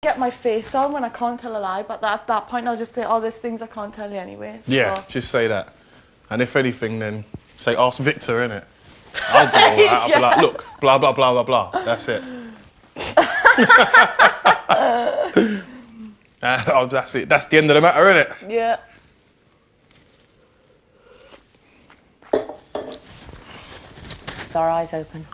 get my face on when I can't tell a lie, but at that point I'll just say, oh, there's things I can't tell you anyway. So. Yeah, just say that. And if anything, then say, ask Victor, innit? I'll go all right. I'll be like, look, blah, blah, blah, blah, blah. That's it. That's it. That's the end of the matter, innit? Yeah. With our eyes open.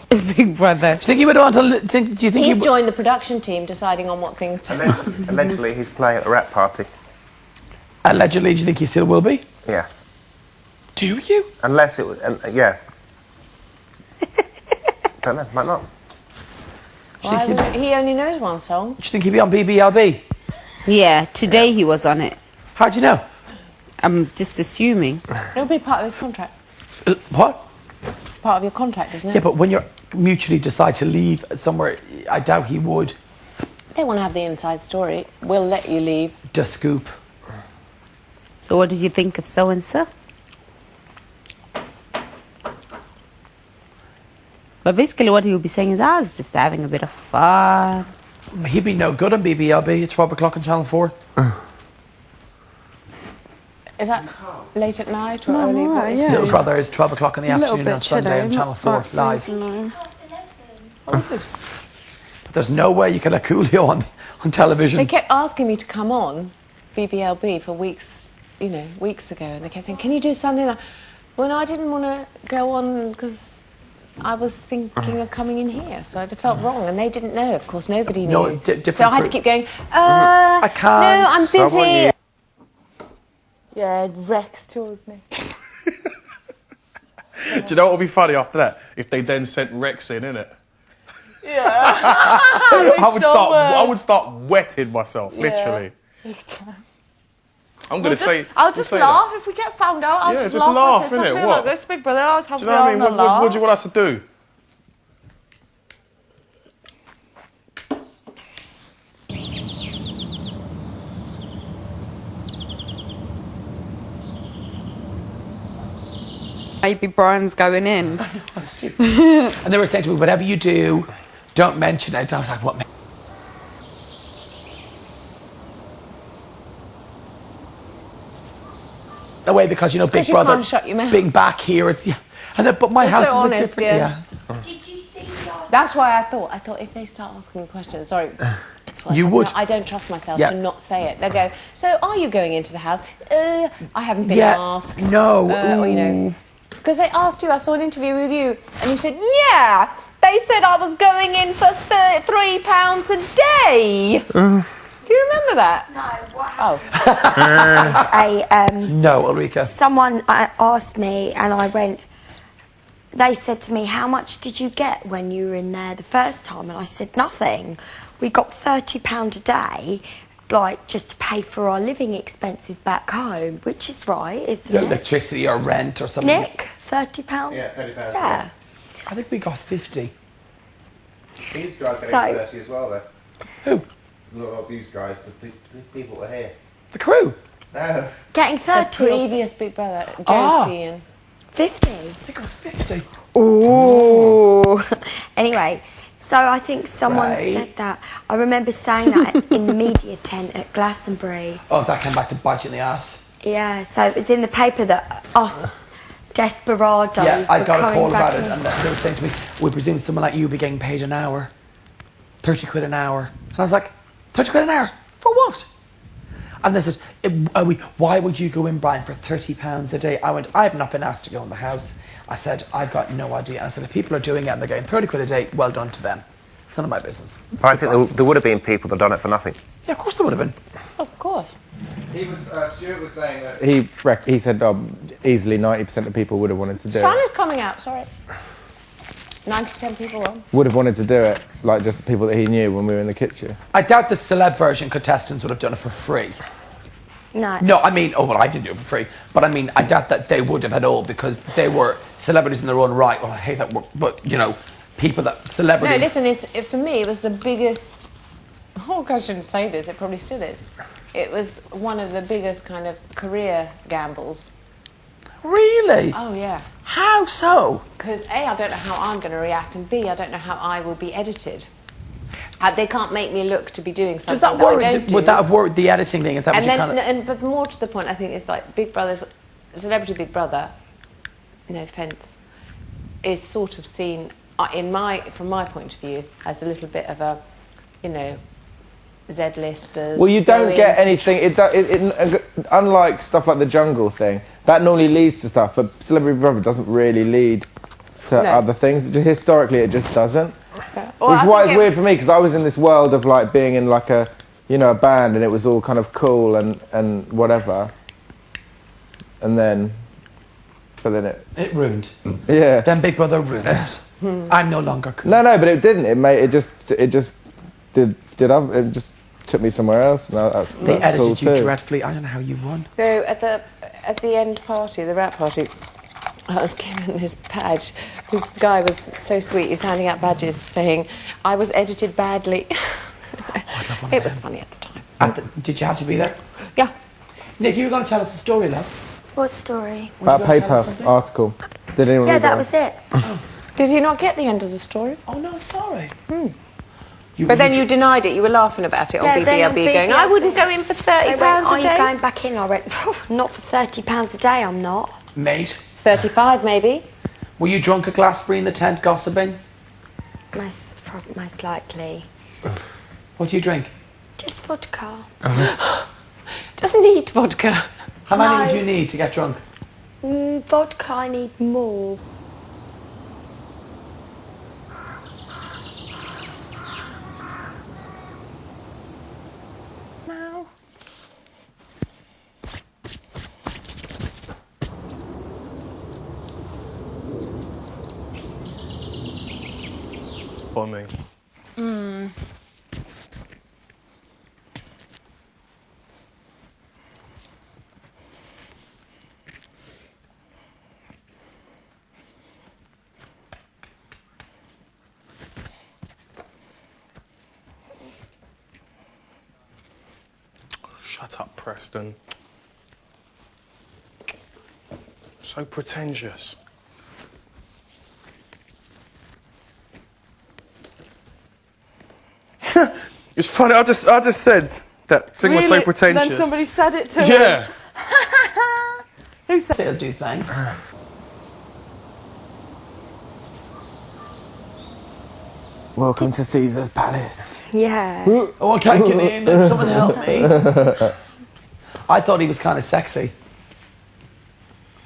Big Brother. Do you think he would want to? Do you think He's joined the production team, deciding on what things to. Allegedly, he's playing at the rap party. Allegedly, do you think he still will be? Yeah. Do you? Unless it was, yeah. Don't know, might not. Why would he only knows one song. Do you think he'd be on BBLB? Yeah, today he was on it. How do you know? I'm just assuming. It'll be part of his contract. What? Part of your contract, isn't it? Yeah, but when you mutually decide to leave somewhere, I doubt he would. They want to have the inside story. We'll let you leave. The scoop. So what did you think of so-and-so? But basically what he would be saying is, I was just having a bit of fun. He'd be no good on BBLB at 12 o'clock on Channel 4. Is that late at night or early? Right, yeah. Little Brother is 12 o'clock in the afternoon on bit Sunday on chilly, Channel 4 not live. no. Oh, is it? But there's no way you can let Coolio on television. They kept asking me to come on BBLB for weeks, weeks ago, and they kept saying, "Can you do Sunday night?" Well, no, I didn't want to go on because I was thinking of coming in here, so it felt wrong, and they didn't know. Of course, nobody knew. No, different. So I had to keep going. I can't. No, I'm busy. Yeah, Rex chose me. Do you know what would be funny after that? If they then sent Rex in, innit? Yeah. I would start wetting myself, literally. I'm going to say... I'll just laugh. If we get found out, I'll just laugh. Innit? What? This Big Brother, I'll have do you know what I mean? What do you want us to do? Maybe Brian's going in. That's stupid. And they were saying to me, whatever you do, don't mention it. I was like, what? Away because Big you Brother, can't shut your mouth. being back here, it's and then, but my You're house so was honest, different. yeah. Did you see that? That's why I thought if they start asking me questions, sorry, that's why You would. I don't trust myself Yeah. to not say it. They'll go, so are you going into the house? I haven't been asked. No. Or, because they asked you. I saw an interview with you, and you said, yeah. They said I was going in for £3 a day. Do you remember that? No, what? Oh. No, Ulrika. Someone asked me, and I went. They said to me, "How much did you get when you were in there the first time?" And I said, "Nothing. We got £30 a day, like just to pay for our living expenses back home, which is right, isn't it?" Electricity or rent or something. Nick, £30. Yeah, £30. Yeah. I think we got 50. These guys getting So- 30 as well, though. Who? Look, these guys, the people that are here. The crew. No. Getting The 30. previous Big Brother, Josie Ah. and... 50. I think it was 50. Ooh. Anyway, so I think someone Right. said that. I remember saying that in the media tent at Glastonbury. Oh, that came back to bite you in the ass. Yeah, so it was in the paper that us desperados Yeah, I were got a coming call about back it, in. and they were saying to me, we presume someone like you be getting paid an hour. 30 quid an hour. And I was like, 30 quid an hour? For what? And they said, why would you go in, Brian, for £30 a day? I went, I have not been asked to go in the house. I said, I've got no idea. And I said, if people are doing it and they're getting 30 quid a day, well done to them. It's none of my business. I think there would have been people that done it for nothing. Yeah, of course there would have been. Of course. Stuart was saying that he said easily 90% of people would have wanted to do it. Shana's coming out, sorry. 90% of people will. Would have wanted to do it, like just the people that he knew when we were in the kitchen. I doubt the celeb version contestants would have done it for free. No. No, I mean, I didn't do it for free. But I mean, I doubt that they would have at all because they were celebrities in their own right. Well, I hate that word, but, people that, celebrities... No, listen, for me, it was the biggest... Oh, God, I shouldn't say this. It probably still is. It was one of the biggest kind of career gambles. Really? Oh, yeah. How so? Because A, I don't know how I'm going to react, and B, I don't know how I will be edited. They can't make me look to be doing something Does that worry? I don't do. Would that have worried the editing thing? Is that And what you then, kind of... but more to the point, I think it's like Big Brother's, Celebrity Big Brother, no offence, is sort of seen, from my point of view, as a little bit of a, you know, Z-listers. Well, you don't going get to- anything. Unlike stuff like the Jungle thing, that normally leads to stuff, but Celebrity Big Brother doesn't really lead to No. other things. Historically, it just doesn't. Well, Which is I why think it's weird for me, because I was in this world of like being in like a, you know, a band, and it was all kind of cool and whatever. And then, but then It ruined. yeah. Then Big Brother ruined it. I'm no longer cool. No, but it didn't. It just took me somewhere else. And They that's edited cool you too. dreadfully. I don't know how you won. So at the end party, the wrap party, I was given this badge. This guy was so sweet. He's handing out badges saying, "I was edited badly." I'd love one of It was them. funny at the time. Did you have to be there? Yeah. Nick, you were going to tell us a story, love. What story? About Would you like to tell paper us something? article. Did anyone Yeah, read that it? was it. Did you not get the end of the story? Oh, no, sorry. But then you denied it. You were laughing about it on Yeah, then on BBLB, going, "I wouldn't go in for They £30 went, "Are a you day." going back in?" I went, "Not for £30 a day, I'm not." Mate, 35 maybe. were you drunk at Glastonbury in the tent gossiping? Most likely. What do you drink? Just vodka. Doesn't need vodka. How many No. would you need to get drunk? Vodka, I need more. Now. For me. Shut up, Preston. So pretentious. It's funny. I just said that thing was so Really? pretentious. Then somebody said it to him. Yeah. Who said Sales do, thanks. Welcome to Caesar's Palace. Yeah. Oh, I can't get in. Someone help me. I thought he was kind of sexy.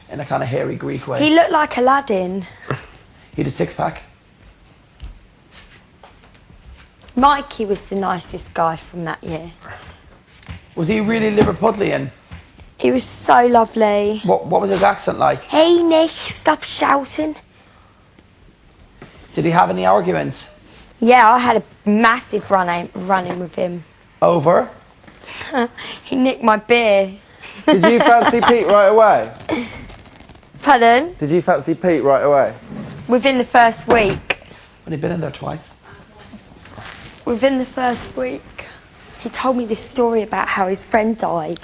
In a kind of hairy Greek way. He looked like Aladdin. He had a six-pack. Mikey was the nicest guy from that year. Was he really Liverpudlian? He was so lovely. What was his accent like? Hey Nick, stop shouting. Did he have any arguments? Yeah, I had a massive run-in with him. Over? He nicked my beer. Did you fancy Pete right away? Pardon? Did you fancy Pete right away? Within the first week. But he'd been in there twice. Within the first week. He told me this story about how his friend died.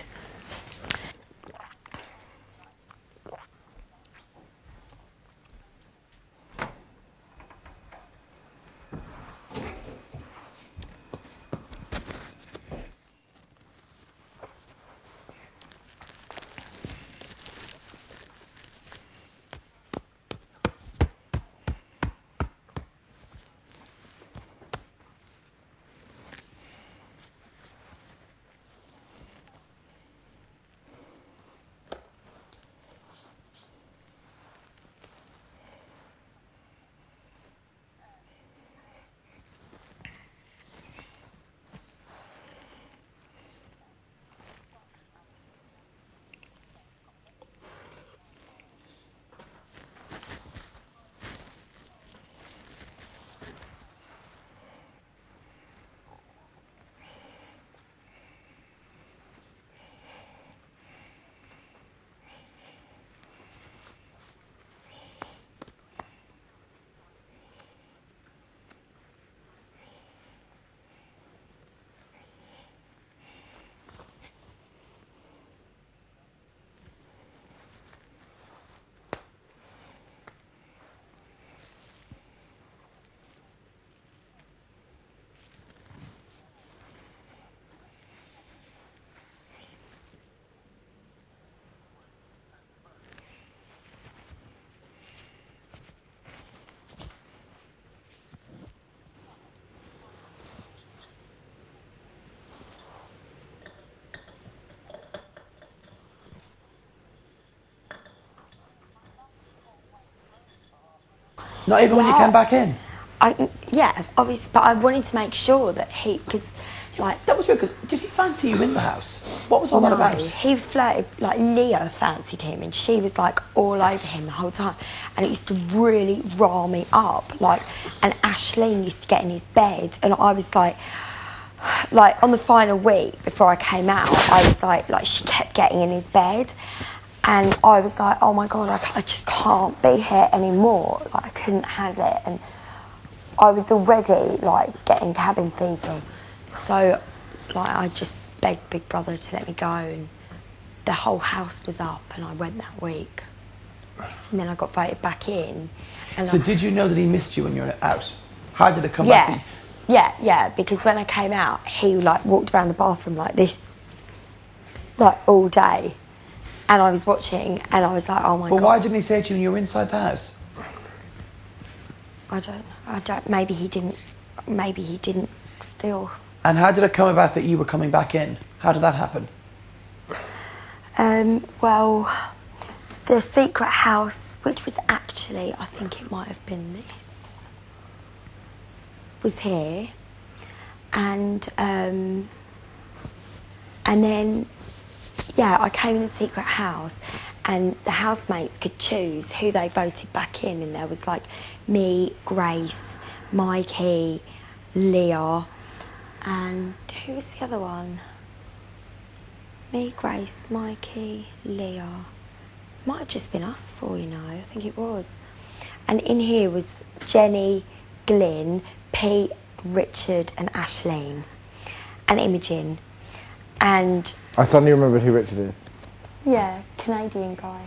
Not even when you came back in? Yeah, obviously, but I wanted to make sure that because, like... That was weird, because did he fancy you in the house? What was all that No, about? he flirted, like Leo fancied him and she was like all over him the whole time, and it used to really rile me up, like, and Ashleen used to get in his bed and I was like on the final week before I came out, I was like she kept getting in his bed and I was like, oh my God, I just can't be here anymore, like I couldn't handle it, and I was already like getting cabin fever, so like I just begged Big Brother to let me go, and the whole house was up and I went that week. And then I got voted back in. And So did you know that he missed you when you were out? How did it come back to you? Yeah, because when I came out, he like walked around the bathroom like this, like all day. And I was watching and I was like, oh my God. But why didn't he say it to you when you were inside the house? I don't, maybe he didn't still. And how did it come about that you were coming back in? How did that happen? Well, the secret house, which was actually, I think it might have been this, was here, and then, yeah, I came in the secret house, and the housemates could choose who they voted back in, and there was like me, Grace, Mikey, Leah, and who was the other one? Me, Grace, Mikey, Leah. Might have just been us four, you know, I think it was. And in here was Jenny, Glyn, Pete, Richard and Ashleen and Imogen. And I suddenly remembered who Richard is. yeah, Canadian guy.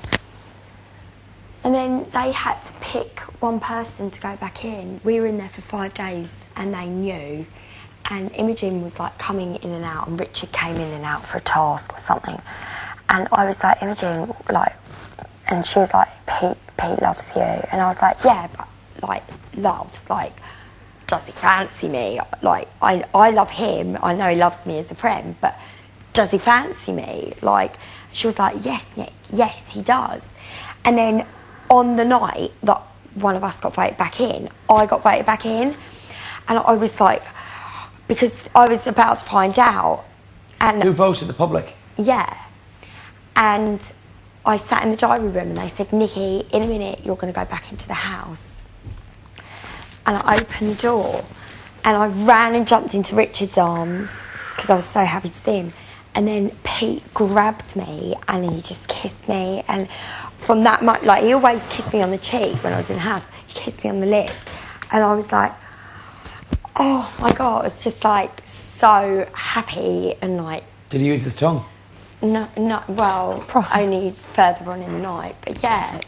And then they had to pick one person to go back in. We were in there for 5 days and they knew. And Imogen was like coming in and out and Richard came in and out for a task or something. And I was like, Imogen, like, and she was like, Pete loves you. And I was like, yeah, but like, loves, like, does he fancy me? Like, I love him. I know he loves me as a friend, but does he fancy me? Like, she was like, yes, Nick, yes, he does. And then on the night that one of us got voted back in, I got voted back in. And I was like, because I was about to find out. And who voted? The public? Yeah. And I sat in the diary room and they said, Nikki, in a minute you're going to go back into the house. And I opened the door and I ran and jumped into Richard's arms because I was so happy to see him. And then Pete grabbed me and he just kissed me. And from that moment, like, he always kissed me on the cheek when I was in the house. He kissed me on the lip. And I was like, oh my God, I was just like so happy and like... Did he use his tongue? No, well, only further on in the night, but yeah.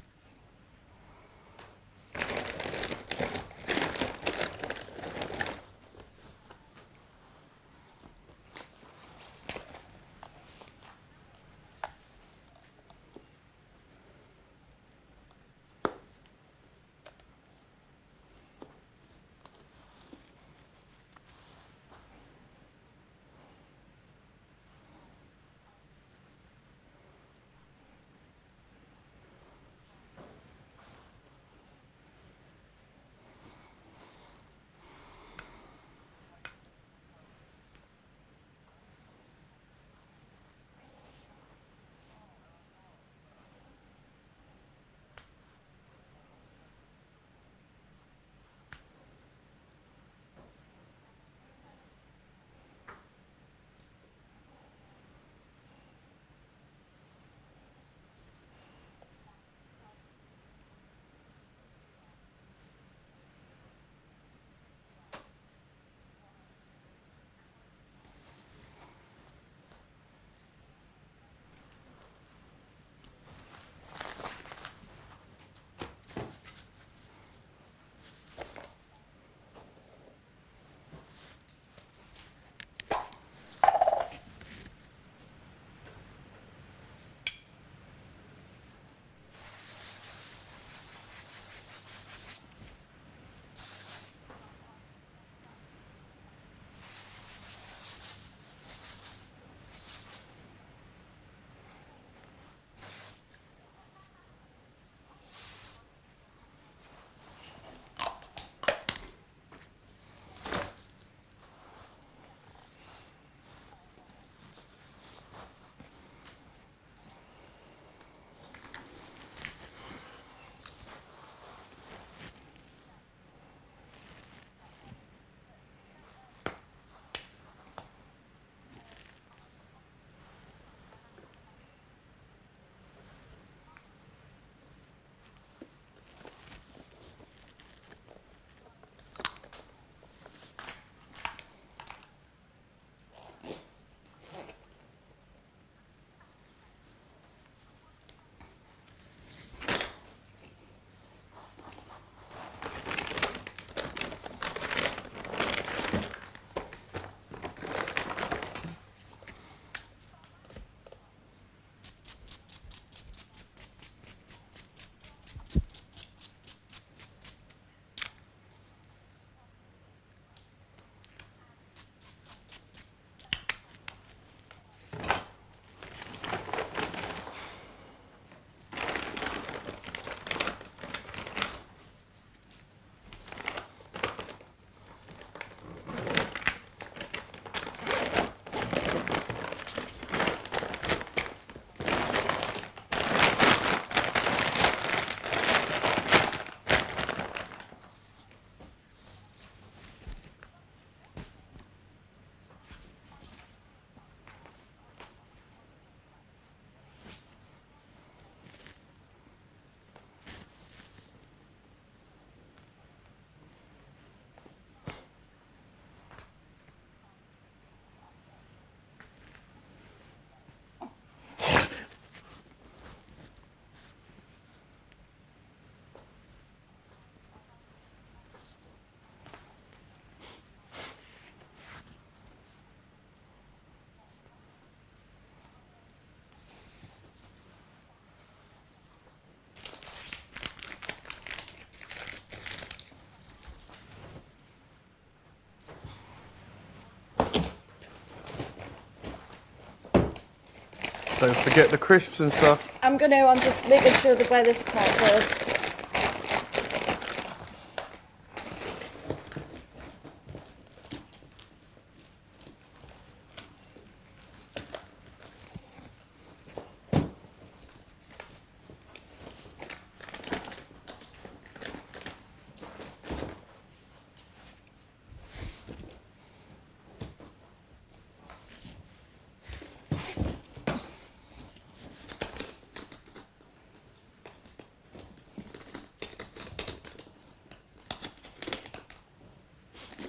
Don't forget the crisps and stuff. I'm just making sure that where this part goes.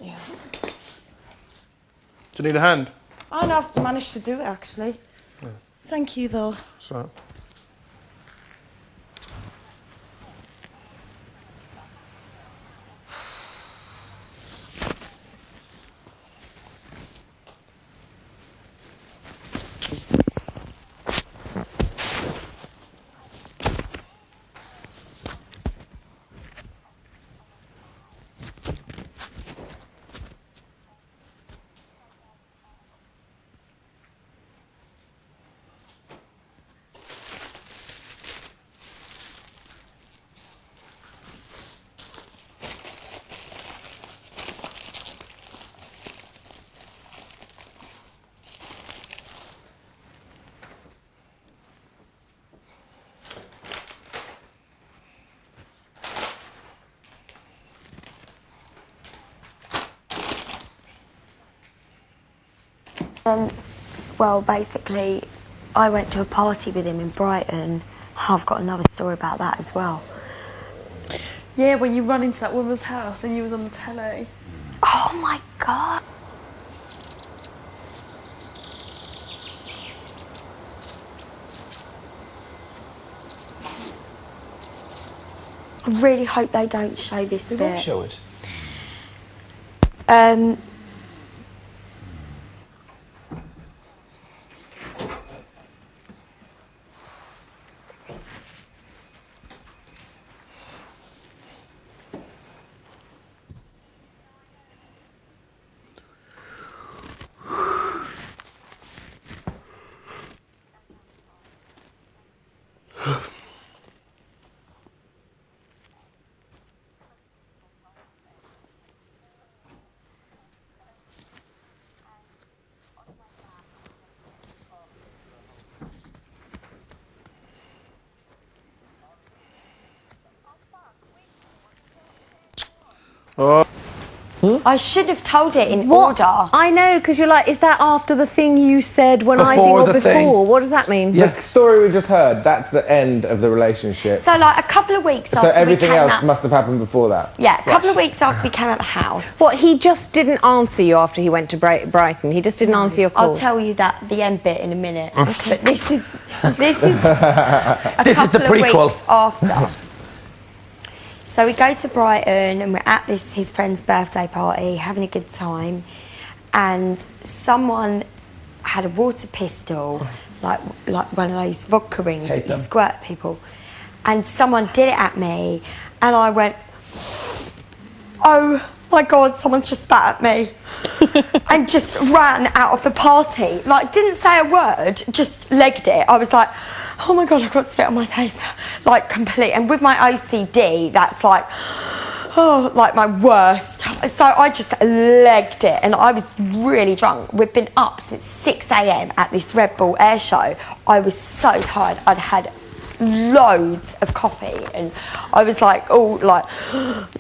Yeah. Do you need a hand? Oh no, I've managed to do it actually. Yeah. Thank you though. So. Well, basically, I went to a party with him in Brighton. I've got another story about that as well. Yeah, when you run into that woman's house and you was on the telly. Oh my God. I really hope they don't show this They bit. won't show it. Oh. I should have told it in order. I know, because you're like, is that after the thing you said when I think Before or the before? thing. What does that mean? The story we just heard, that's the end of the relationship. So, like, a couple of weeks after So everything we came else out... must have happened before that. Yeah, a couple of weeks after we came out of the house. What, he just didn't answer you after he went to Brighton? He just didn't answer your call? I'll tell you the end bit in a minute. But this is a This is the couple of prequel. weeks after. So we go to Brighton and we're at his friend's birthday party, having a good time, and someone had a water pistol, like one of those vodka rings that you squirt at people, and someone did it at me, and I went, oh my God, someone's just spat at me, and just ran out of the party. Like, didn't say a word, just legged it. I was like, oh my God, I've got spit on my face. Like, complete. And with my OCD, that's like, oh, like my worst. So I just legged it, and I was really drunk. We'd been up since 6 a.m. at this Red Bull air show. I was so tired. I'd had loads of coffee, and I was like,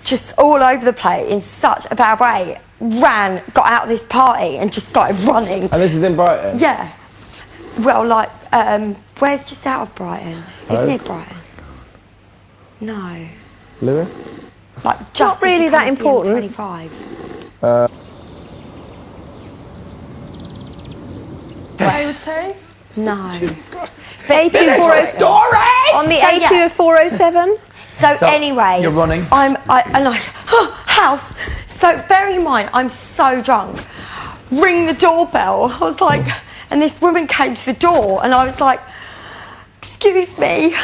just all over the place in such a bad way. Ran, got out of this party, and just started running. And this is in Brighton? Yeah. Well, like, where's just out of Brighton? Isn't it Brighton? No. Lewis? Like, just Not really that important. 25. I would say. No. The A2407. On the A2407? So anyway, you're running. House. So bearing in mind, I'm so drunk. Ring the doorbell. I was like, and this woman came to the door, and I was like, excuse me,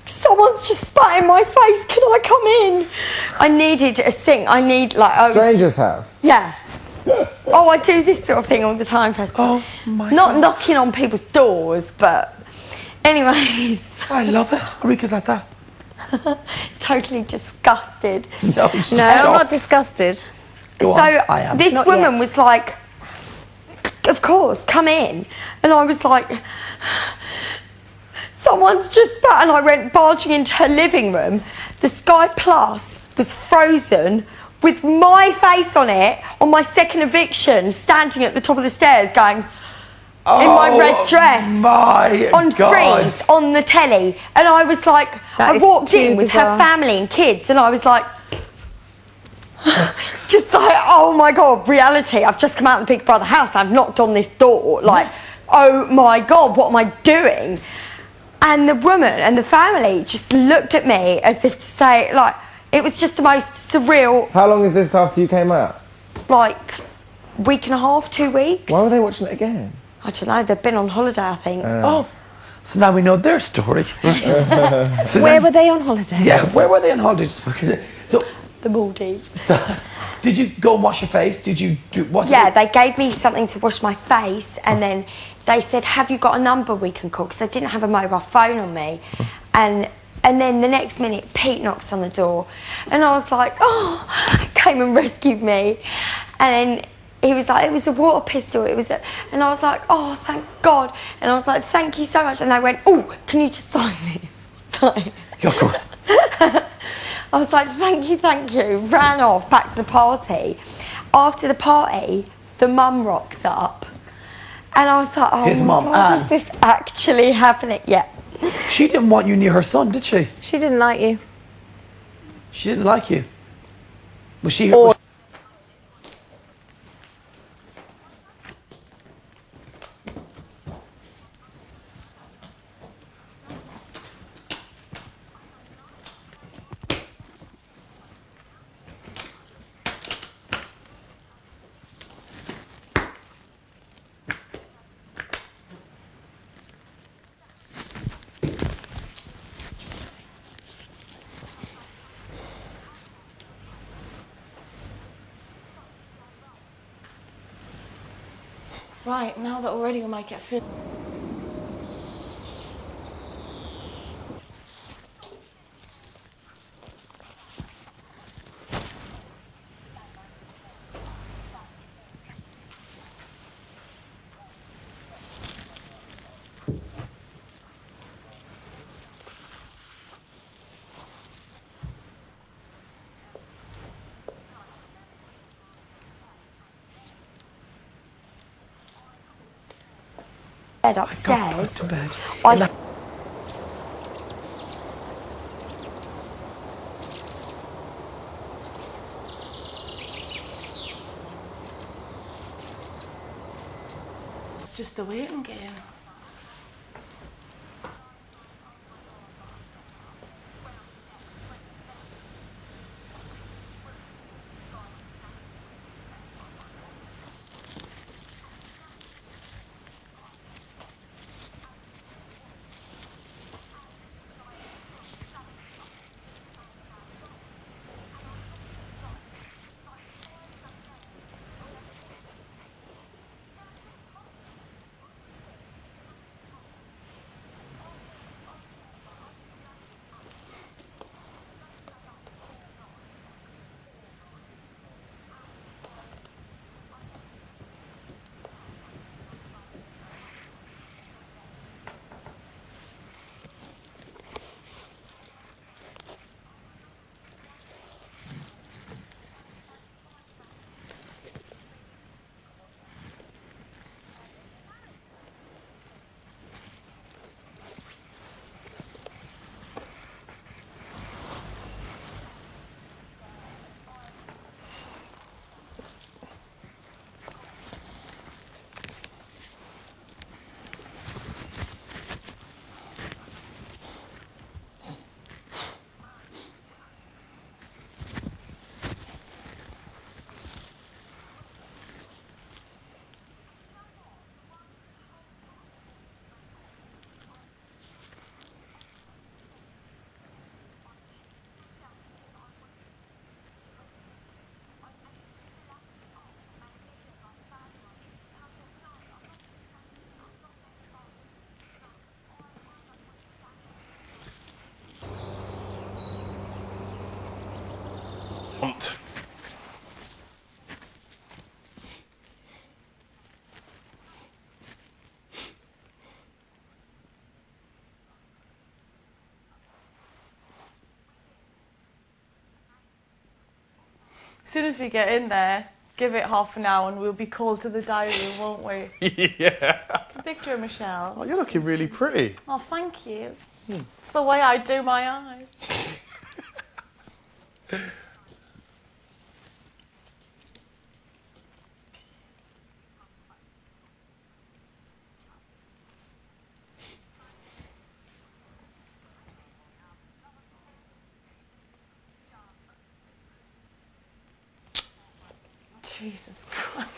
someone's just spat in my face. Can I come in? I needed a sink. Stranger's house. Yeah. Oh, I do this sort of thing all the time, Preston. Oh my Not God. knocking on people's doors, but anyways, I love it. Rika's like that. totally disgusted. No, she's No, I'm shocked. not disgusted. Go So on, I am. this Not woman yet. was like, of course, come in. And I was like, someone's just spat. And I went barging into her living room. The Sky Plus was frozen with my face on it on my second eviction, standing at the top of the stairs going, in my red dress, My on God. freeze, on the telly. And I was like, That I is walked too in with her bizarre. family and kids, and I was like, just like, oh my God, reality. I've just come out of the Big Brother house, I've knocked on this door. Like, oh my God, what am I doing? And the woman and the family just looked at me as if to say, like, it was just the most surreal, How long is this after you came out? like, week and a half, 2 weeks. Why were they watching it again? I don't know, they've been on holiday, I think. Oh, so now we know their story. So Where then- were they on holiday? Yeah, where were they on holiday? Just fucking. So, The Maldives. so, did you go and wash your face? Did you do what? Yeah, they gave me something to wash my face, and then they said, "Have you got a number we can call?" Because I didn't have a mobile phone on me, and then the next minute, Pete knocks on the door, and I was like, "Oh!" Came and rescued me, and then he was like, "It was a water pistol." And I was like, "Oh, thank God!" And I was like, "Thank you so much." And they went, "Oh, can you just sign me?" Like, Yeah, of course. I was like, thank you. Ran off back to the party. After the party, the mum rocks up. And I was like, oh His my mum, God, Anne. is this actually happening? Yeah. She didn't want you near her son, did she? She didn't like you. She didn't like you. Was she? Or- Right, now that we're ready, we'll make it fit. Bed Got upstairs. put to bed. I It's just a waiting game. pumped. As soon as we get in there, give it half an hour and we'll be called to the diary room, won't we? Yeah. Victor and Michelle. Oh, you're looking really pretty. Oh, thank you. It's the way I do my eyes. Jesus Christ.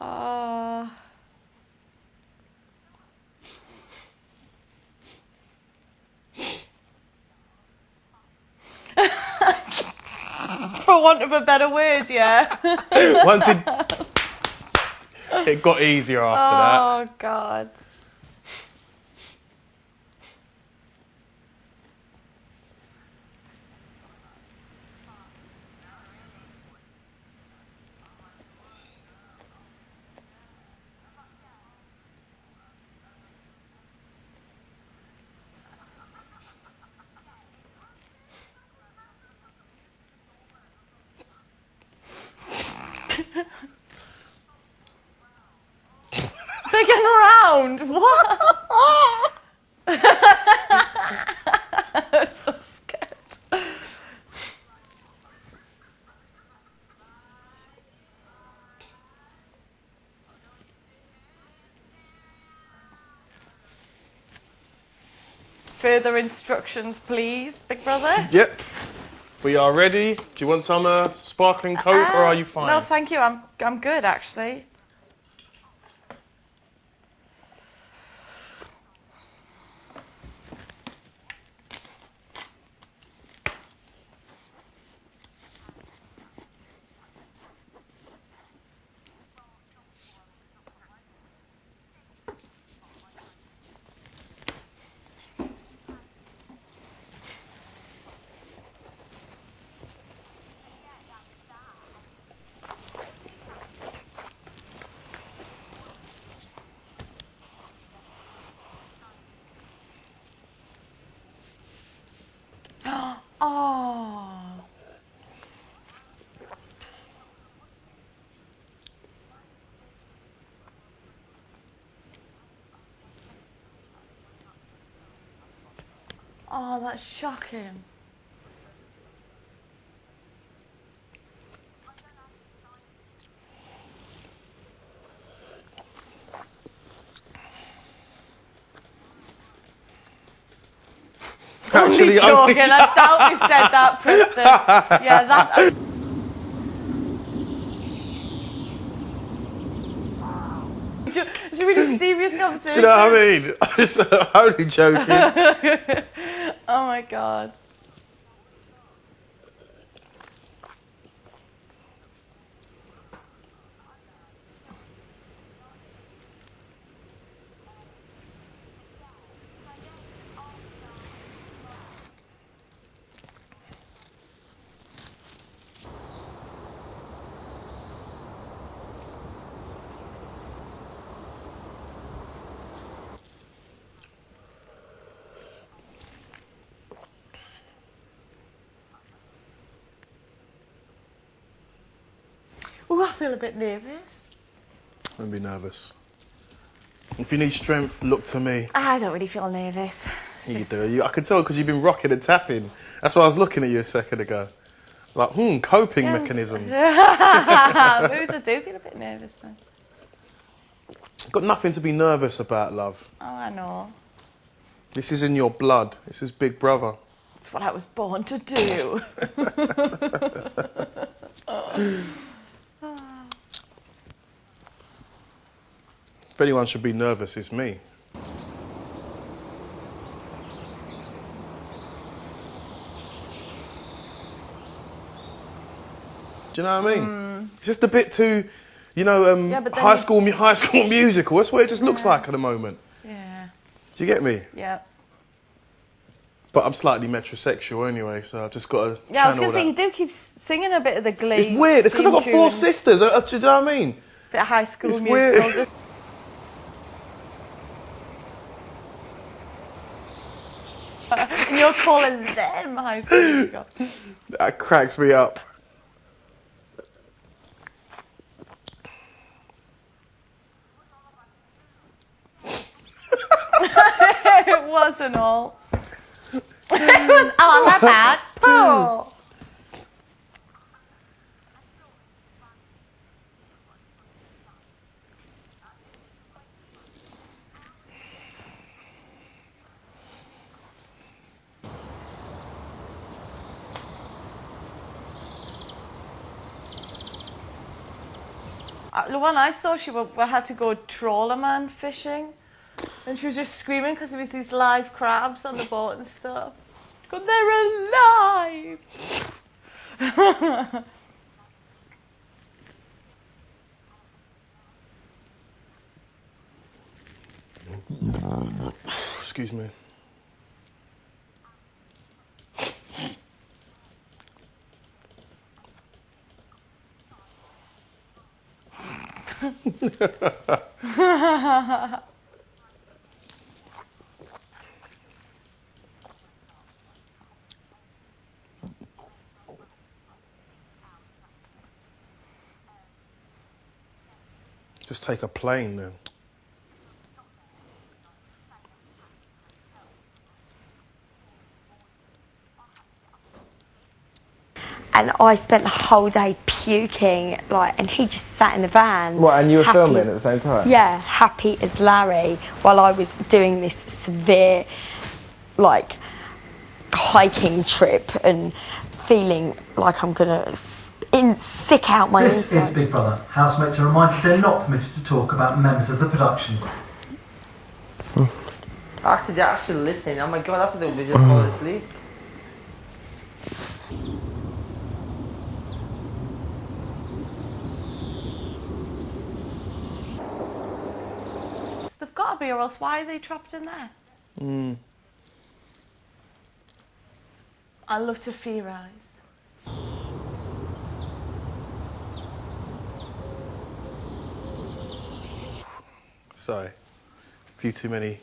Oh. For want of a better word, yeah. Once it got easier after that. Oh, God. Big and round. What? I'm so scared. Further instructions, please, Big Brother. Yep. We are ready. Do you want some sparkling Coke or are you fine? No, thank you. I'm good, actually. Oh. Oh, that's shocking. Actually, only joking. I doubt you said that, Preston. Yeah, that. It's a really serious conversation. Do you know what I mean? I'm only joking. Oh my God. Ooh, I feel a bit nervous. Don't be nervous. If you need strength, look to me. I don't really feel nervous. You do. I can tell because you've been rocking and tapping. That's why I was looking at you a second ago. Like, coping mechanisms. Maybe I do feel a bit nervous then. Got nothing to be nervous about, love. Oh, I know. This is in your blood. This is Big Brother. It's what I was born to do. If anyone should be nervous, it's me. Do you know what I mean? It's just a bit too, Yeah, but then high school musical. That's what it just looks like at the moment. Yeah. Do you get me? Yeah. But I'm slightly metrosexual anyway, so I've just got to Yeah, I was channel going to say, you that. do keep singing a bit of the Glee. It's weird. It's because I've got theme 4 tune, sisters. Do you know what I mean? bit of High School It's Musical. weird. Just... and you're calling them High School Musical. That cracks me up. It wasn't all. It was all about Paul. The one I saw, she had to go trawlerman fishing, and she was just screaming because there was these live crabs on the boat and stuff. God, they're alive! Excuse me. Just take a plane then. And I spent the whole day puking, like, and he just sat in the van. What, and you were happy filming as- at the same time? Yeah, happy as Larry, while I was doing this severe, like, hiking trip and feeling like I'm gonna sick out my This is insides. Big Brother. Housemates are reminded they're not permitted to talk about members of the production. Actually, they're actually listening. Oh my god, I thought they would just fall asleep. They've got to be, or else why are they trapped in there? I love to theorise. Sorry. A few too many.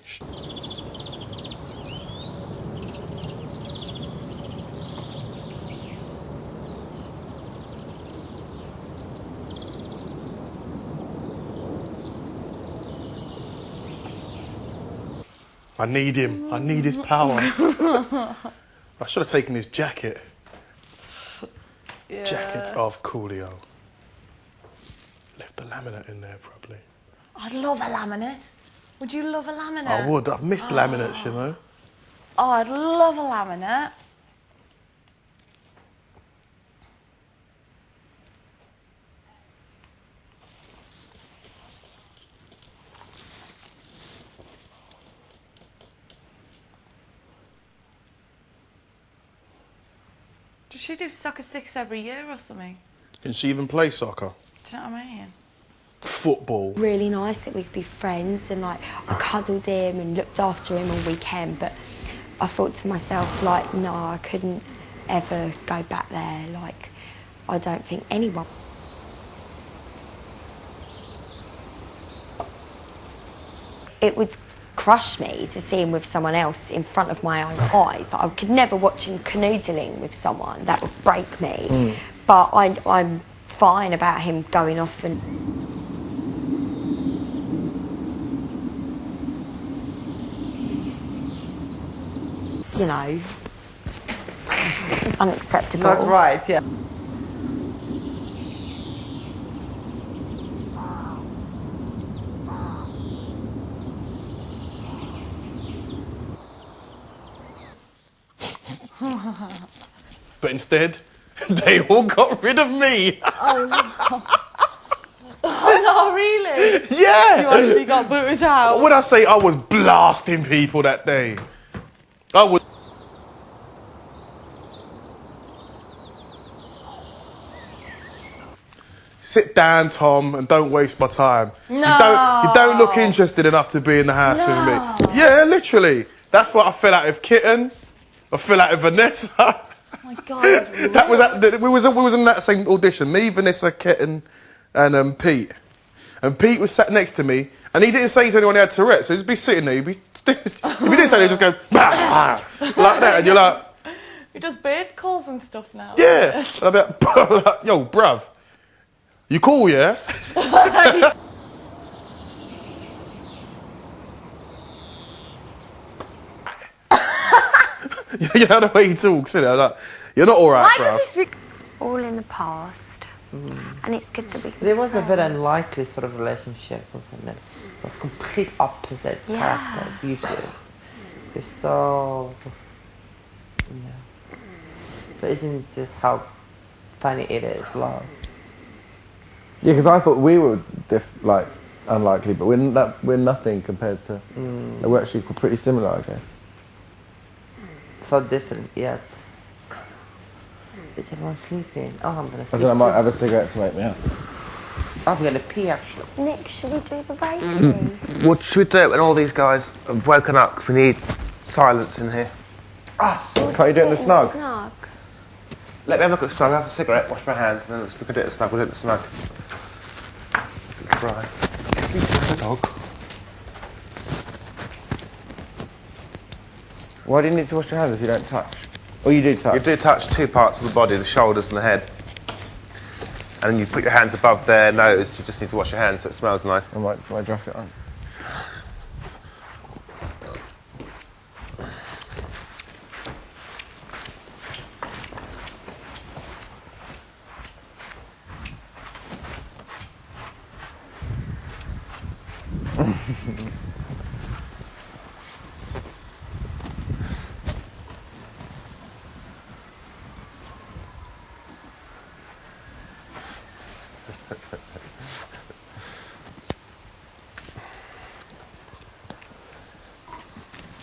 I need him. I need his power. I should have taken his jacket. Yeah. Jacket of Coolio. Left the laminate in there, probably. I'd love a laminate. Would you love a laminate? I would. I've missed laminates, you know. Oh, I'd love a laminate. Does she do soccer 6 every year or something? Can she even play soccer? Do you know what I mean? Football. Really nice that we could be friends, and like I cuddled him and looked after him all weekend, but I thought to myself, like, no, I couldn't ever go back there. Like, I don't think anyone. It would crush me to see him with someone else in front of my own eyes. I could never watch him canoodling with someone. That would break me. But I'm fine about him going off and... you know, unacceptable. That's right, yeah. But instead, they all got rid of me. Oh, no, really? Yeah. You actually got booted out? When I say I was blasting people that day, I was. Sit down, Tom, and don't waste my time. No. You don't look interested enough to be in the house with me. Yeah, literally. That's what I felt like with Kitten. I fell out with Vanessa. Oh my God. That was we was in that same audition. Me, Vanessa, Ket, and Pete. And Pete was sat next to me, and he didn't say to anyone he had Tourette's. So he'd be sitting there, if he didn't say, he'd just go bah, like that, and you're like, He does bird calls and stuff now. yeah. And I'd be like, yo, bruv, you cool, yeah? You know the way he talks, innit? Like, you're not all right, Why bruv. does he speak? All in the past. And it's good that we can There was a be very friends. unlikely sort of relationship with him. It was complete opposite Yeah. characters, you two. You're so... Yeah. But isn't it just how funny it is, love? Yeah, because I thought we were unlikely, but we're nothing compared to. We're actually pretty similar, I guess. So different, yet... Is everyone sleeping? Oh, I'm gonna I sleep think I might too. have a cigarette to make me up. I'm gonna pee, actually. Nick, should we do the baby? What should we do it when all these guys have woken up? 'Cause we need silence in here. Can't you do it in the snug? Snug. Let me have a look at the snug, have a cigarette, wash my hands, and then let's look at it at the snug. We'll do it at the snug. Right. Sleep like a dog. Why do you need to wash your hands if you don't touch? Or you do touch? You do touch two parts of the body, the shoulders and the head. And then you put your hands above their nose. You just need to wash your hands so it smells nice. I might drop it on.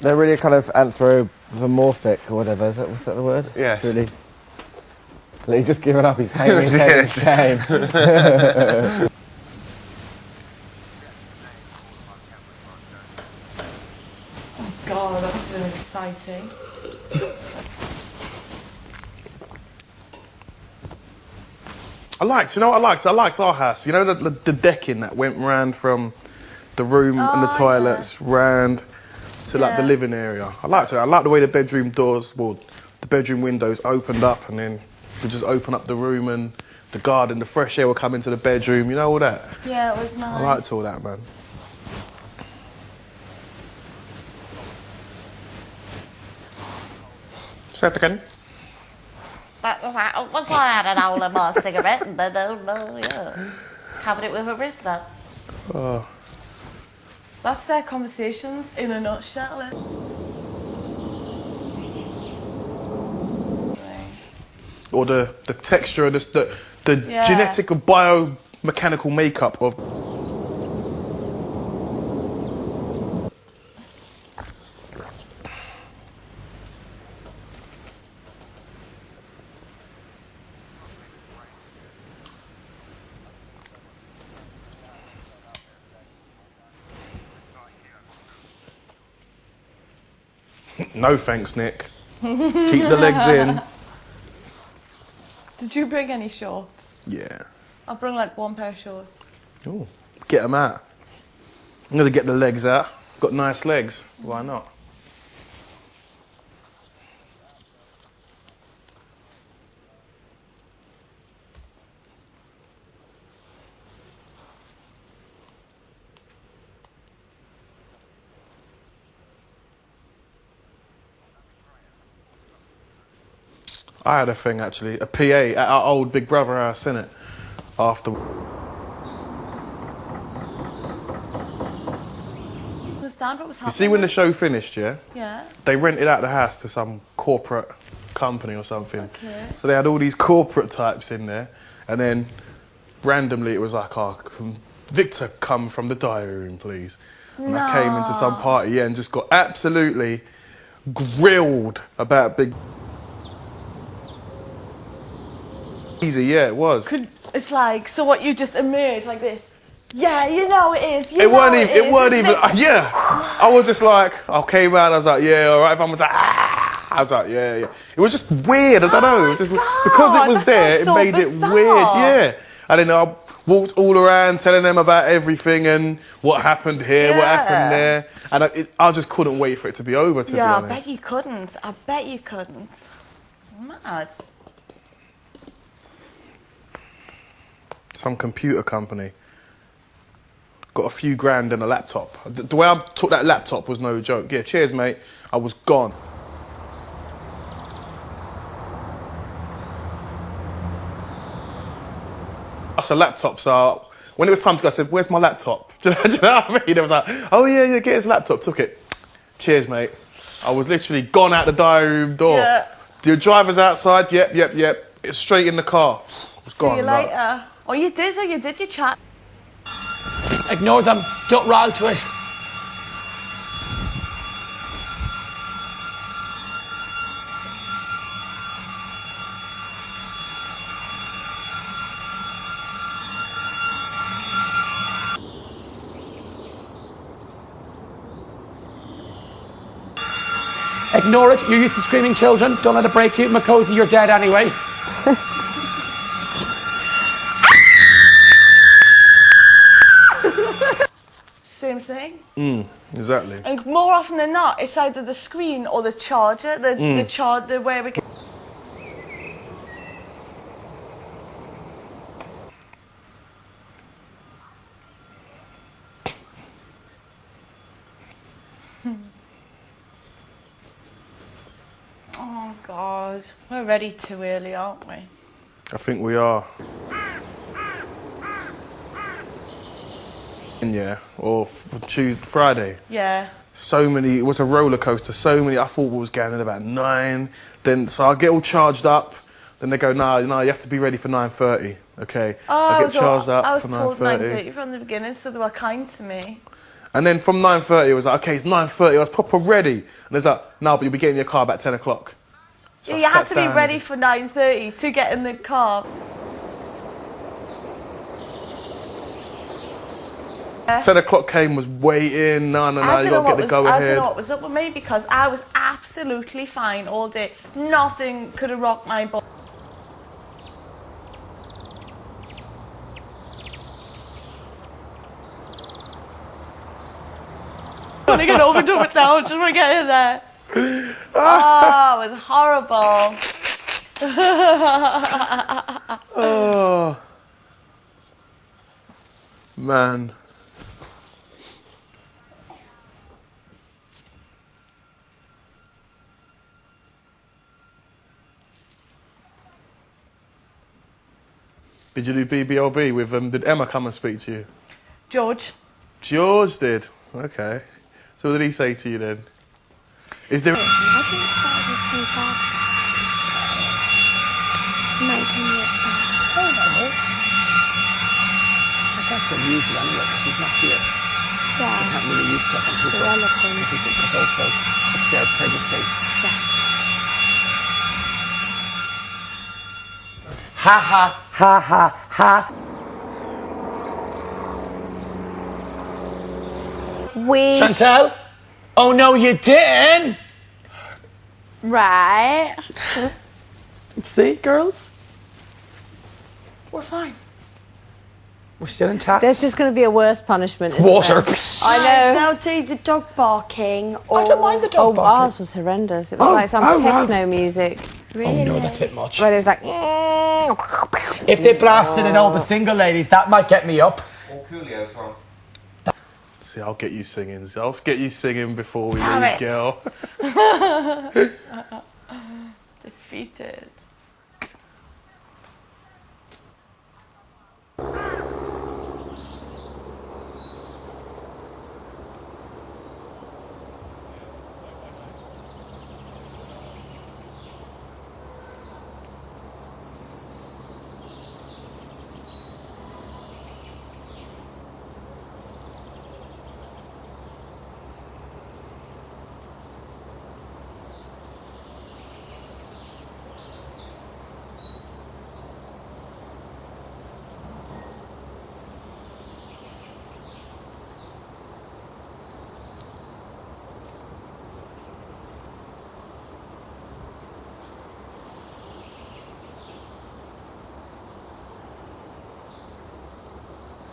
They're really kind of anthropomorphic or whatever. What's that the word? Yes. Really. He's just given up. He's hanging his head in shame. Oh God, that was really exciting. I liked our house. You know the decking that went round from the room and the toilets round to like the living area. I liked it. I liked the way the bedroom doors, the bedroom windows opened up, and then you just open up the room and the garden, the fresh air will come into the bedroom. You know all that. Yeah, it was nice. I liked all that, man. Say it again. That was like, once I had an old of my cigarette and yeah, covered it with a Rizla. Oh. That's their conversations in a nutshell. Or the texture of the genetic or biomechanical makeup of. No thanks, Nick. Keep the legs in. Did you bring any shorts? Yeah. I brought like one pair of shorts. Ooh, get them out. I'm going to get the legs out. Got nice legs. Why not? I had a thing actually, a PA at our old Big Brother house, innit? After. Understand what was happening? You see when the show finished, yeah? Yeah. They rented out the house to some corporate company or something. Okay. So they had all these corporate types in there, and then randomly it was like, oh, can Victor come from the diary room, please? And I came into some party, and just got absolutely grilled about Big. Easy, yeah, it was. It's like, so what, you just emerge like this? Yeah, you know it is. It weren't even, yeah. I was just like, I came out, I was like, yeah, all right. Everyone was like, ah. I was like, yeah, yeah. It was just weird. I don't know. It was just, God, because it was that there, it sounds so made bizarre. it weird. Yeah. And then I walked all around telling them about everything and what happened here, what happened there. And I just couldn't wait for it to be over, to be Yeah, I honest. bet you couldn't. I bet you couldn't. Mad. Some computer company. Got a few grand and a laptop. The way I took that laptop was no joke. Yeah, cheers, mate. I was gone. That's a laptop, so when it was time to go, I said, where's my laptop? Do you know what I mean? It was like, oh yeah, get his laptop, took it. Cheers, mate. I was literally gone out the diary room door. Yeah. Your driver's outside, yep. It's straight in the car. I was gone. See you later. Oh, you did your chat. Ignore them. Don't rile to it. Ignore it. You're used to screaming children. Don't let it break you. Makosi, you're dead anyway. Same thing. Exactly. And more often than not, it's either the screen or the charger. The charger where we can. Oh God, we're ready too early, aren't we? I think we are. Yeah, or Tuesday, Friday. Yeah. So many, it was a roller coaster, so many, I thought we was going at about 9, then, so I get all charged up, then they go, no, you have to be ready for 9:30, okay? I get charged up I was for told 9:30. 9:30 from the beginning, so they were kind to me. And then from 9:30, it was like, okay, it's 9:30, I was proper ready. And there's like, no, but you'll be getting your car about 10 o'clock. So Yeah, I you had sat to be down. ready for 9:30 to get in the car. 10 o'clock came, was waiting, no, I you don't know got to get the go I don't ahead. know what was up with me because I was absolutely fine all day. Nothing could have rocked my boat. I want to get over to it now. I just want to get in there. Oh, it was horrible. Oh. Man. Did you do BBLB with did Emma come and speak to you? George. George did. Okay. So what did he say to you then? Is there? Why didn't it start with me bad? To make him look bad. I don't know. I doubt they'll use it anyway because he's not here. So they Yeah. can't really use stuff on It's people. irrelevant. Because also it's their privacy. Yeah. Ha ha ha ha ha. We Chantal? Oh no, you didn't. right. See, girls, We're fine. we're still intact. There's just going to be a worse punishment. isn't Water. there? I know. They'll do the dog barking or... I don't mind the Oh, dog barking. ours was horrendous. It was Oh, like some oh, wow. techno music. Oh no, that's a bit much. Where it was like... If they blasted it all the single ladies, that might get me up. Coolio song. See, I'll get you singing. I'll get you singing before we Damn leave, it. girl. Defeated.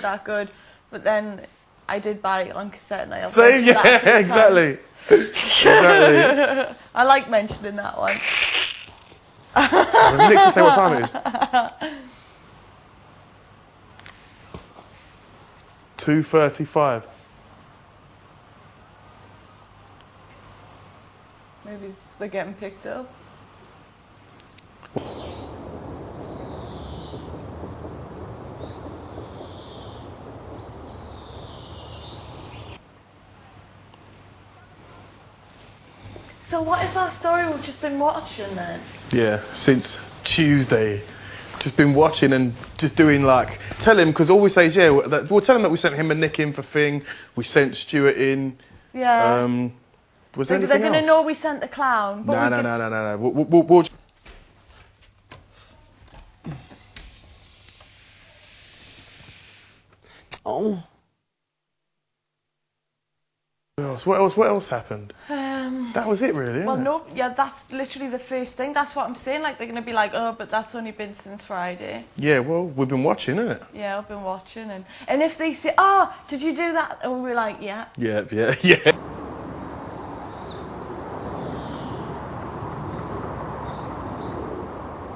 that good. But then I did buy it on cassette and I also Same, mentioned that a few yeah, exactly. times. Exactly. I like mentioning that one. Well, Nick's to say what time it is. 2:35. Maybe we're getting picked up. So what is our story we've just been watching then? Yeah, since Tuesday. Just been watching and just doing like, tell him, because all we say is, yeah, we'll tell him that we sent him and Nick in for Thing, we sent Stuart in. Yeah. Was there Maybe anything they're going else? to know we sent the clown. But No. We'll Oh. What else happened? That was it, really. Well, isn't it? no, yeah, that's literally the first thing. That's what I'm saying. Like, they're going to be like, oh, but that's only been since Friday. Yeah, well, we've been watching, innit? Yeah, I've been watching. And if they say, oh, did you do that? And we're like, yeah. Yeah.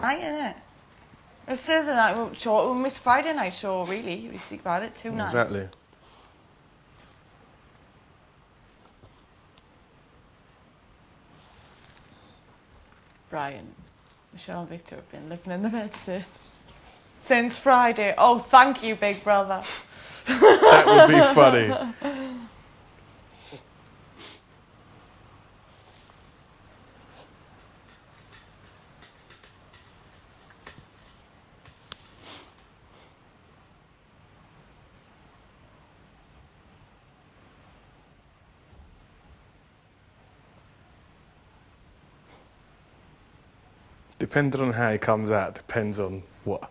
Night, innit? It's Thursday night show. We missed Friday night show, really. If you think about it, 2 nights. Exactly. Brian, Michelle and Victor have been living in the bedsit since Friday. Oh, thank you, big brother. That would be funny. Depending on how it comes out, depends on what.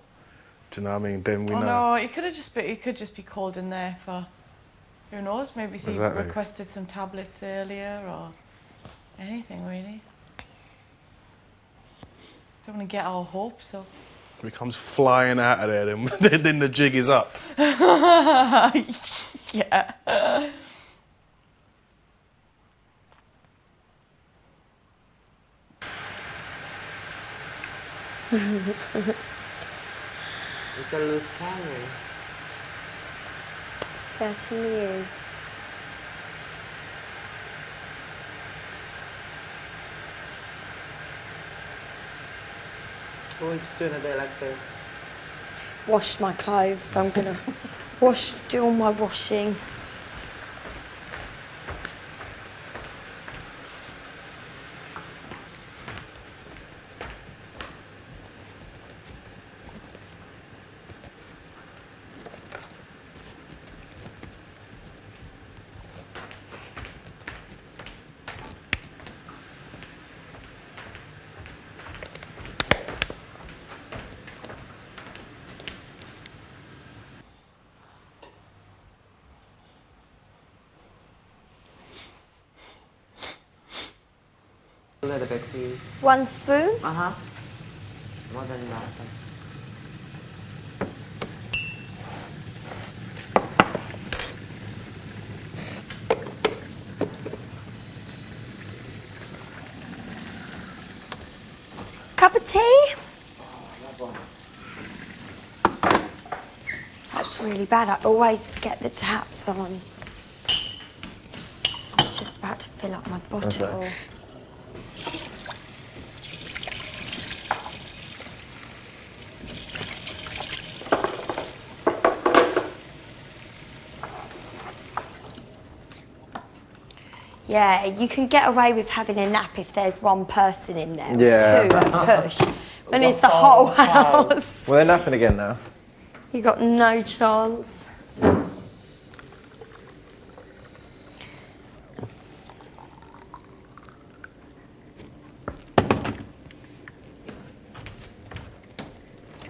Do you know what I mean? Then we know. No, he could just be called in there for, who knows? Maybe he Exactly. requested some tablets earlier or anything really. Don't want to get our hopes up. If he comes flying out of there, then the jig is up. Yeah. It's a loose cannon. Certainly is. What would you do in a day like this? Wash my clothes. I'm gonna do all my washing. A little bit, please. 1 spoon. Uh-huh. More than that. Cup of tea. That's really bad. I always forget the taps on. I was just about to fill up my bottle. Okay. Yeah, you can get away with having a nap if there's one person in there. Yeah. Or 2 at push. When it's the whole house. Well, they're napping again now. You got no chance.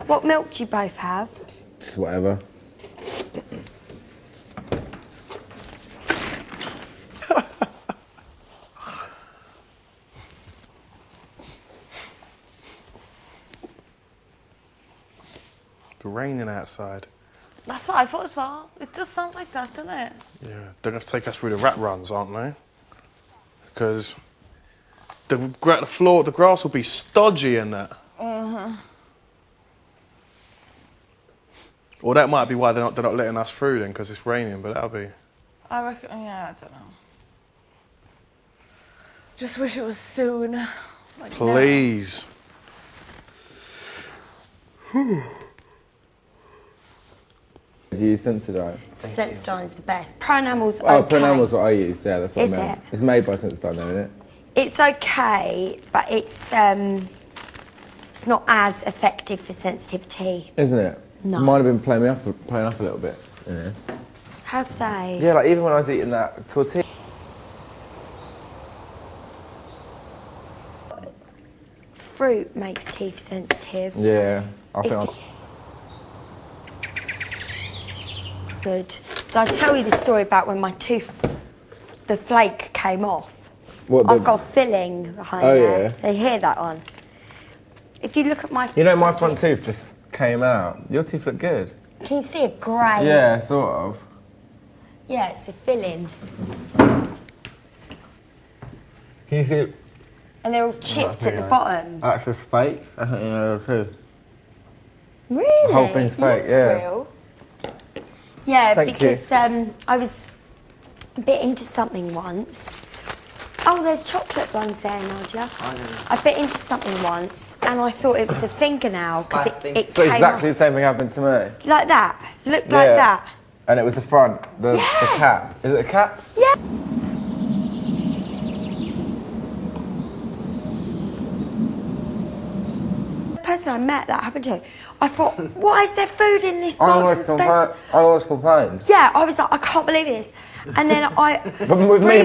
What milk do you both have? Just whatever. It's raining outside. That's what I thought as well. It does sound like that, doesn't it? Yeah, they're going to take us through the rat runs, aren't they? Because the grass will be stodgy in that. Or that might be why they're not letting us through then, because it's raining, but that'll be... I reckon, yeah, I don't know. Just wish it was soon. Like Please. Do you use Sensodyne? Sensodyne's the best. Pronamal's okay. Oh, Pronamal's what I use, yeah, that's what Is I meant. it? It's made by Sensodyne though, isn't it? It's okay, but it's not as effective for sensitivity. Isn't it? No. Mine have been playing up a little bit. Yeah. Have they? Yeah, like even when I was eating that tortilla. Fruit makes teeth sensitive. Yeah, I think I'm... Good. Did I tell you the story about when my tooth, the flake came off? What, I've got a filling behind there. yeah. They hear that one. If you look at my... You know, my front tooth just came out. Your teeth look good. Can you see a grey? Yeah, sort of. Yeah, it's a filling. Can you see it? And they're all chipped at the bottom. That's just fake. I think you know too. Really? The whole thing's fake, Looks yeah. real. Yeah, Thank because I was a bit into something once. Oh, there's chocolate ones there, Nadia. I bit into something once, and I thought it was a fingernail because it So came exactly off the same thing happened to me. like that. Looked like Yeah. that. And it was the front, the cap. Is it a cap? Yeah. The person I met that happened to, I thought, why is there food in this I box? always complained. Yeah, I was like, I can't believe this. And then I... But with me,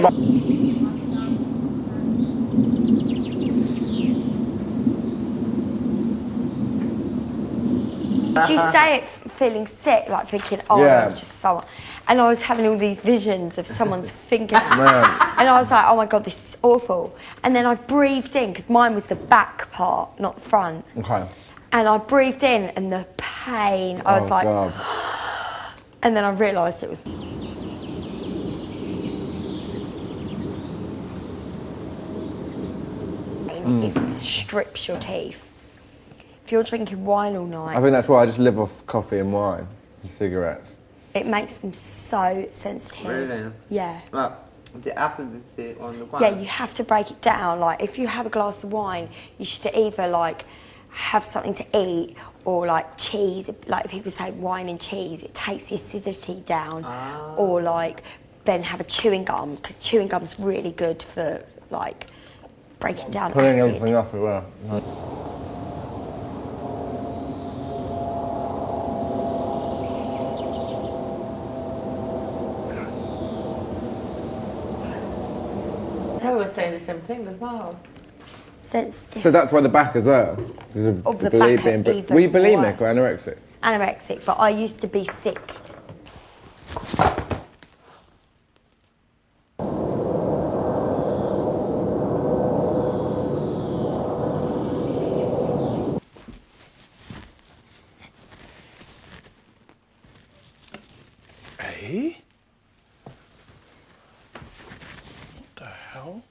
Did you say it feeling sick, like thinking, oh, Yeah. that was just so... And I was having all these visions of someone's finger. Man. And I was like, oh my God, this is awful. And then I breathed in, because mine was the back part, not the front. Okay. And I breathed in, and the pain, I was like... God. And then I realised it was... It strips your teeth. If you're drinking wine all night... I think that's why I just live off coffee and wine and cigarettes. It makes them so sensitive. Really? Yeah. Well, the acidity on the wine. Yeah, you have to break it down. Like, if you have a glass of wine, you should either, like, have something to eat or, like, cheese. Like, people say wine and cheese, it takes the acidity down. Or, like, then have a chewing gum, because chewing gum's really good for, like, breaking down Putting acid. everything off as well. They were saying the same thing as well. Sensitive. So that's why the back as well. Because of Oh, the bulimic back are being... even Were you bulimic worse. or anorexic? Anorexic, but I used to be sick. Hey? What the hell?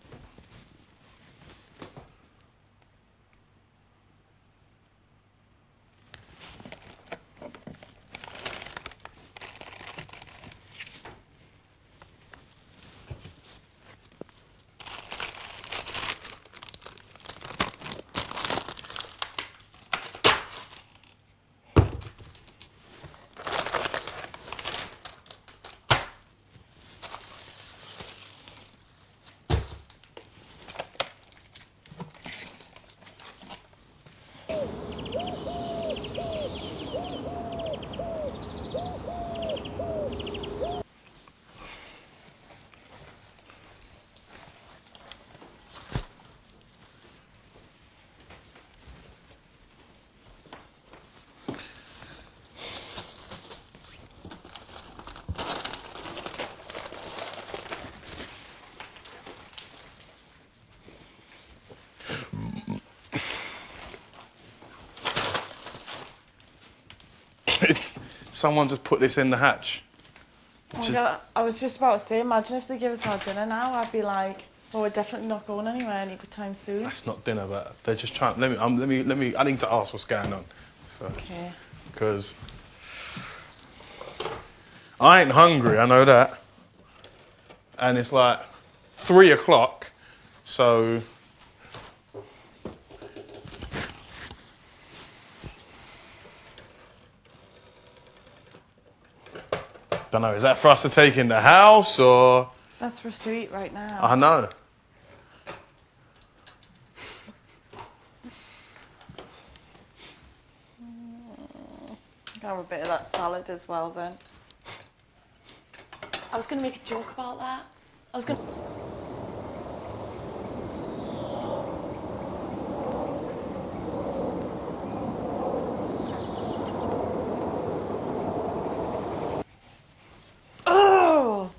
someone just put this in the hatch. Oh my God, I was just about to say, imagine if they give us our dinner now. I'd be like, well, we're definitely not going anywhere anytime soon. That's not dinner, but they're just trying. Let me. I need to ask what's going on. So, Okay. Because I ain't hungry. I know that. And it's like 3 o'clock, so. Don't know. Is that for us to take in the house or? That's for us to eat right now. I know. Have a bit of that salad as well then. I was going to make a joke about that. I was going to... Oh!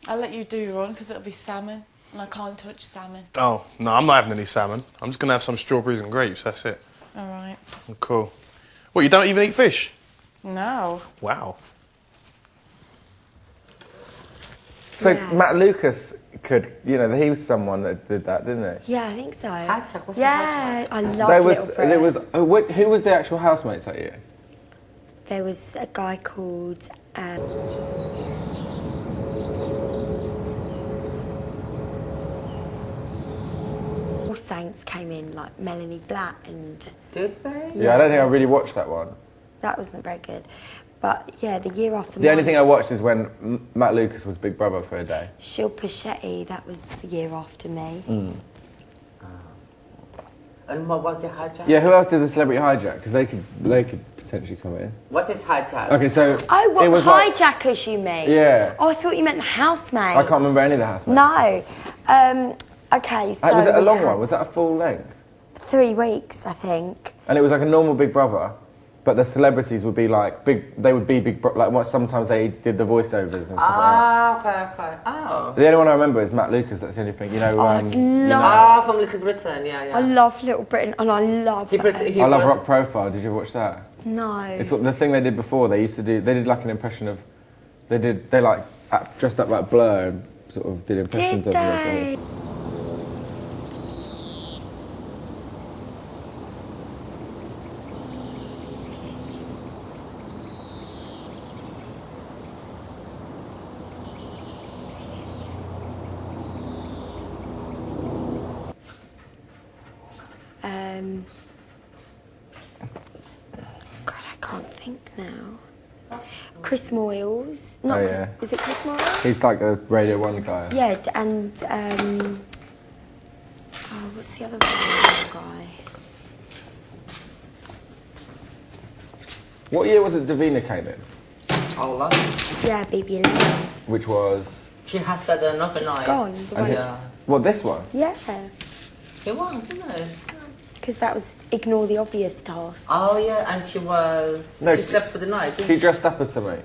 I'll let you do your own because it'll be salmon and I can't touch salmon. Oh, no, I'm not having any salmon. I'm just going to have some strawberries and grapes, that's it. All right. Cool. What, you don't even eat fish? No. Wow. So Matt Lucas could, you know, he was someone that did that, didn't he? Yeah, I think so. Hijack, what's Yeah, I love There Little was, Britain. who was the actual housemates at you? There was a guy called... All Saints came in, like Melanie Blatt, and Did they? Yeah, I don't think I really watched that one. that wasn't very good. But yeah, the year after The only mine, thing I watched is when Matt Lucas was Big Brother for a day. Shilpa Shetty, that was the year after me. And what was the hijack? Yeah, who else did the celebrity hijack? Because they could potentially come in. What is hijack? Okay, so Oh, what, it was hijackers you mean? Yeah. Oh, I thought you meant the housemates. I can't remember any of the housemates. No. Okay, so... Was it a we long had one? Was that a full length? 3 weeks, I think. And it was like a normal Big Brother, but the celebrities would be like They would be big. Like what? Sometimes they did the voiceovers and stuff like that. Okay. Oh. The only one I remember is Matt Lucas. That's the only thing. You know. Ah, from Little Britain, yeah. I love Little Britain, and I love... I love Rock Profile. Did you ever watch that? No. It's what the thing they did before. They used to do. They did like an impression of. They like dressed up like Blur and sort of did impressions Did of they? this. God, I can't think now. Chris Moyles. Oh, yeah. Is it Chris Moyles? He's like a Radio 1 guy. Yeah, and what's the other Radio 1 guy? What year was it Davina came in? Oh, long. Yeah, Baby 11. Which was. She has said another Just night. gone. The one- Yeah. What, this one? Yeah, It was, wasn't it? because that was Ignore the Obvious task. Oh, yeah, and she was... No, she slept for the night, didn't She dressed up as something.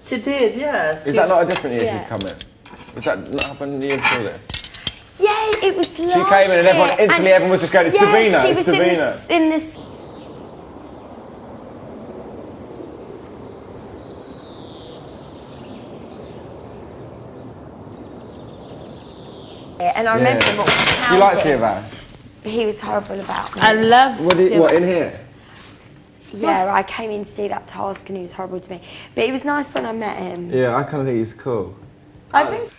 She did, yes. Is that not a different year Yeah. she'd come in? Was that not happened the year before this? Yeah, it was last She came in and everyone, year, instantly everyone was just going, it's yeah, Davina, she it's was Davina. in this... And I remember him what You like Siavash? He was horrible about me. I love What, in here? Yeah, I came in to do that task and he was horrible to me. But it was nice when I met him. Yeah, I kind of think he's cool. I think...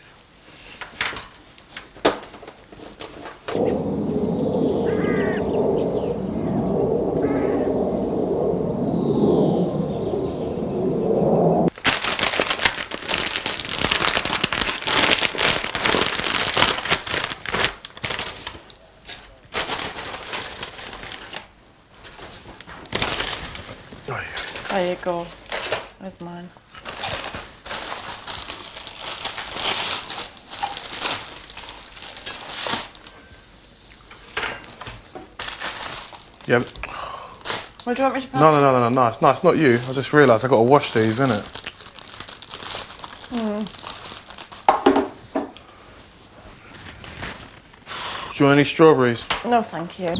There you go. There's mine. Yeah. Well, do you want me to pass? No, it's not you. I just realised I got to wash these, innit? Do you want any strawberries? No, thank you.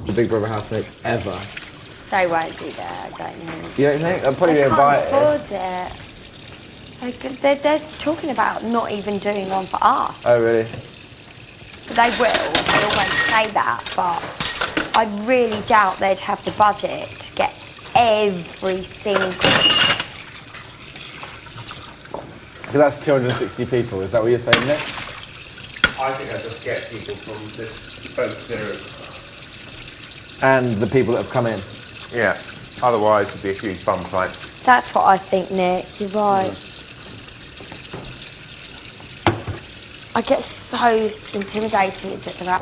The Big Brother housemates ever. They won't do that, I don't think. You don't think? They'll probably be They can't invited. afford it. They're talking about not even doing one for us. Oh, really? But they will. They always say that. But I really doubt they'd have the budget to get every single. Because that's 260 people. Is that what you're saying, Nick? I think I just get people from this boat series. And the people that have come in. Yeah. Otherwise, it'd be a huge bum fight. That's what I think, Nick. You're right. I get so intimidated at that.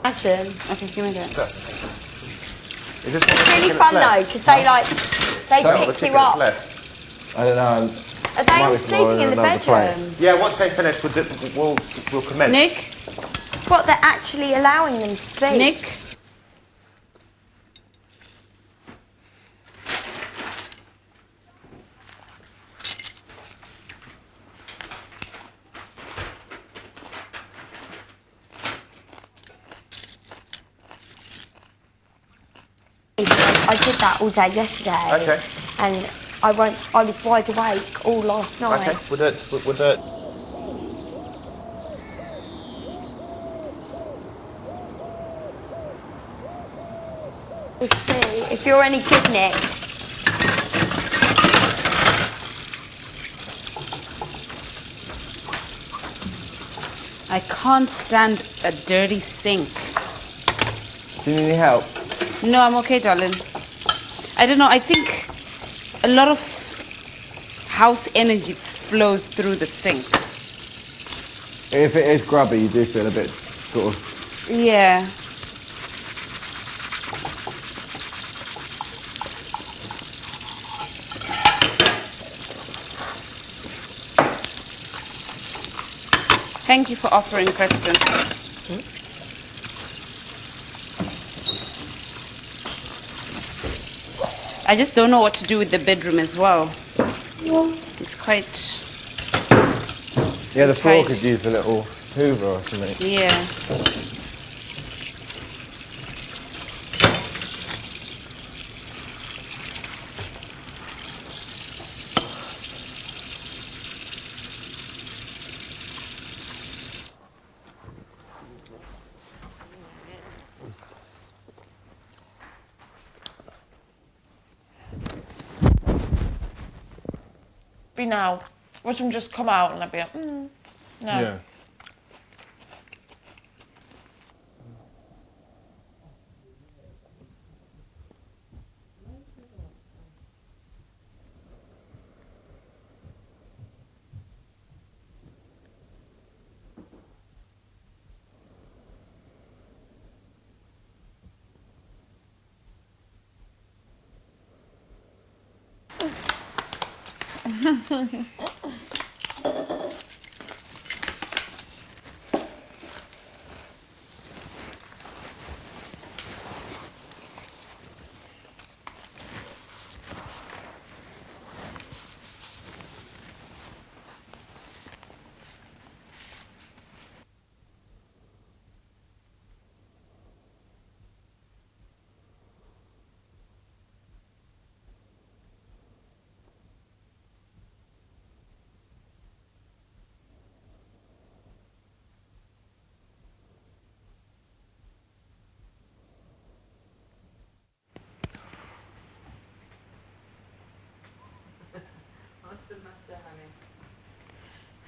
Imagine. Okay, give me that. Is this It's really fun though, because they pick you up. Left? I don't know. Are they all sleeping in the bedroom? Yeah, once they finish, we'll commence. Nick? What, they're actually allowing them to sleep? Nick? I did that all day yesterday. Okay. And I was wide awake all last night. Okay, we'll do it. We'll do it. We'll see if you're any good, Nick. I can't stand a dirty sink. Do you need any help? No, I'm okay, darling. I don't know, I think a lot of house energy flows through the sink. If it is grubby, you do feel a bit sort of... Yeah. Thank you for offering, Preston. I just don't know what to do with the bedroom as well. It's quite... Yeah, the floor tight. could use a little hoover or something. Yeah. Be now. Watch them just come out and I'd be like, no. Yeah.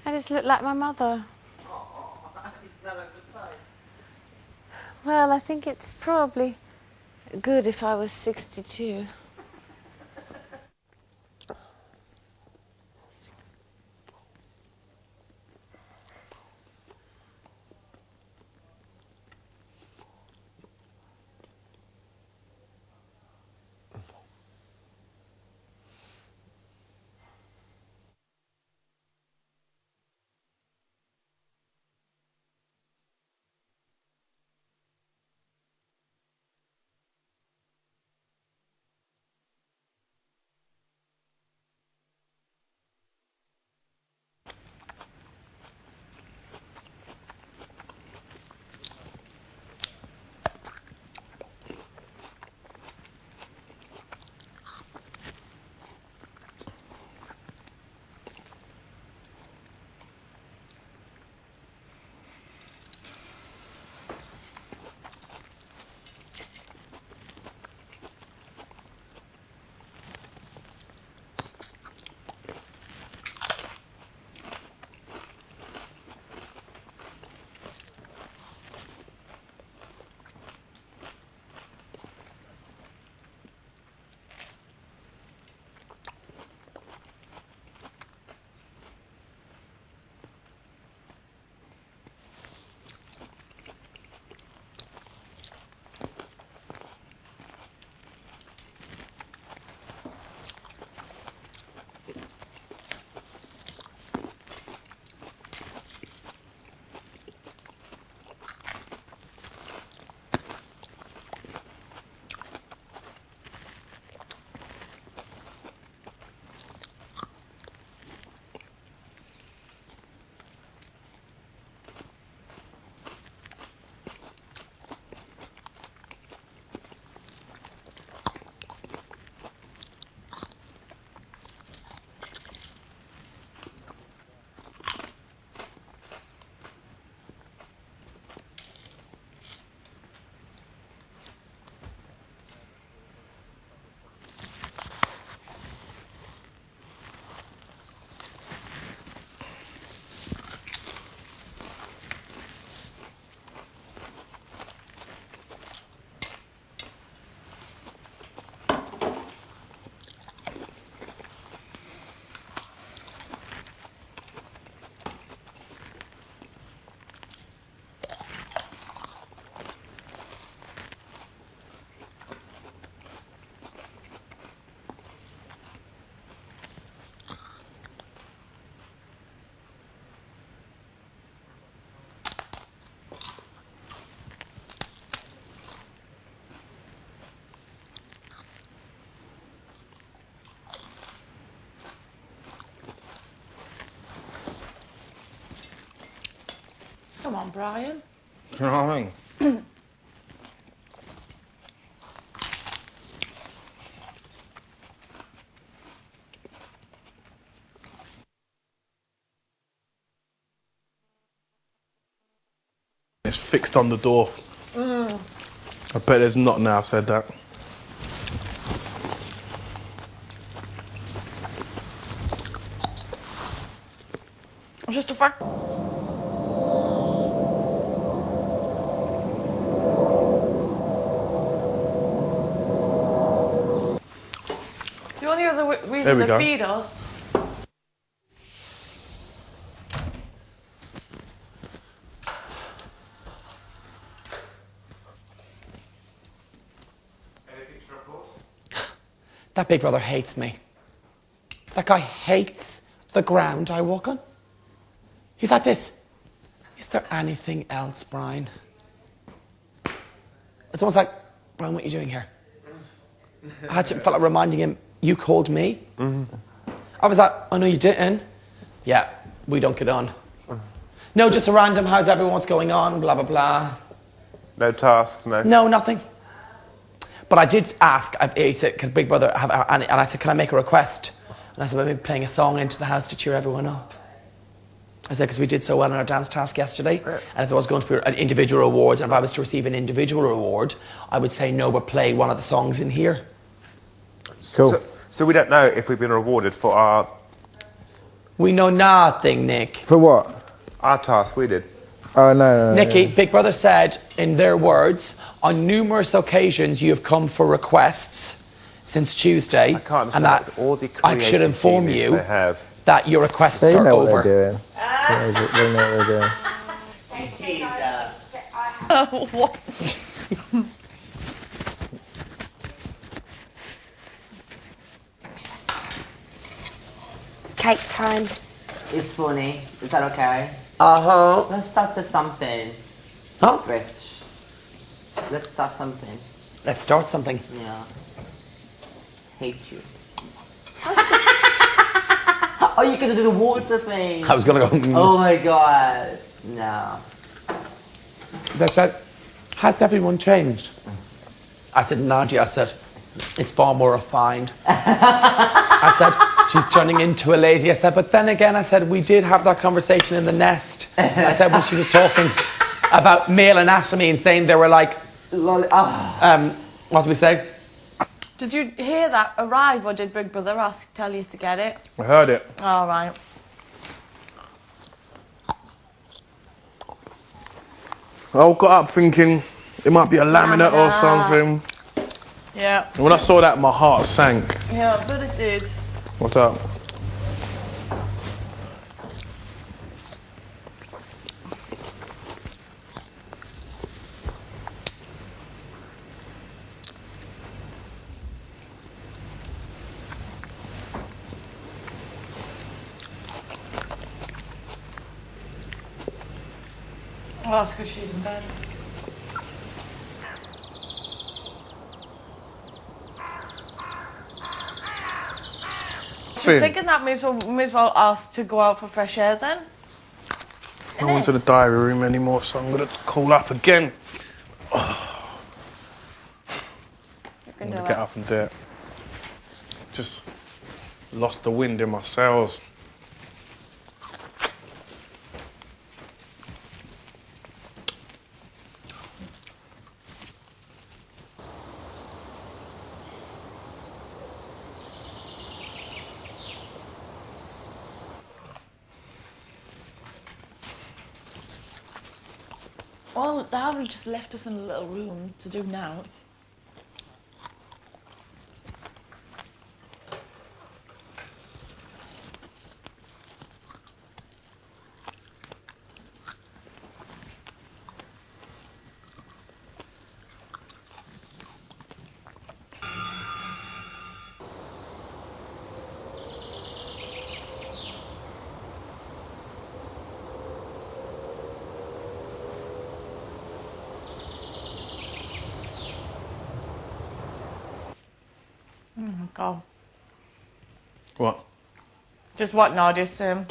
I just look like my mother. Well, I think it's probably good if I was 62. Come on, Brian. You know what I mean? It's fixed on the door. I bet there's not now said that. It's just a fact. The only other reason we they go. feed us. That big brother hates me. That guy hates the ground I walk on. He's like this. Is there anything else, Brian? It's almost like, Brian, what are you doing here? I felt like reminding him, you called me? I was like, oh no, you didn't. Yeah, we don't get on. No, just a random, how's everyone, what's going on, blah, blah, blah. No task, no. No, nothing. But I did ask, he said, could Big Brother have, and I said, can I make a request? And I said, maybe playing a song into the house to cheer everyone up. I said, because we did so well in our dance task yesterday, and if there was going to be an individual award, and if I was to receive an individual award, I would say no, but play one of the songs in here. Cool. So we don't know if we've been rewarded for our We know nothing, Nick. For what? task we did. Oh, no. Nikki, Big Brother said, in their words, on numerous occasions you have come for requests since Tuesday, I can't and understand that all the I should inform creative you genius they have. that your requests They are know what over. they're doing. They know what they're doing. What? It's cake time. It's funny. Is that okay? Uh-huh. Let's start with something. Huh? Rich. Let's start something. Let's start something. Yeah. Hate you. Oh, you can do the water thing. I was going to go, Oh my god. No. That's right. Has everyone changed? I said, Nadia, I said, it's far more refined. I said, she's turning into a lady. I said, but then again, I said, we did have that conversation in the nest. I said, when she was talking about male anatomy and saying they were like, what do we say? Did you hear that arrive, or did Big Brother tell you to get it? I heard it. All right. I got up thinking it might be a laminate or something. Yeah. And when I saw that, my heart sank. Yeah, but it did. What's up? Well, that's because she's in bed. She's thinking that may as well ask to go out for fresh air then. I don't want to the diary room anymore, so I'm going to call up again. You can I'm do going it. to get up and do it. Just lost the wind in my sails. Well, Dad just left us in a little room to do now. Go. What? Just what Nadia's saying.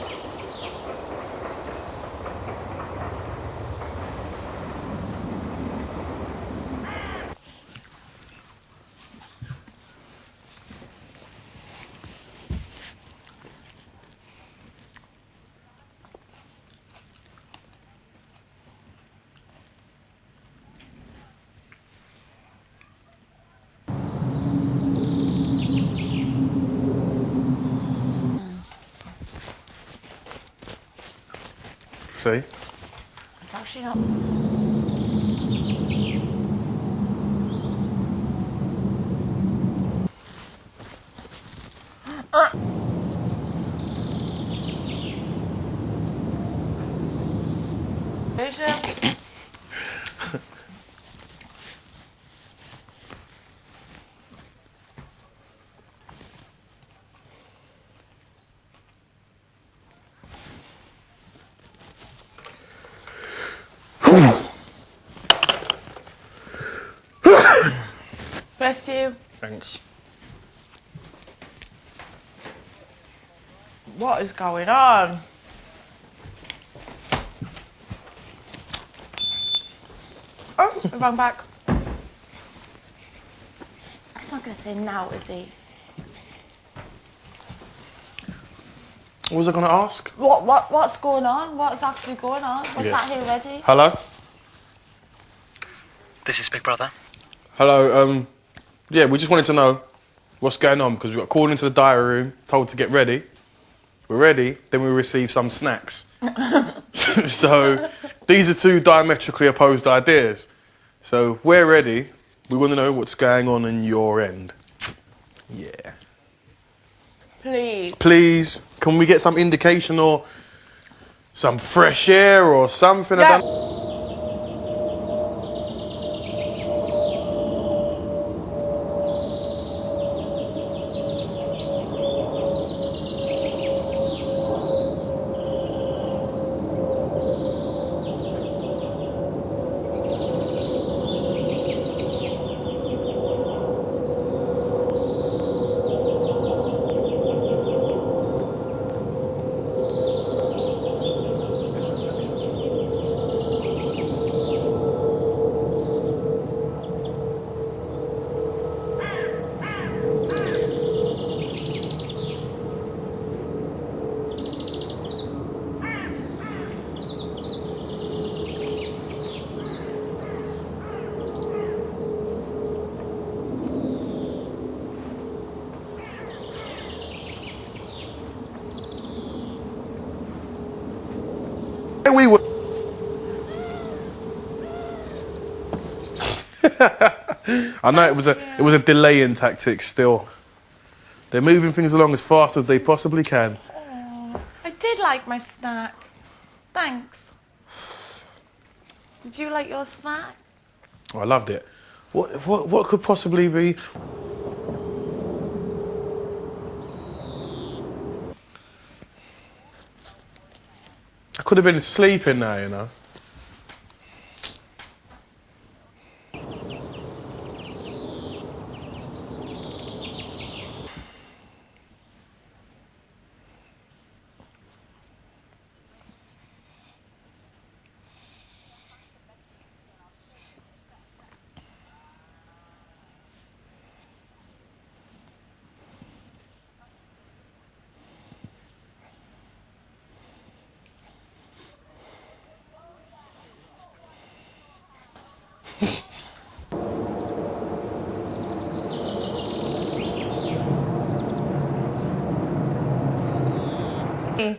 See? It's actually not. Vision. Bless you. Thanks. What is going on? Oh, we rang back. He's not going to say now, is he? What was I going to ask? What's going on? What's actually going on? We're sat here ready. Hello? This is Big Brother. Hello, yeah, we just wanted to know what's going on because we got called into the diary room, told to get ready. We're ready, then we received some snacks. So, These are two diametrically opposed ideas. So we're ready. We want to know what's going on in your end. Yeah. Please. Please, can we get some indication or some fresh air or something? Yeah. We were. I know it was a delaying tactic still. They're moving things along as fast as they possibly can. Oh, I did like my snack. Thanks. Did you like your snack? Oh, I loved it. What could possibly be? I could have been sleeping now, you know.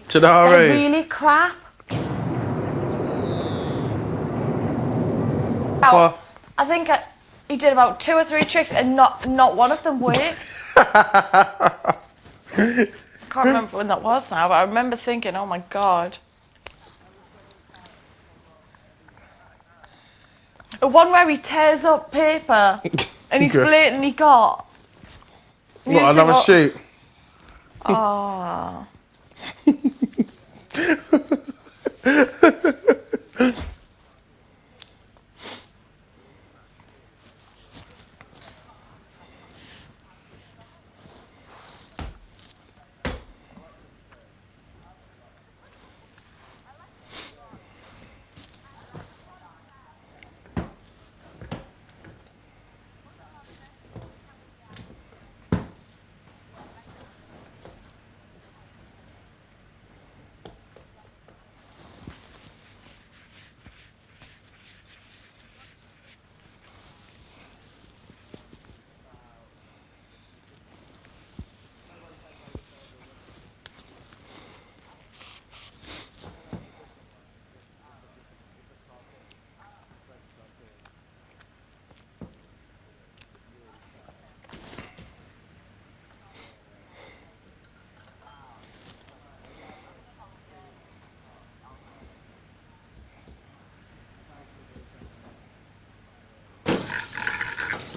Chidari. They're really crap. I think he did about 2 or 3 tricks and not one of them worked. I can't remember when that was now, but I remember thinking, oh my God. The one where he tears up paper and he's blatantly got. What, another sheet? Oh.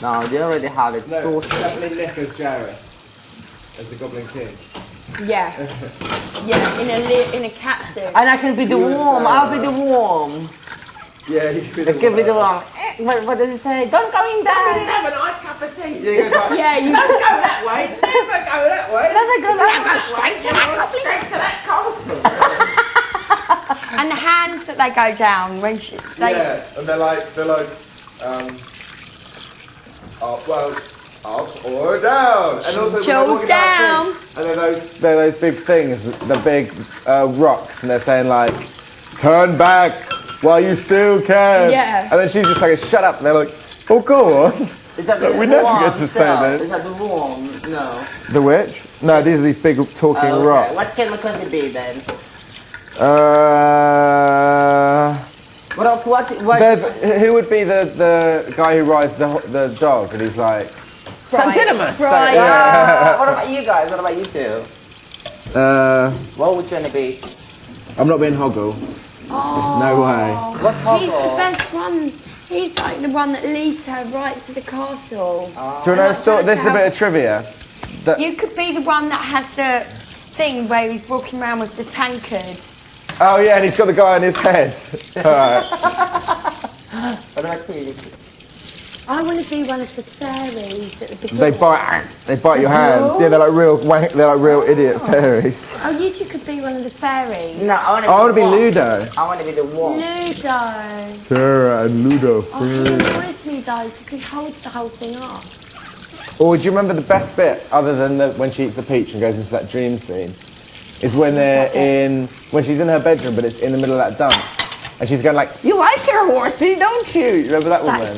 No, they already have it. No, definitely Nick as Jareth, as the Goblin King. Yeah. Yeah, in a cat suit. And I can be the worm. I'll be the worm. Yeah, you could I can be the worm. What does it say? Don't go in there. Have a nice cup of tea. Yeah, Yeah, you Don't go that way. Never go that way. never go that. Go straight to that goblin. Straight to that castle. And the hands that they go down when they. Yeah, and they're like, up or down. And also when they're Chose walking down. things, and they're those big things, the big rocks, and they're saying like, turn back while you still can. Yeah. And then she's just like, shut up. And they're like, oh, go on. Is that We never get to say Is this. that the worm? No. The witch? No, these are these big talking Okay. rocks. What can McCarthy be then? What? There's who would be the guy who rides the dog, and he's like Santinimus. Brian. Yeah. What about you guys? What about you two? What would you want to be? I'm not being Hoggle. Oh. No way. What's He's the Hoggle? best one. He's like the one that leads her right to the castle. Do you know a story? This is a bit of trivia. You could be the one that has the thing where he's walking around with the tankard. Oh yeah, and he's got the guy on his head. All right. What about you? I want to be one of the fairies at the beginning. They bite your hands. Yeah, they're like real idiot fairies. Oh, you two could be one of the fairies. No, I want to. I want to be Ludo. I want to be the wolf. Ludo. Sarah and Ludo. Oh, he annoys me though because he holds the whole thing up. Or do you remember the best bit, other than when she eats the peach and goes into that dream scene, is when when she's in her bedroom, but it's in the middle of that dump, and she's going like, "You like your horsey, don't you?" You remember that woman?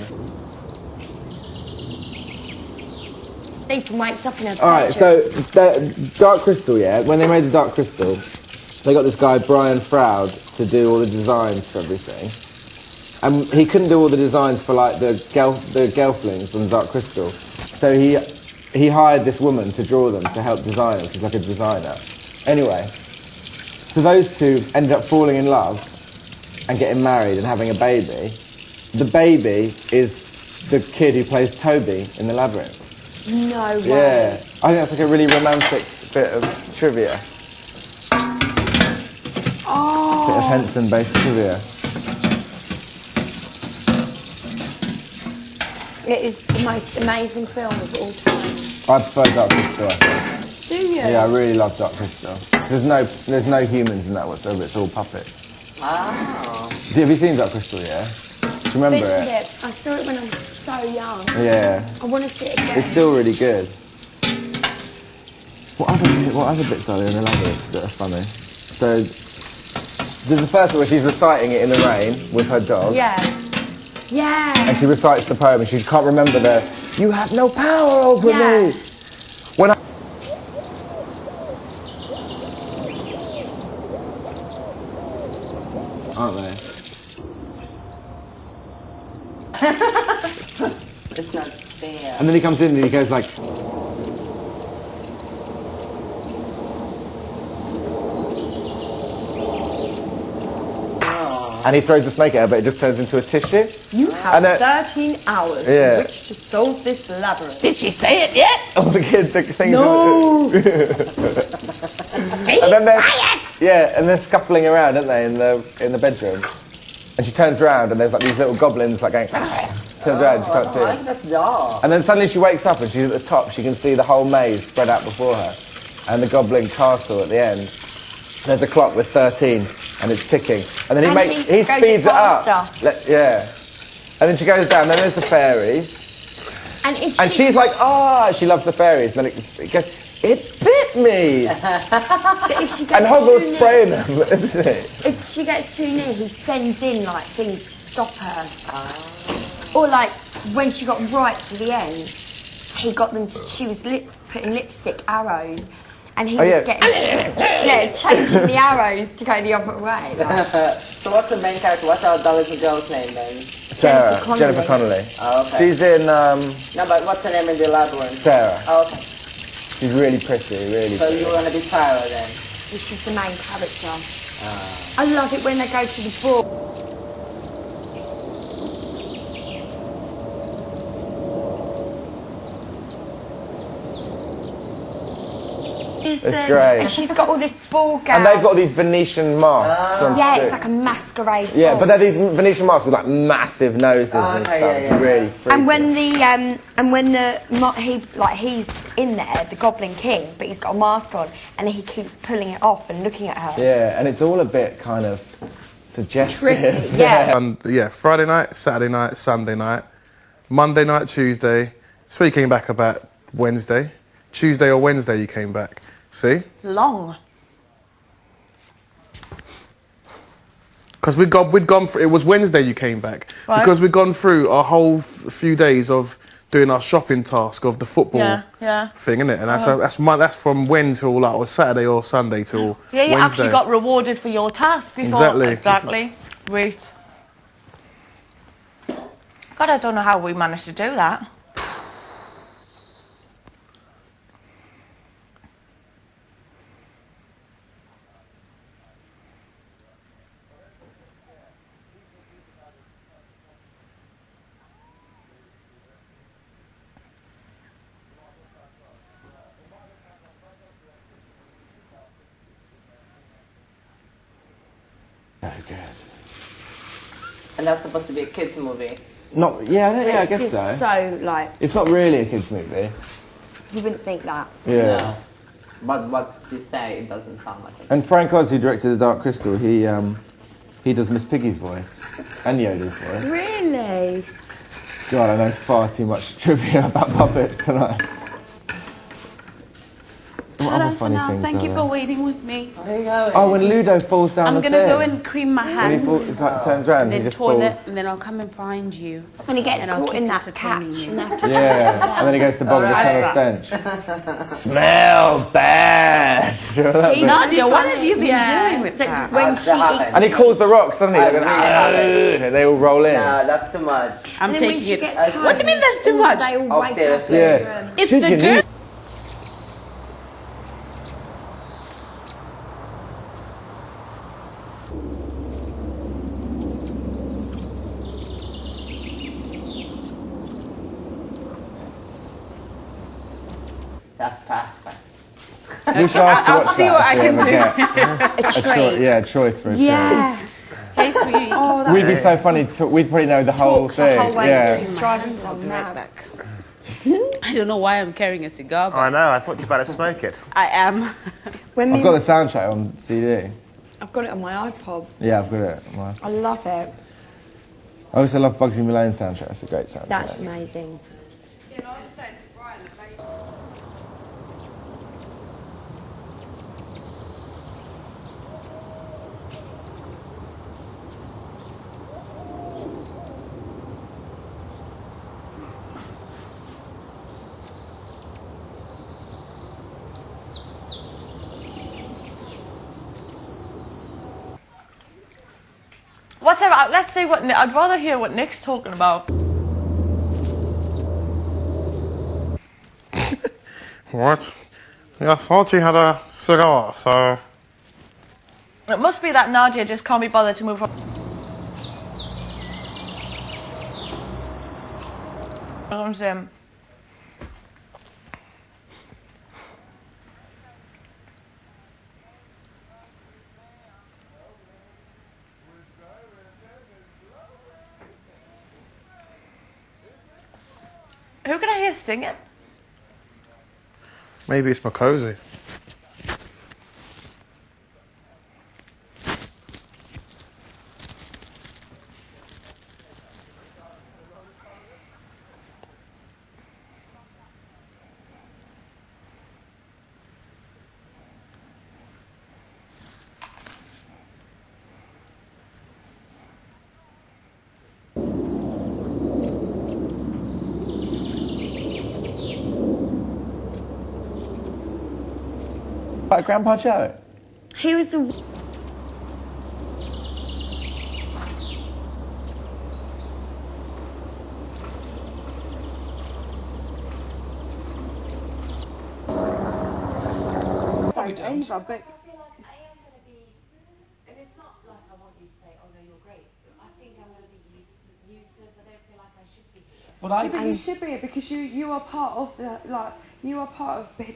Ethan wakes up in her bedroom. All right, so the Dark Crystal, yeah. When they made the Dark Crystal, they got this guy Brian Froud to do all the designs for everything, and he couldn't do all the designs for like the Gelflings on the Dark Crystal, so he hired this woman to draw them to help design them. She's like a designer. Anyway, so those two ended up falling in love and getting married and having a baby. The baby is the kid who plays Toby in The Labyrinth. No way. Yeah, I think that's like a really romantic bit of trivia. Oh. Bit of Henson-based trivia. It is the most amazing film of all time. I prefer Dark Crystal, I think. Do you? Yeah, I really love Dark Crystal. There's no humans in that whatsoever, it's all puppets. Oh. Have you seen Dark Crystal, yeah? Do you remember it? I saw it when I was so young. Yeah. I want to see it again. It's still really good. What other bits are there in The Labyrinth that are funny? So, there's the first one where she's reciting it in the rain with her dog. Yeah. Yeah. And she recites the poem and she can't remember "You have no power over me." When I aren't they? It's not fair. And then he comes in and he goes like, and he throws the snake at her, but it just turns into a tissue. You have 13 hours Yeah. in which to solve this labyrinth. Did she say it yet? All the things. No. And then and they're scuffling around, aren't they, in the bedroom? And she turns around and there's like these little goblins like going. Turns around, she can't see it. That's dog. And then suddenly she wakes up and she's at the top. She can see the whole maze spread out before her, and the goblin castle at the end. There's a clock with 13, and it's ticking. And then he speeds it up. Yeah. And then she goes down. Then there's the fairies. And she's like, she loves the fairies. And then it goes, it bit me. And Hogwarts spraying them, isn't it? If she gets too near, he sends in like things to stop her. Or like when she got right to the end, he got them to. She was putting lipstick arrows. And he was getting, changing the arrows to go the other way. Like. So what's the main character? What's our Dolly girl's name then? Sarah, Jennifer Connelly. Oh, okay. She's in. No, but what's her name in The Labyrinth? Sarah. Oh, okay. She's really pretty, really. So you want to be Sarah then? She's the main character. I love it when they go to the ball. It's great. And she's got all this ball gown. And they've got these Venetian masks on Yeah, stick. it's like a masquerade Yeah, ball. but they're these Venetian masks with like massive noses and stuff. It's really freaky. And when he's in there, the Goblin King, but he's got a mask on, and he keeps pulling it off and looking at her. Yeah, and it's all a bit kind of suggestive. Tricky, yeah. And Friday night, Saturday night, Sunday night, Monday night, Tuesday. So you came back about Wednesday. Tuesday or Wednesday you came back. See? Long. Because we'd gone through, it was Wednesday you came back. Right. Because we'd gone through a whole few days of doing our shopping task of the football thing, innit? And that's from when till like or Saturday or Sunday till Yeah, you Wednesday. actually got rewarded for your task before. Exactly. Root. God, I don't know how we managed to do that. Very good. And that's supposed to be a kids' movie. Not, yeah, I guess so. So, like, It's not really a kids' movie. you wouldn't think that. Yeah. No. But what you say, it doesn't sound like it. And Frank Oz, who directed The Dark Crystal, he does Miss Piggy's voice and Yoda's voice. Really? God, I know far too much trivia about puppets tonight. What other funny things Thank are you there? for waiting with me. Where you going? Oh, when Ludo falls down I'm the gonna thing. go and cream my When he hands. it's like turns around, he Then just toilet, falls. and then I'll come and find you. When he gets And I'll caught keep in that entertaining patch you. and they have to Yeah, and then he goes to bog the tunnel stench. Smell bad. Do you remember that bit? Nadia, what have you been doing with that? When she eats, And he calls the rocks, doesn't he? They're going, and they all roll in. No, that's too much. I'm and then when taking she it. gets What What do you mean that's too much? They all Oh, wake up. seriously? Yeah. It's Should the you girl. need- That's perfect. We should ask to I'll watch see that what I if we can ever do. get a choice for a Yeah. Hey, sweetie. Oh, treat. We'd be so funny to we'd probably know the whole the thing. whole way Yeah. through. Driving some mad. back. I don't know why I'm carrying a cigar, but I know, I thought you better smoke it. I am. When I've got the soundtrack on CD. I've got it on my iPod. Yeah, I've got it. I love it. I also love Bugsy Malone's soundtrack. It's a great soundtrack. That's amazing. Whatever. Let's see what. I'd rather hear what Nick's talking about. What? Yeah, I thought you had a cigar, so... It must be that Nadia just can't be bothered to move on. Comes in. Who can I hear singing? Maybe it's Makosi. Like Grandpa Joe. He was the. Well, I But you should be because you are part of the you are part of the.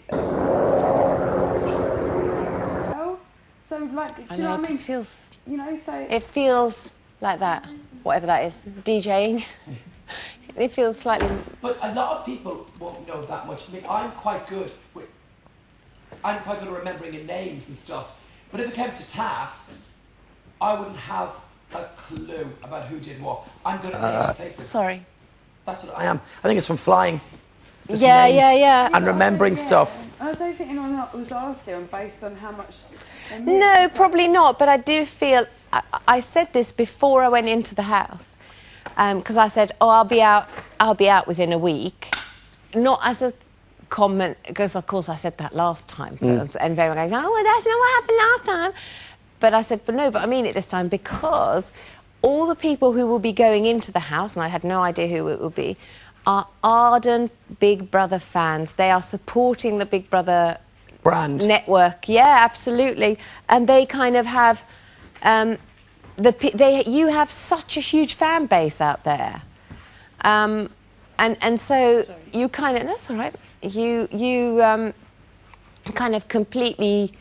So like, do I you know know, what I it mean? just feels. You know, so It feels like that, whatever that is, DJing. It feels slightly. But a lot of people won't know that much. I mean, I'm quite good at remembering in names and stuff. But if it came to tasks, I wouldn't have a clue about who did what. I'm good at names of places. Sorry. That's what I am. I think it's from flying. Just Yeah, names yeah. And remembering stuff. I don't think anyone was asked him based on how much. they knew. No, It's probably not. But I do feel. I said this before I went into the house, because I said, "Oh, I'll be out within a week," not as a comment, because of course I said that last time, and everyone goes, "Oh, well, that's not what happened last time." But I said, "But no, but I mean it this time because all the people who will be going into the house, and I had no idea who it would be, are ardent Big Brother fans. They are supporting the Big Brother brand network. Yeah, absolutely. And they kind of have you have such a huge fan base out there, and so you kind of, that's all right. You kind of completely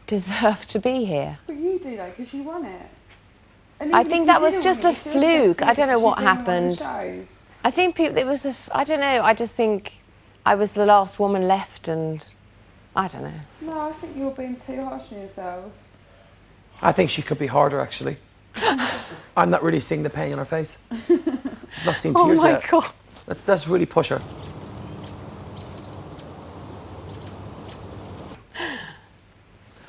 deserve to be here. But you do though, because you won it. I think that was just a fluke. I don't know what happened. I think it was I don't know. I just think I was the last woman left, and I don't know. No, I think you're being too harsh on yourself. I think she could be harder, actually. I'm not really seeing the pain on her face. I've not seen tears yet. Oh my God. Let's really push her.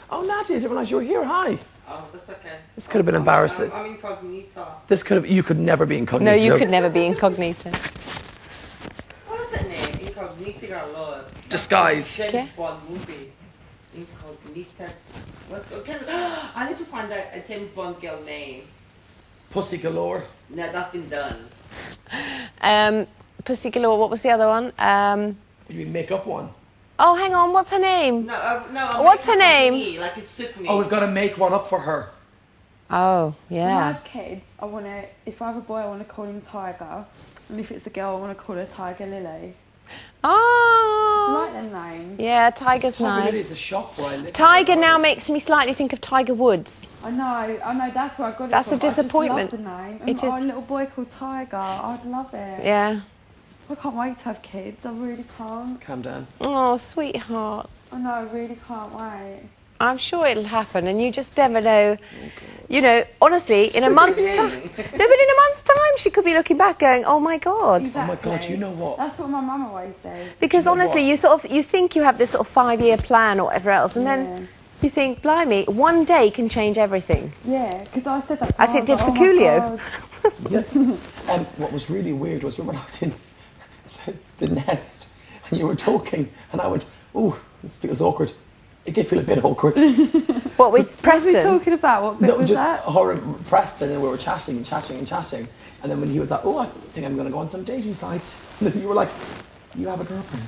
Oh, Nadia, I didn't realise you were here. Hi. Oh, that's okay. This could have been embarrassing. I'm incognito. You could never be incognito. No, you could never be incognito. What's that name? Incognito galore. Disguise. James Bond movie. Incognito. Okay. I need to find a James Bond girl name. Pussy galore. No, that's been done. Pussy galore. What was the other one? You mean make up one? Oh, hang on. What's her name? No. What's her name? Me, like it took me. Oh, we've got to make one up for her. Oh, When I yeah. have kids, I want to. If I have a boy, I want to call him Tiger, and if it's a girl, I want to call her Tiger Lily. I Oh. like them names. Yeah, Tiger's Tiger nice. Lily is a shop where I live. Tiger now makes me slightly think of Tiger Woods. I know. That's where I got it That's from. a disappointment. I just love the name. It is. A little boy called Tiger. I'd love it. Yeah. I can't wait to have kids. I really can't. Calm down. Oh, sweetheart. I know. I really can't wait. I'm sure it'll happen, and you just never know. You know, honestly, in a month's time. No, but in a month's time, she could be looking back, going, "Oh my God." Oh my God, you know what? That's what my mum always says. Because honestly, you think you have this sort of 5-year plan or whatever else, and then you think, blimey, one day can change everything. Yeah, because I said that. As it did for "Oh my Coolio. God." What was really weird was when I was in the nest and you were talking, and I went, "Oh, this feels awkward." It did feel a bit awkward. What, with What was Preston? we talking about? What bit was just that? her and Preston, and we were chatting and chatting and chatting. And then when he was like, "Oh, I think I'm going to go on some dating sites," and then you were like, "You have a girlfriend?"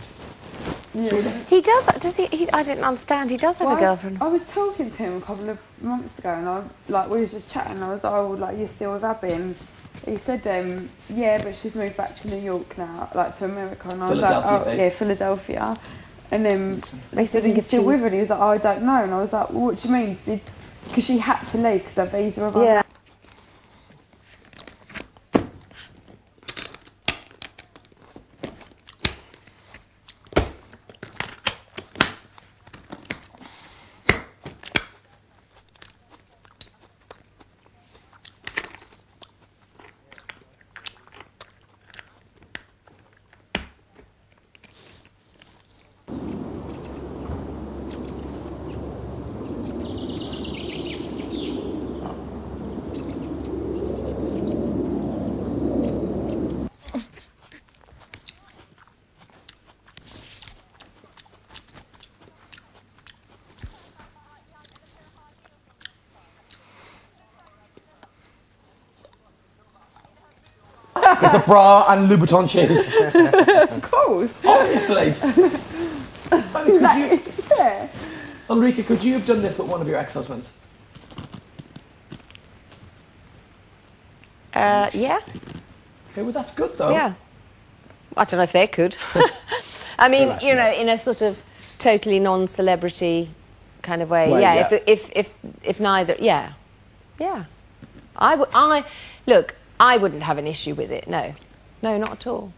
Yeah. He does he? I didn't understand. He does have a girlfriend. I was talking to him a couple of months ago, and we was just chatting. And I was like, "Oh, like you're still with Abby?" And he said, "Yeah, but she's moved back to New York now, like to America." And I was like, Philadelphia, "Oh, babe. yeah, Philadelphia." And then Makes me said, think "He's of still cheese. with her." And he was like, "Oh, I don't know." And I was like, well, "What do you mean?" Because she had to leave because her visa arrived. Yeah. It's a bra and Louboutin shoes. Of course. Obviously. I mean, Yeah. Ulrika, could you have done this with one of your ex-husbands? Yeah. Okay, well, that's good, though. Yeah. I don't know if they could. I mean, you know, in a sort of totally non-celebrity kind of way. Well, yeah. yeah. If neither. Yeah. Yeah. Look, I wouldn't have an issue with it. No. No, not at all.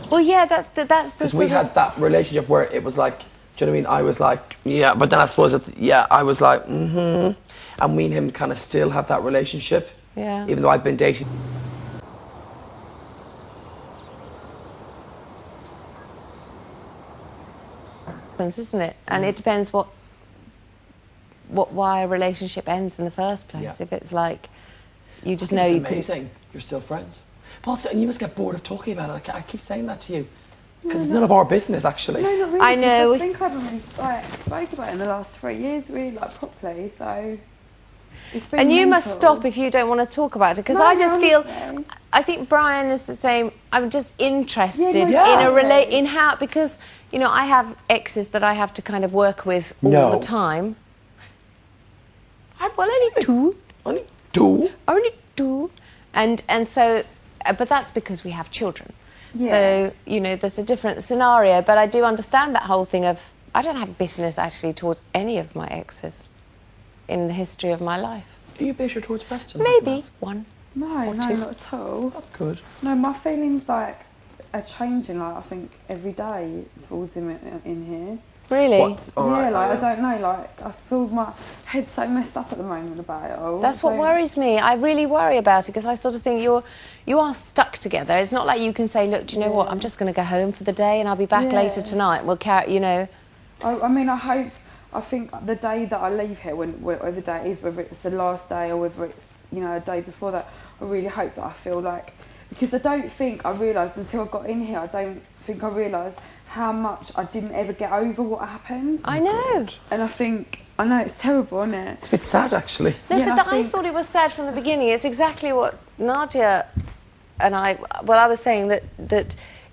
Well, yeah, that's the. Because we had that relationship where it was like, do you know what I mean? I was like, yeah, but then I suppose, I was like, mm-hmm. And me and him kind of still have that relationship. Yeah. Even though I've been dating. Isn't it? And it depends why a relationship ends in the first place. Yeah. If it's like you just I know think you it's can. amazing. You're still friends. But also, and you must get bored of talking about it. I keep saying that to you. Because it's none of our business, actually. No, not really. I know. I think I haven't really spoke about it in the last 3 years, really, like properly. So it's been And you must mental. stop if you don't want to talk about it, because No, I just feel. honestly. I think Brian is the same. I'm just interested Yeah, in a exactly. in how, because I have exes that I have to kind of work with all the time. Only two. Only two. Only two, and so, but that's because we have children. Yeah. So there's a different scenario. But I do understand that whole thing of I don't have bitterness actually towards any of my exes in the history of my life. Are you bitter towards Preston? Maybe one. No, two. not at all. That's good. No, my feelings are changing. Like I think every day towards him in here. Really? Yeah, I don't know. Like I feel my head's so messed up at the moment about it all. That's what So- worries me. I really worry about it because I sort of think you are stuck together. It's not like you can say, look, do you know what? I'm just going to go home for the day and I'll be back later tonight. We'll carry, I mean, I think the day that I leave here, whatever day it is, whether it's the last day or whether it's a day before that, I really hope that I feel like, because I don't think I realised until I got in here, I don't think I realised how much I didn't ever get over what happened. I know. And I know it's terrible, isn't it? It's a bit sad, actually. No, Yeah, but I I think- thought it was sad from the beginning. It's exactly what Nadia and I was saying that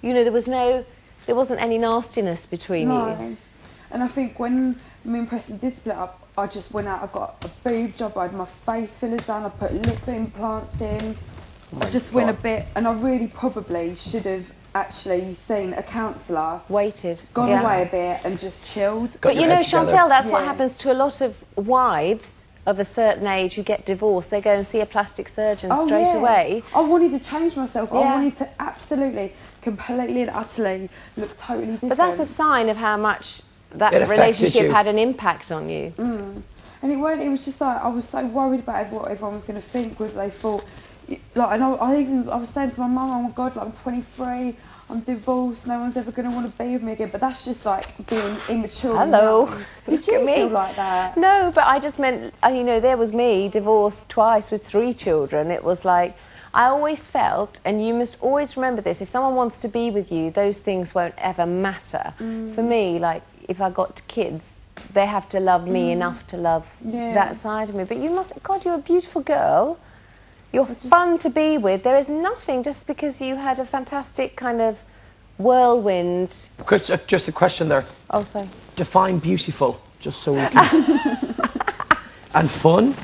there wasn't any nastiness between you. No. And I think when me and Preston did split up, I just went out, I got a boob job, I had my face fillers done, I put lip implants in. I just went a bit, and I really probably should have actually seen a counsellor, Waited. gone Yeah. away a bit and just chilled. But your head together. Chantel, that's what Yeah. happens to a lot of wives of a certain age who get divorced. They go and see a plastic surgeon straight away. I wanted to change myself. Yeah. I wanted to absolutely, completely and utterly look totally different. But that's a sign of how much that It affected relationship you. had an impact on you. And it was just like, I was so worried about what everyone was going to think, whether they thought, like, and I was saying to my mum, oh my God, like, I'm 23, I'm divorced, no one's ever going to want to be with me again. But that's just like being immature. Hello. Did Look you at me. feel like that? No, but I just meant, there was me, divorced twice with 3 children. It was like, I always felt, and you must always remember this, if someone wants to be with you, those things won't ever matter. For me, like, if I got kids, they have to love me enough to love that side of me. But God, you're a beautiful girl. You're fun to be with. There is nothing just because you had a fantastic kind of whirlwind. Just a question there. Oh, sorry. Define beautiful, just so we can. And fun?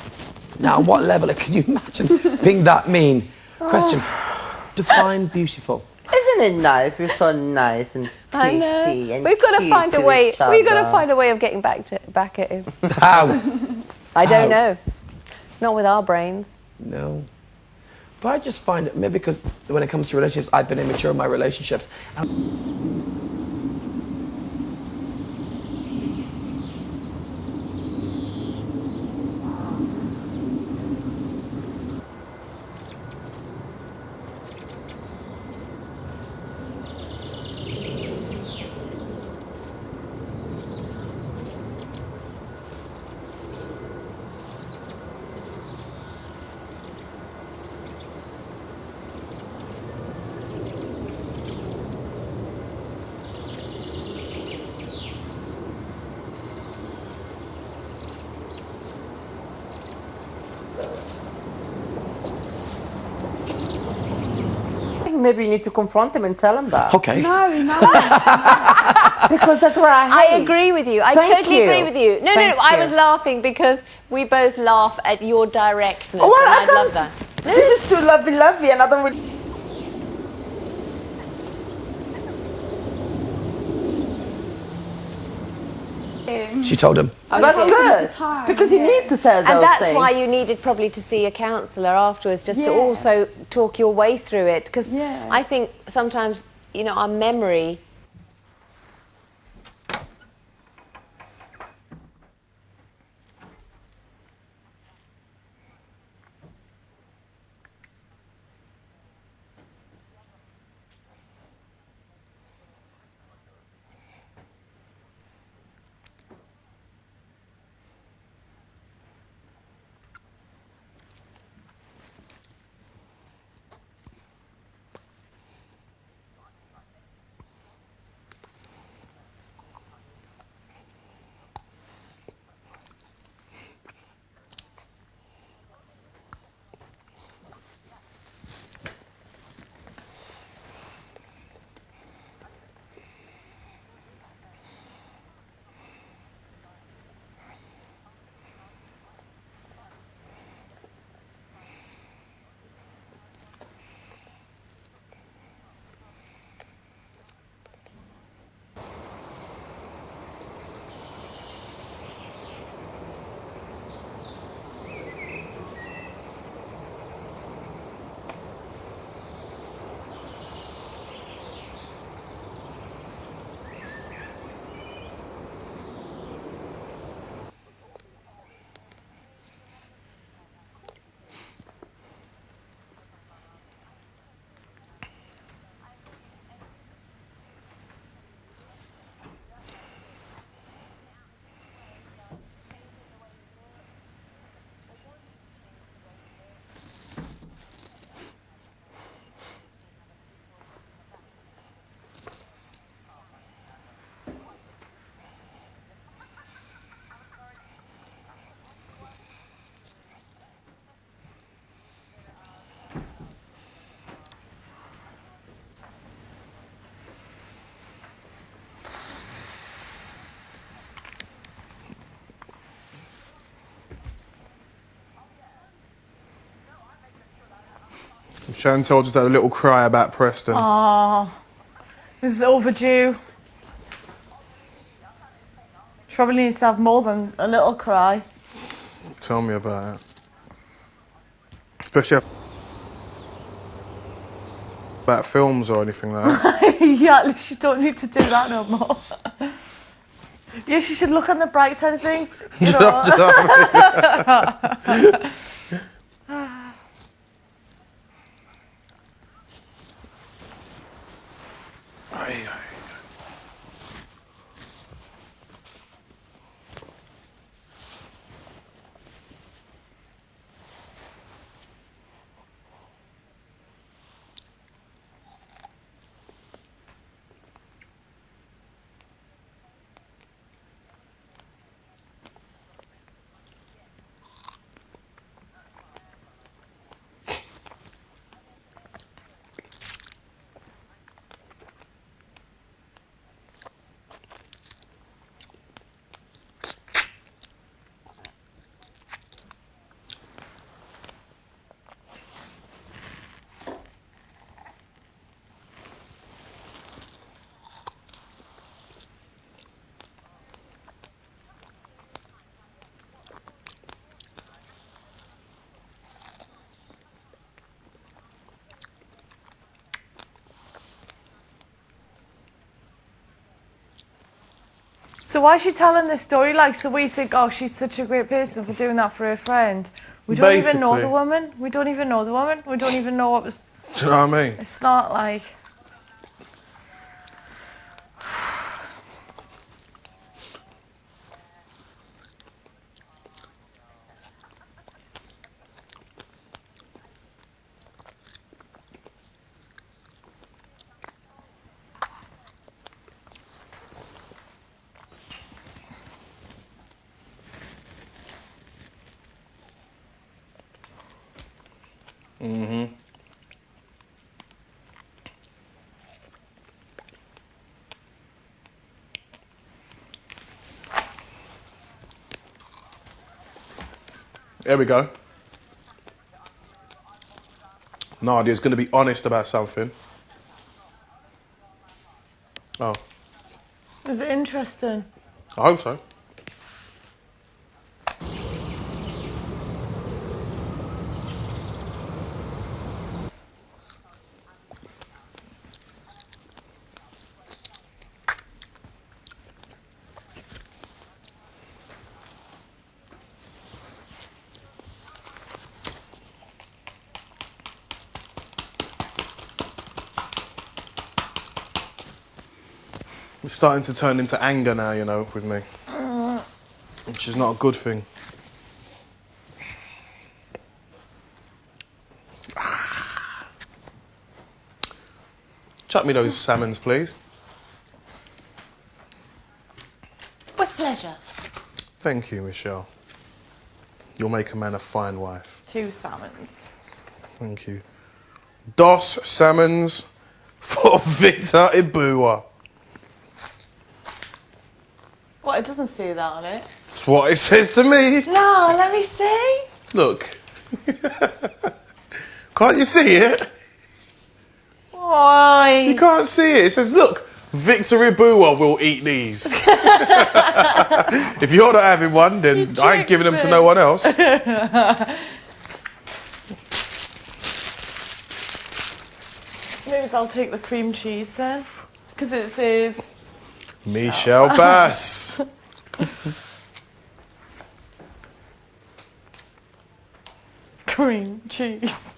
Now, on what level? Can you imagine being that mean? Question. Define beautiful. Isn't it nice? We're so nice and I pretty know. and We've got to cute find a to way. each We've got to other. find a way of getting back at him. How? I don't How? know. Not with our brains. No. But I just find it, maybe because when it comes to relationships, I've been immature in my relationships. Maybe you need to confront him and tell him that. Okay. No. Because that's where I agree with you. I Thank totally you. agree with you. No, Thank I you. was laughing because we both laugh at your directness, Oh, well, and I love that. This is too lovey, and I don't really. She told him. That's At good. the time, Because you need to say those And that's things. why you needed probably to see a counsellor afterwards, just to Yeah. also talk your way through it. Because Yeah. I think sometimes, our memory. Chantal just had a little cry about Preston. Oh, this is overdue. She probably needs to have more than a little cry. Tell me about it. Especially about films or anything like that. Yeah, at least you don't need to do that no more. Yeah, she should look on the bright side of things. You know? So why is she telling this story? Like, so we think, oh, she's such a great person for doing that for her friend. We don't even know the woman. We don't even know the woman. We don't even know what was... Do you know what I mean? It's not like... Mm-hmm. There we go. Nadia's going to be honest about something. Oh. Is it interesting? I hope so. It's starting to turn into anger now, you know, with me. Which is not a good thing. Chuck me those salmons, please. With pleasure. Thank you, Michelle. You'll make a man a fine wife. 2 salmons. Thank you. Dos salmons for Victor Ibua. What, it doesn't say that on it? That's what it says to me. No, let me see. Look. Can't you see it? Why? You can't see it. It says, look, Victor Ibua will eat these. If you're not having one, then I ain't giving them to no one else. Maybe I'll take the cream cheese then. Because it says... Michelle Bass. Cream cheese.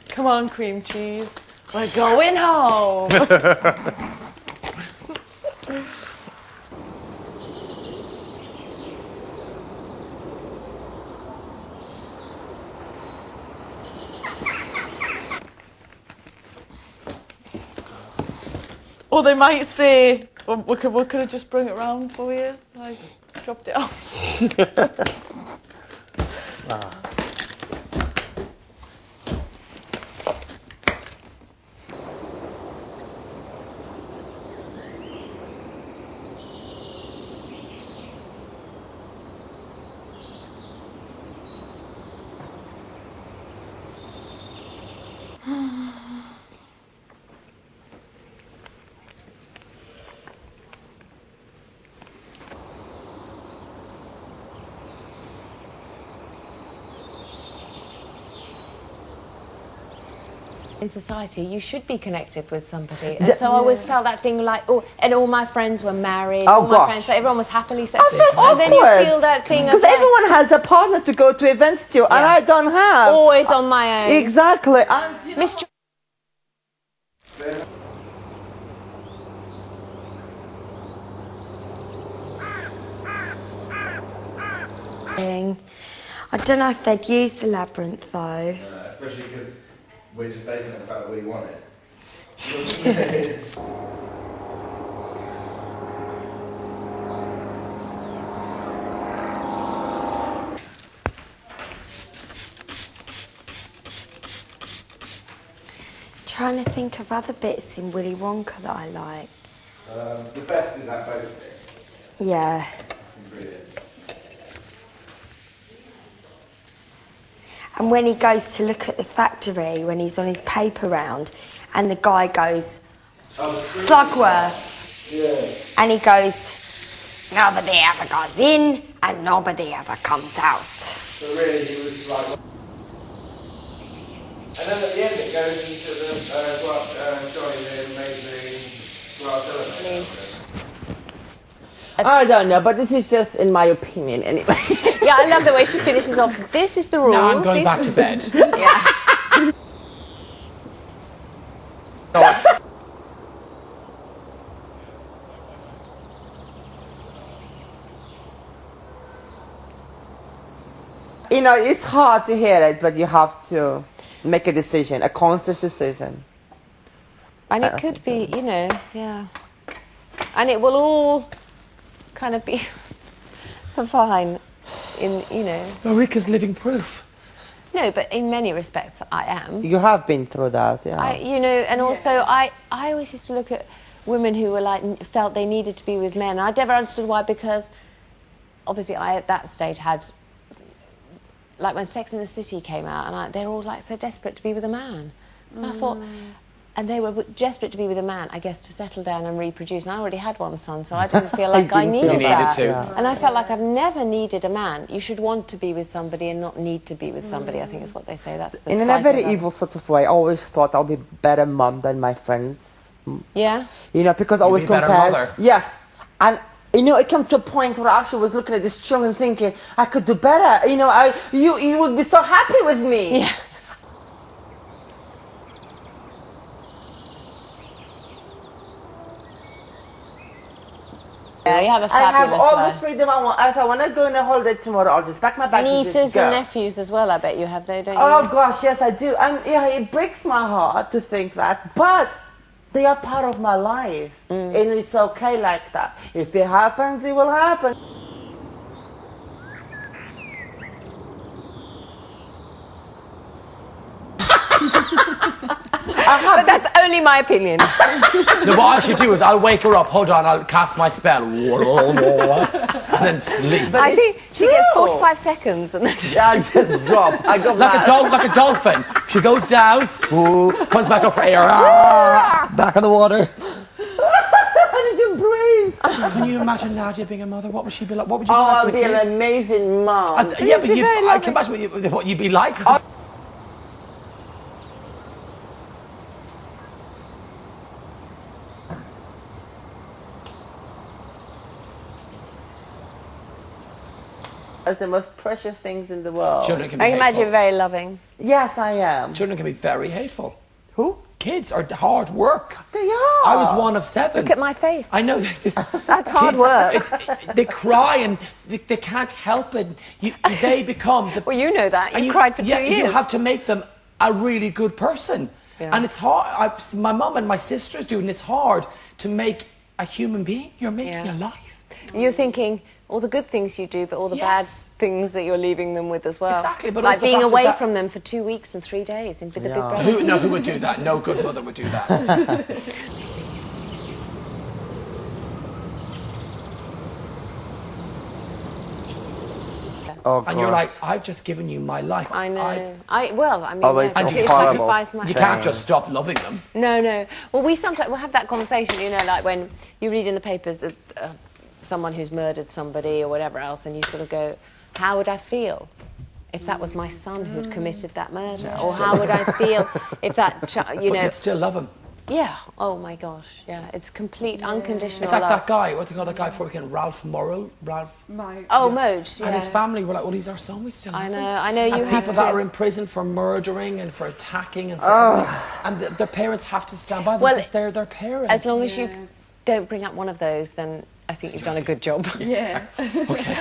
Come on, cream cheese. We're going home. Or they might say, well, we could have just bring it round for you. Like, dropped it off. In society, you should be connected with somebody. And so I always felt that thing like, oh, and all my friends were married. Oh, all my gosh. friends, so everyone was happily separated. I felt And then you awkward. feel that thing of Because like, everyone has a partner to go to events to, and Yeah. I don't have. always on my own. Exactly. Miss I don't know if they'd use the labyrinth though. Especially because we're just basing it on the fact that we want it. Trying to think of other bits in Willy Wonka that I like. The best is that boat stick. Yeah. Brilliant. And when he goes to look at the factory, when he's on his paper round, and the guy goes, Slugworth. Yeah. And he goes, nobody ever goes in and nobody ever comes out. So really, he was like. And then at the end, it goes into the amazing glass elevator. I don't know, but this is just in my opinion anyway. Yeah, I love the way she finishes off. This is the rule. Now I'm going This- back to bed. Yeah. You know, it's hard to hear it, but you have to make a decision, a conscious decision. And it could be, you know, yeah. And it will all kind of be fine in, you know. Marika's living proof. No, but in many respects I am. You have been through that, yeah. You know, and also I always used to look at women who were like, felt they needed to be with men. I never understood why, because obviously I at that stage had, like when Sex and the City came out, and they're all like so desperate to be with a man. And I thought, and they were desperate to be with a man, I guess, to settle down and reproduce. And I already had one son, so I didn't feel like I didn't needed feel that. You needed to. And I felt like I've never needed a man. You should want to be with somebody and not need to be with somebody, I think is what they say. That's the In a cycle very of- evil sort of way, I always thought I'll be a better mum than my friends. Yeah? You know, because I always be a better compared. mother. Yes. And, you know, it came to a point where I actually was looking at these children thinking, I could do better. You know, you would be so happy with me. Yeah. Yeah, you have a I have fabulous all life. the freedom I want. If I want to go on a holiday tomorrow, I'll just pack my bags and Nieces just go. and nephews as well, I bet you have, though, don't you? Oh gosh, yes, I do. And yeah, it breaks my heart to think that, but they are part of my life, and it's okay like that. If it happens, it will happen. But that's only my opinion. No, what I should do is I'll wake her up, hold on, I'll cast my spell, and then sleep. I think she gets true. 45 seconds and then I just drop. I go Like a mad. dog, like a dolphin. She goes down, ooh, comes back up for air, back in the water. I need to breathe. Can you imagine Nadia being a mother? What would she be like? What would you Oh, be like I'll with be kids? an amazing mom. Yeah, but I can imagine what you'd be like. It's the most precious things in the world. Children can be I can imagine hateful. you're very loving. Yes, I am. Children can be very hateful. Who? Kids are hard work. They are. I was one of 7. Look at my face. I know this. That's hard work. They cry and they can't help it. They become the. Well, you know that. and You cried for 2 yeah, years. You have to make them a really good person, Yeah. and it's hard. My mum and my sisters do, and it's hard to make a human being. You're making Yeah. a life. You're thinking all the good things you do, but all the Yes. bad things that you're leaving them with as well. Exactly, but like also being back to away that- from them for 2 weeks and 3 days with the big brother. Who would do that? No good mother would do that. Oh, And you're like, I've just given you my life. I know. I've- I mean, Oh, it's yes, a it's horrible sacrificed my. You can't just stop loving them. No. Well, we'll have that conversation, you know, like when you read in the papers of someone who's murdered somebody or whatever else, and you sort of go, how would I feel if that was my son who'd committed that murder? Or how would I feel if that, But you'd still love him. Yeah. Oh my gosh. Yeah. It's complete unconditional It's like love. that guy, what do you call that guy before weekend? Ralph Morrow? Mode. Oh, Mode. Yeah. And his family were like, well, he's our son, we still love him. I know you and have people to. that are in prison for murdering and for attacking and for everything. And their parents have to stand by them because they're their parents. As long as you don't bring up one of those, then I think you've done a good job. Yeah. Okay.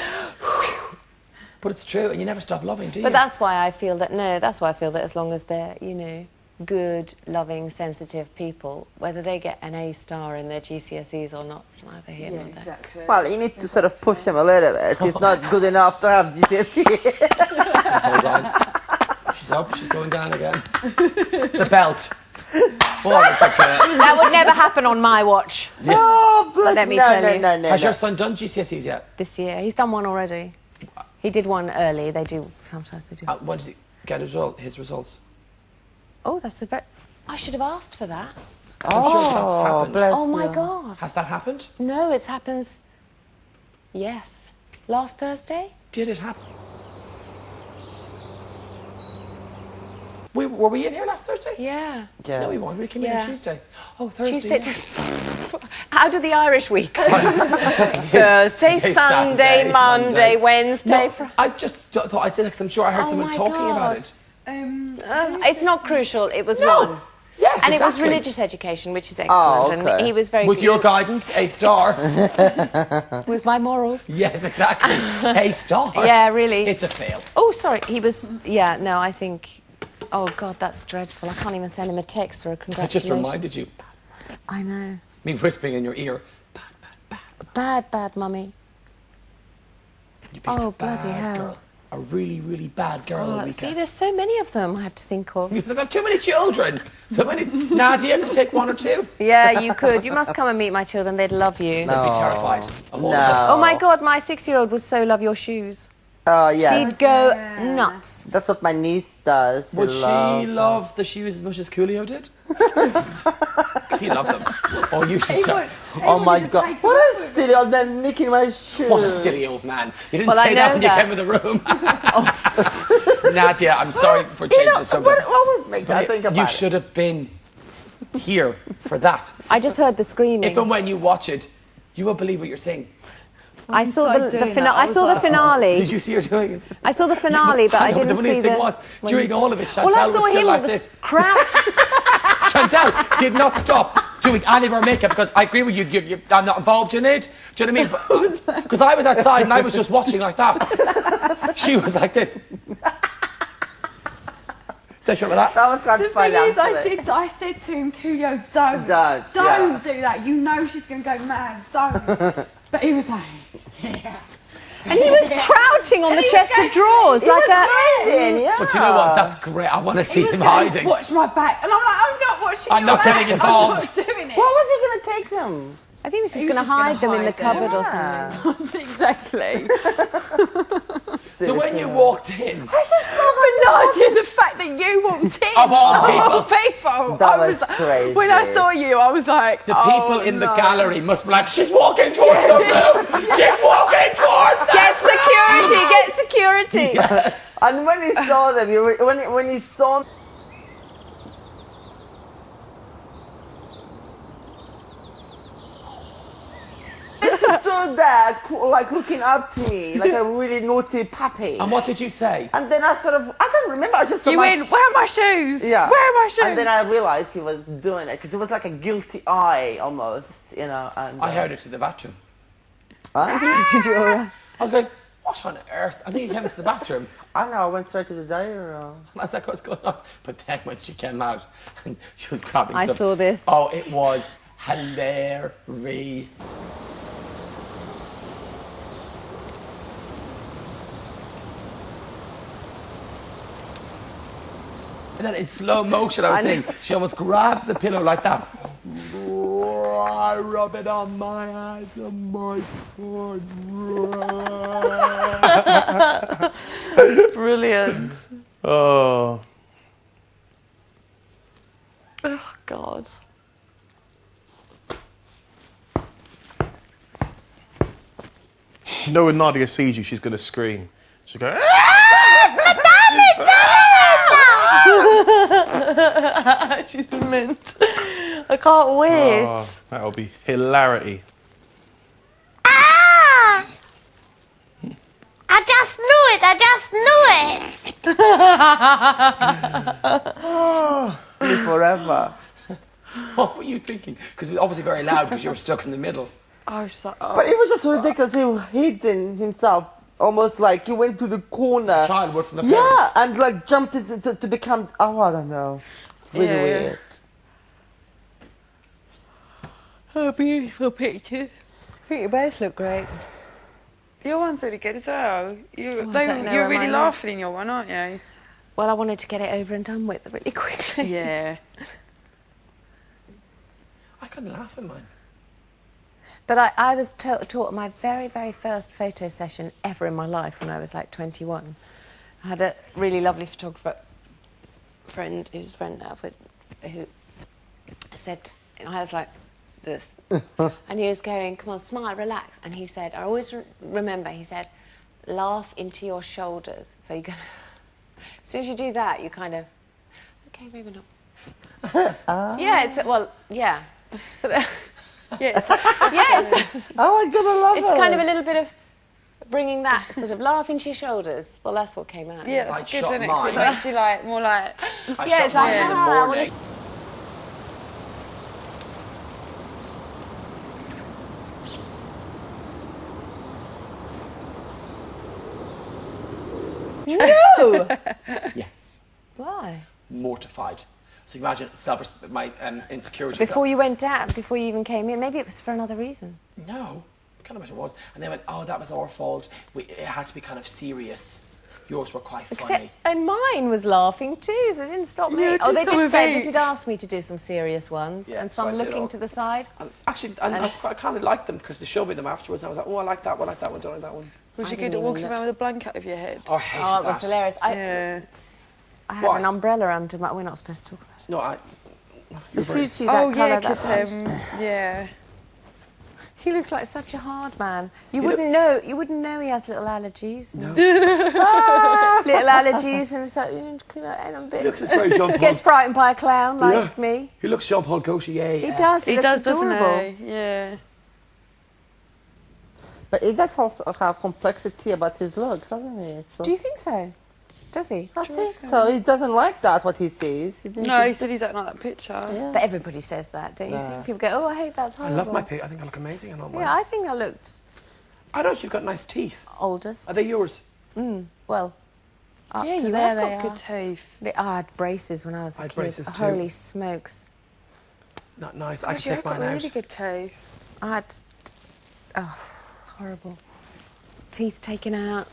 But it's true, and you never stop loving, do you? But that's why I feel that as long as they're, you know, good, loving, sensitive people, whether they get an A star in their GCSEs or not, it's neither here nor there. Exactly. Well, you need to sort of push them a little bit. It's not good enough to have GCSE. Hold on. She's up, she's going down again. The belt. That would never happen on my watch. Yeah. Oh, bless Let me tell you. No. Has your son done GCSEs yet? This year. He's done one already. He did one early. Sometimes they do. When does he get his results? Oh, that's the best. I should have asked for that. I'm sure that's happened. bless Oh my you. God. Has that happened? No, it happens. Yes. Last Thursday? Did it happen? Were we in here last Thursday? Yeah. No, we weren't. We came in on Tuesday. Oh, Thursday. Tuesday. How do the Irish weeks? Thursday, Thursday, Sunday, Monday, Wednesday. I just thought I'd say that because I'm sure I heard someone my talking about God. it. It's not crucial. It was No. one. Yes, And it was exactly. religious education, which is excellent. okay. And he was very With good your guidance, A star. with my morals. Yes, exactly. A star. Yeah, really. It's a fail. Oh, sorry. He was. Yeah, no, I think. Oh God, that's dreadful. I can't even send him a text or a I congratulations. just reminded you. I know. Me whispering in your ear. Bad, mummy. You've been Oh, a bad bloody hell. girl. A really, really bad girl. Oh, Ulrika. see, there's so many of them I had to think of. You've got too many children. So many. Nadia could take one or two. Yeah, you could. You must come and meet my children. They'd love you. They'd be terrified of all of No. us. Oh my God, my 6-year-old would so love your shoes. Oh, yeah. She'd go nuts. That's what my niece does. Would she love the shoes as much as Coolio did? Because he loved them. Oh, you should say. Oh my God. What a silly old man nicking my shoes. What a silly old man. You didn't Well, I say that know when that. you came in the room. Nadia, I'm sorry for changing the subject. What would make that think about You it? should have been here for that. I just heard the screaming. If and when you watch it, you won't believe what you're seeing. I saw started the doing finale. that, I I was saw the like, finale. Did you see her doing it? I saw the finale, but I know, didn't the see funniest the. thing was, during all of it, Chantal Well, I saw was still him like with this. crouch. Chantal did not stop doing any of her makeup because I agree with you, I'm not involved in it. Do you know what I mean? Because I was outside and I was just watching like that. She was like this. Don't you remember that? That was quite The fun, thing is, actually. I said to him, Coolio, don't do that. You know she's going to go mad. Don't. But he was like, yeah. And he was crouching on the was chest going- of drawers He like was a. hiding, yeah. But you know what? That's great. I want to see He was him going, hiding. watch my back. And I'm like, I'm not watching I'm your not back. getting involved. I'm not doing it. What was he going to take them? I think he was just He going was to just gonna hide them in the hide them. cupboard or Yeah. something. Exactly. So when you walked in, But Nadia, the fact that you walked in. Of all people. That I was crazy. When I saw you, I was like, the people oh, in the no. gallery must be like, she's walking towards the room! She's walking towards the Get security! Get security! And when he saw them, when he saw he just stood there, like looking up to me, like a really naughty puppy. And what did you say? And then I don't remember, I just saw You my went, where are my shoes? Yeah. Where are my shoes? And then I realised he was doing it, because it was like a guilty eye, almost, you know. And, I heard it to the bathroom. Huh? I was going, what on earth? I think he came into the bathroom. I know, I went straight to the diary room. And I was like, what's going on? But then when she came out and she was grabbing I stuff, saw this. Oh, it was hilarious. And then in slow motion, I was saying, she almost grabbed the pillow like that. I rub it on my eyes and my foot. Brilliant. Oh. Oh, God. You know when Nadia sees you, she's going to scream. She'll go, "Ah!" She's mint. I can't wait. Oh, that'll be hilarity. Ah! I just knew it. Live forever. What were you thinking? Because it was obviously very loud because you were stuck in the middle. I was like, But it was just ridiculous. He hid himself, almost like he went to the corner. Childhood from the Yeah, parents. and like jumped to become. Oh, I don't know. Really Yeah. weird. oh, beautiful picture. I think you both look great. Your one's really good as well. I don't know You're where really mine is. laughing in your one, aren't you? Well, I wanted to get it over and done with really quickly. Yeah. I couldn't laugh at mine. But I was taught my very, very first photo session ever in my life when I was like 21. I had a really lovely photographer friend, who's a friend now, but who said, and I was like this, and he was going, come on, smile, relax. And he said, I always remember, he said, laugh into your shoulders. So you can, as soon as you do that, you kind of, okay, maybe not. Yeah, it's, well, yeah. So, Yes. yes. Oh my god, I love it. It's kind of a little bit of bringing that sort of laugh into your shoulders. Well, that's what came out. Yeah, I that's good, shot isn't it? 'Cause it mine. makes you like more like. I Yeah, shot it's like, mine in the I wanna morning. No! Yes. Why? Mortified. So you imagine my insecurity. Before you went down, before you even came in, maybe it was for another reason. No, I can't imagine it was. And they went, oh, that was our fault. It had to be kind of serious. Yours were quite funny. Except, and mine was laughing too, so it didn't stop me. Yeah, Oh, they just some did of say, they each. did ask me to do some serious ones, Yeah, and so I some did looking all. to the side. Actually, I kind of liked them because they showed me them afterwards. I was like, oh, I like that one, don't like that one. Was I you didn't good at even walking look. around with a blanket over your head? Oh, I hated Oh, it was that. hilarious. Yeah. I had Why? an umbrella under my... We're not supposed to talk about it. No, It suits you, that Oh colour, yeah, that because much. yeah. He looks like such a hard man. You wouldn't know. You wouldn't know he has little allergies. No. Little allergies and so. And a bit. He looks very Jean-Paul. Gets frightened by a clown like Yeah. me. He looks Jean-Paul Gaultier. He does. He, He looks does, adorable. doesn't he? Yeah. But he does also have complexity about his looks, doesn't he? So. Do you think so? Does he? I think so. He doesn't like that, what he sees. He thinks No, he it's- said he don't like that picture. Yeah. But everybody says that, don't you Yeah. think? People go, "Oh, I hate that's I horrible." love my pic. I think I look amazing and all mine. Yeah, I think I looked I don't know if you've got nice teeth. oldest. Are they yours? Well, up Yeah, to you there have they got are. good teeth. I had braces when I was a I had kid. braces too. Holy smokes! Not nice. I Gosh, can you take have got mine really out. good teeth. I had horrible teeth taken out.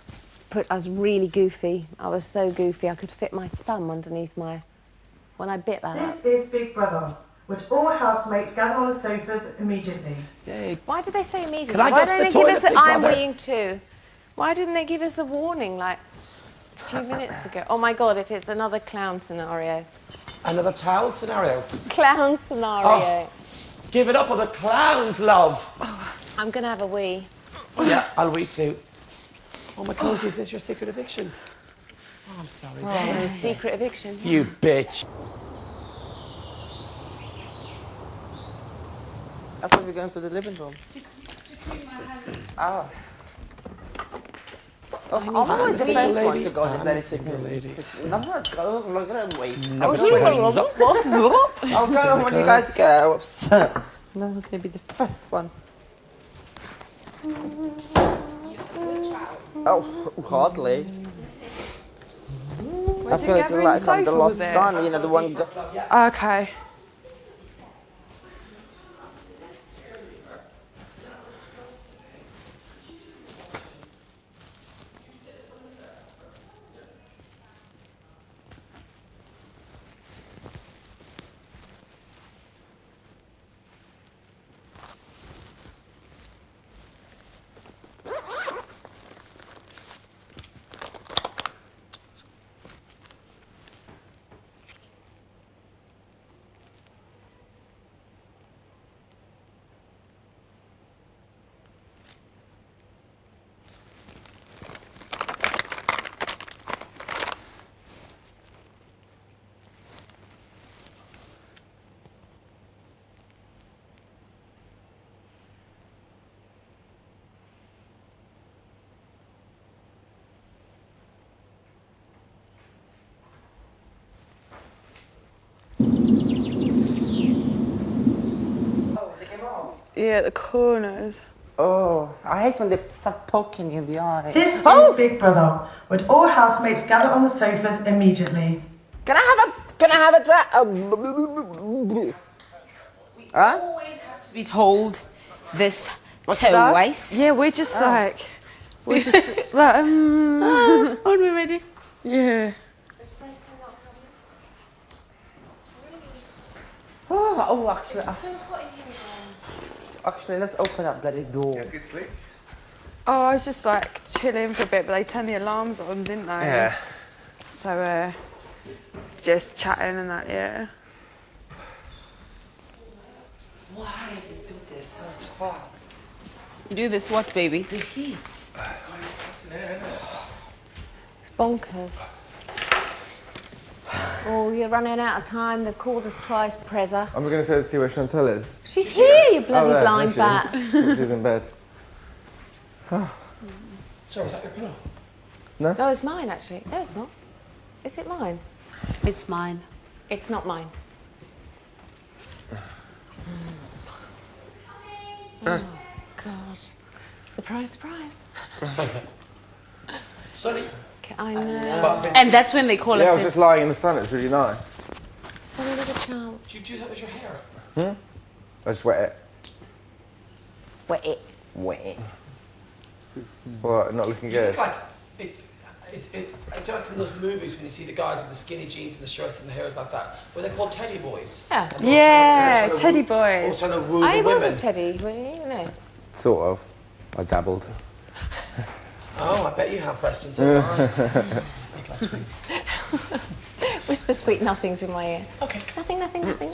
I was really goofy. I was so goofy. I could fit my thumb underneath my. When I bit that. This is Big Brother. Would all housemates gather on the sofas immediately? Yay. Why did they say immediately? Can I Why go to didn't the they give toilet, us? Big I'm Brother? weeing too. Why didn't they give us a warning like a few minutes ago? Oh my God! If it's another clown scenario. Another towel scenario. Clown scenario. Give it up with the clowns, love. I'm gonna have a wee. Yeah, I'll wait too. Oh, my cozy, is this your secret eviction? Oh, I'm sorry. Oh, secret eviction. You bitch. I thought we were going to the living room. Oh. I'm always the single first one lady. to go in I'm there a single sitting. lady. I'm not going. I'm going to wait. No, but I'll go when you guys go. Oops. No, I'm going to be the first one. Oh, hardly. I feel like I'm the lost son, you know, the one. Okay. Yeah, the corners. Oh, I hate when they start poking in the eye. This is Big Brother. Would all housemates gather on the sofas immediately? Can I have a drink? Huh? To be told this What's that? twice. Yeah, we're just like, we're just like, Aren't we ready? yeah. Oh, actually, let's open that bloody door. Good sleep. Oh, I was just like chilling for a bit, but they turned the alarms on, didn't they? Yeah. So, just chatting and that, yeah. Why do you do this so hot? Do this what, baby? The heat. It's bonkers. Oh, you're running out of time. They've called us twice, Preza. Am I going to see where Chantal is? She's here, you bloody there, blind there bat. she is. She's in bed. Sorry, is that your pillow? No? No, it's mine, actually. No, it's not. Is it mine? It's mine. It's not mine. Oh, God. Surprise, surprise. Sorry. I know. And that's when they call Yeah, I us was in. just lying in the sun. It's really nice. Sorry, little child. Did you do that with your hair? I just wet it. Wet it. Wet it. What? Not looking good? It's like, I don't like in those movies when you see the guys with the skinny jeans and the shirts and the hairs like that. Were they called teddy boys? Yeah. Yeah, teddy boys. Also trying to woo I the was women. a teddy, well, you know. Sort of. I dabbled. Oh, I bet you have, Preston. So Whisper sweet nothings in my ear. okay. Nothing, nothing, nothing.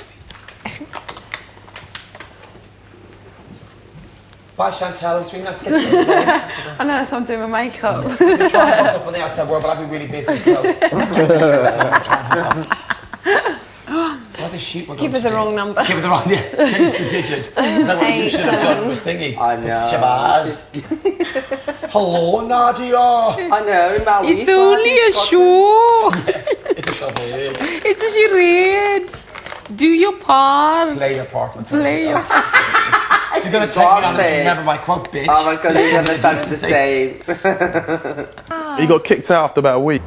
Bye, Chantal. It's really nice to get you. I know, that's why I'm doing my makeup. We try and hook up on the outside world, but I've been really busy, so so I'm trying to hook up. So what the shoot we're Give going her the to do? wrong number. Give her the wrong, yeah. Change the digit. Is that what you should have done with thingy? I know. It's Shabazz. Hello, Nadia. I know, Maui. It's only a show. It's a charade. It's a charade. Do your part. Play your part. Play your If you're going to take me on this, remember my quote, bitch. Oh my God, you never touched the same. He got kicked out after about a week.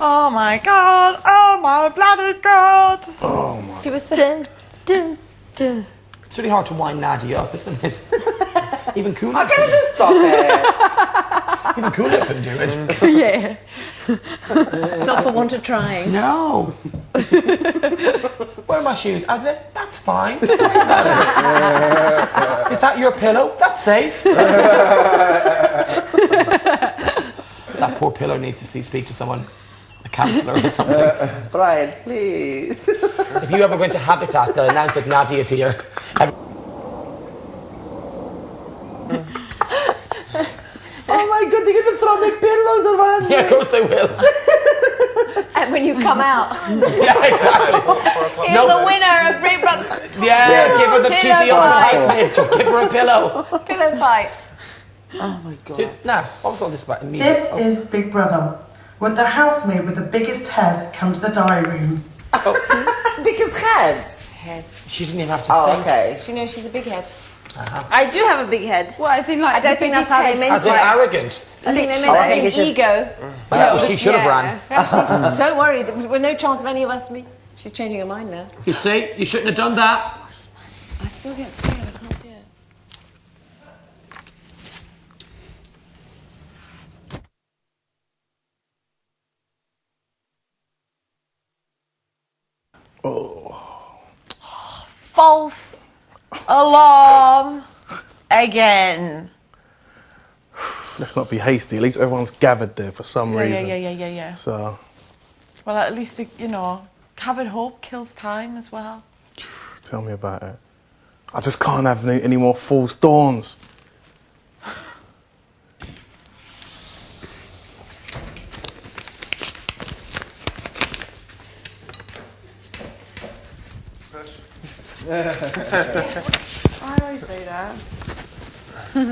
Oh my God! Oh my bloody God! Oh my. She was saying, dun, dun. It's really hard to wind Nadia up, isn't it? Even Coolio. How can I just stop it? Even Coolio couldn't do it. Yeah. Not for want of trying. No. Where are my shoes? That's fine. Don't worry about it. Is that your pillow? That's safe. That poor pillow needs to speak to someone, a counsellor or something. Brian, please. If you ever go into Habitat, they'll announce that Nadia is here. Oh my God, they're going to throw me pillows around Yeah, of course they will. And when you come out, Yeah, exactly. here's the winner of Big Brother. Yeah, give her the Pillow cheeky fight. advertisement. Give her a pillow. Pillow fight. Oh my God. See, now, what was all this about? Immediate. This is Big Brother. Would the housemaid with the biggest head come to the diary room? Because heads. She didn't even have to Oh, think. okay. She knows she's a big head. I do have a big head. Well, as in like, I don't think that's how they meant As in it. arrogant. I think they Oh, I meant think it it's in just- ego. Well, she should have ran. Perhaps don't worry, there's no chance of any of us. She's changing her mind now. You see, you shouldn't have done that. I still get scared. I can't do it. False alarm again. Let's not be hasty. At least everyone's gathered there for some reason. Yeah. So, Well, at least, you know, having hope kills time as well. tell me about it. I just can't have any more false dawns. I always do that.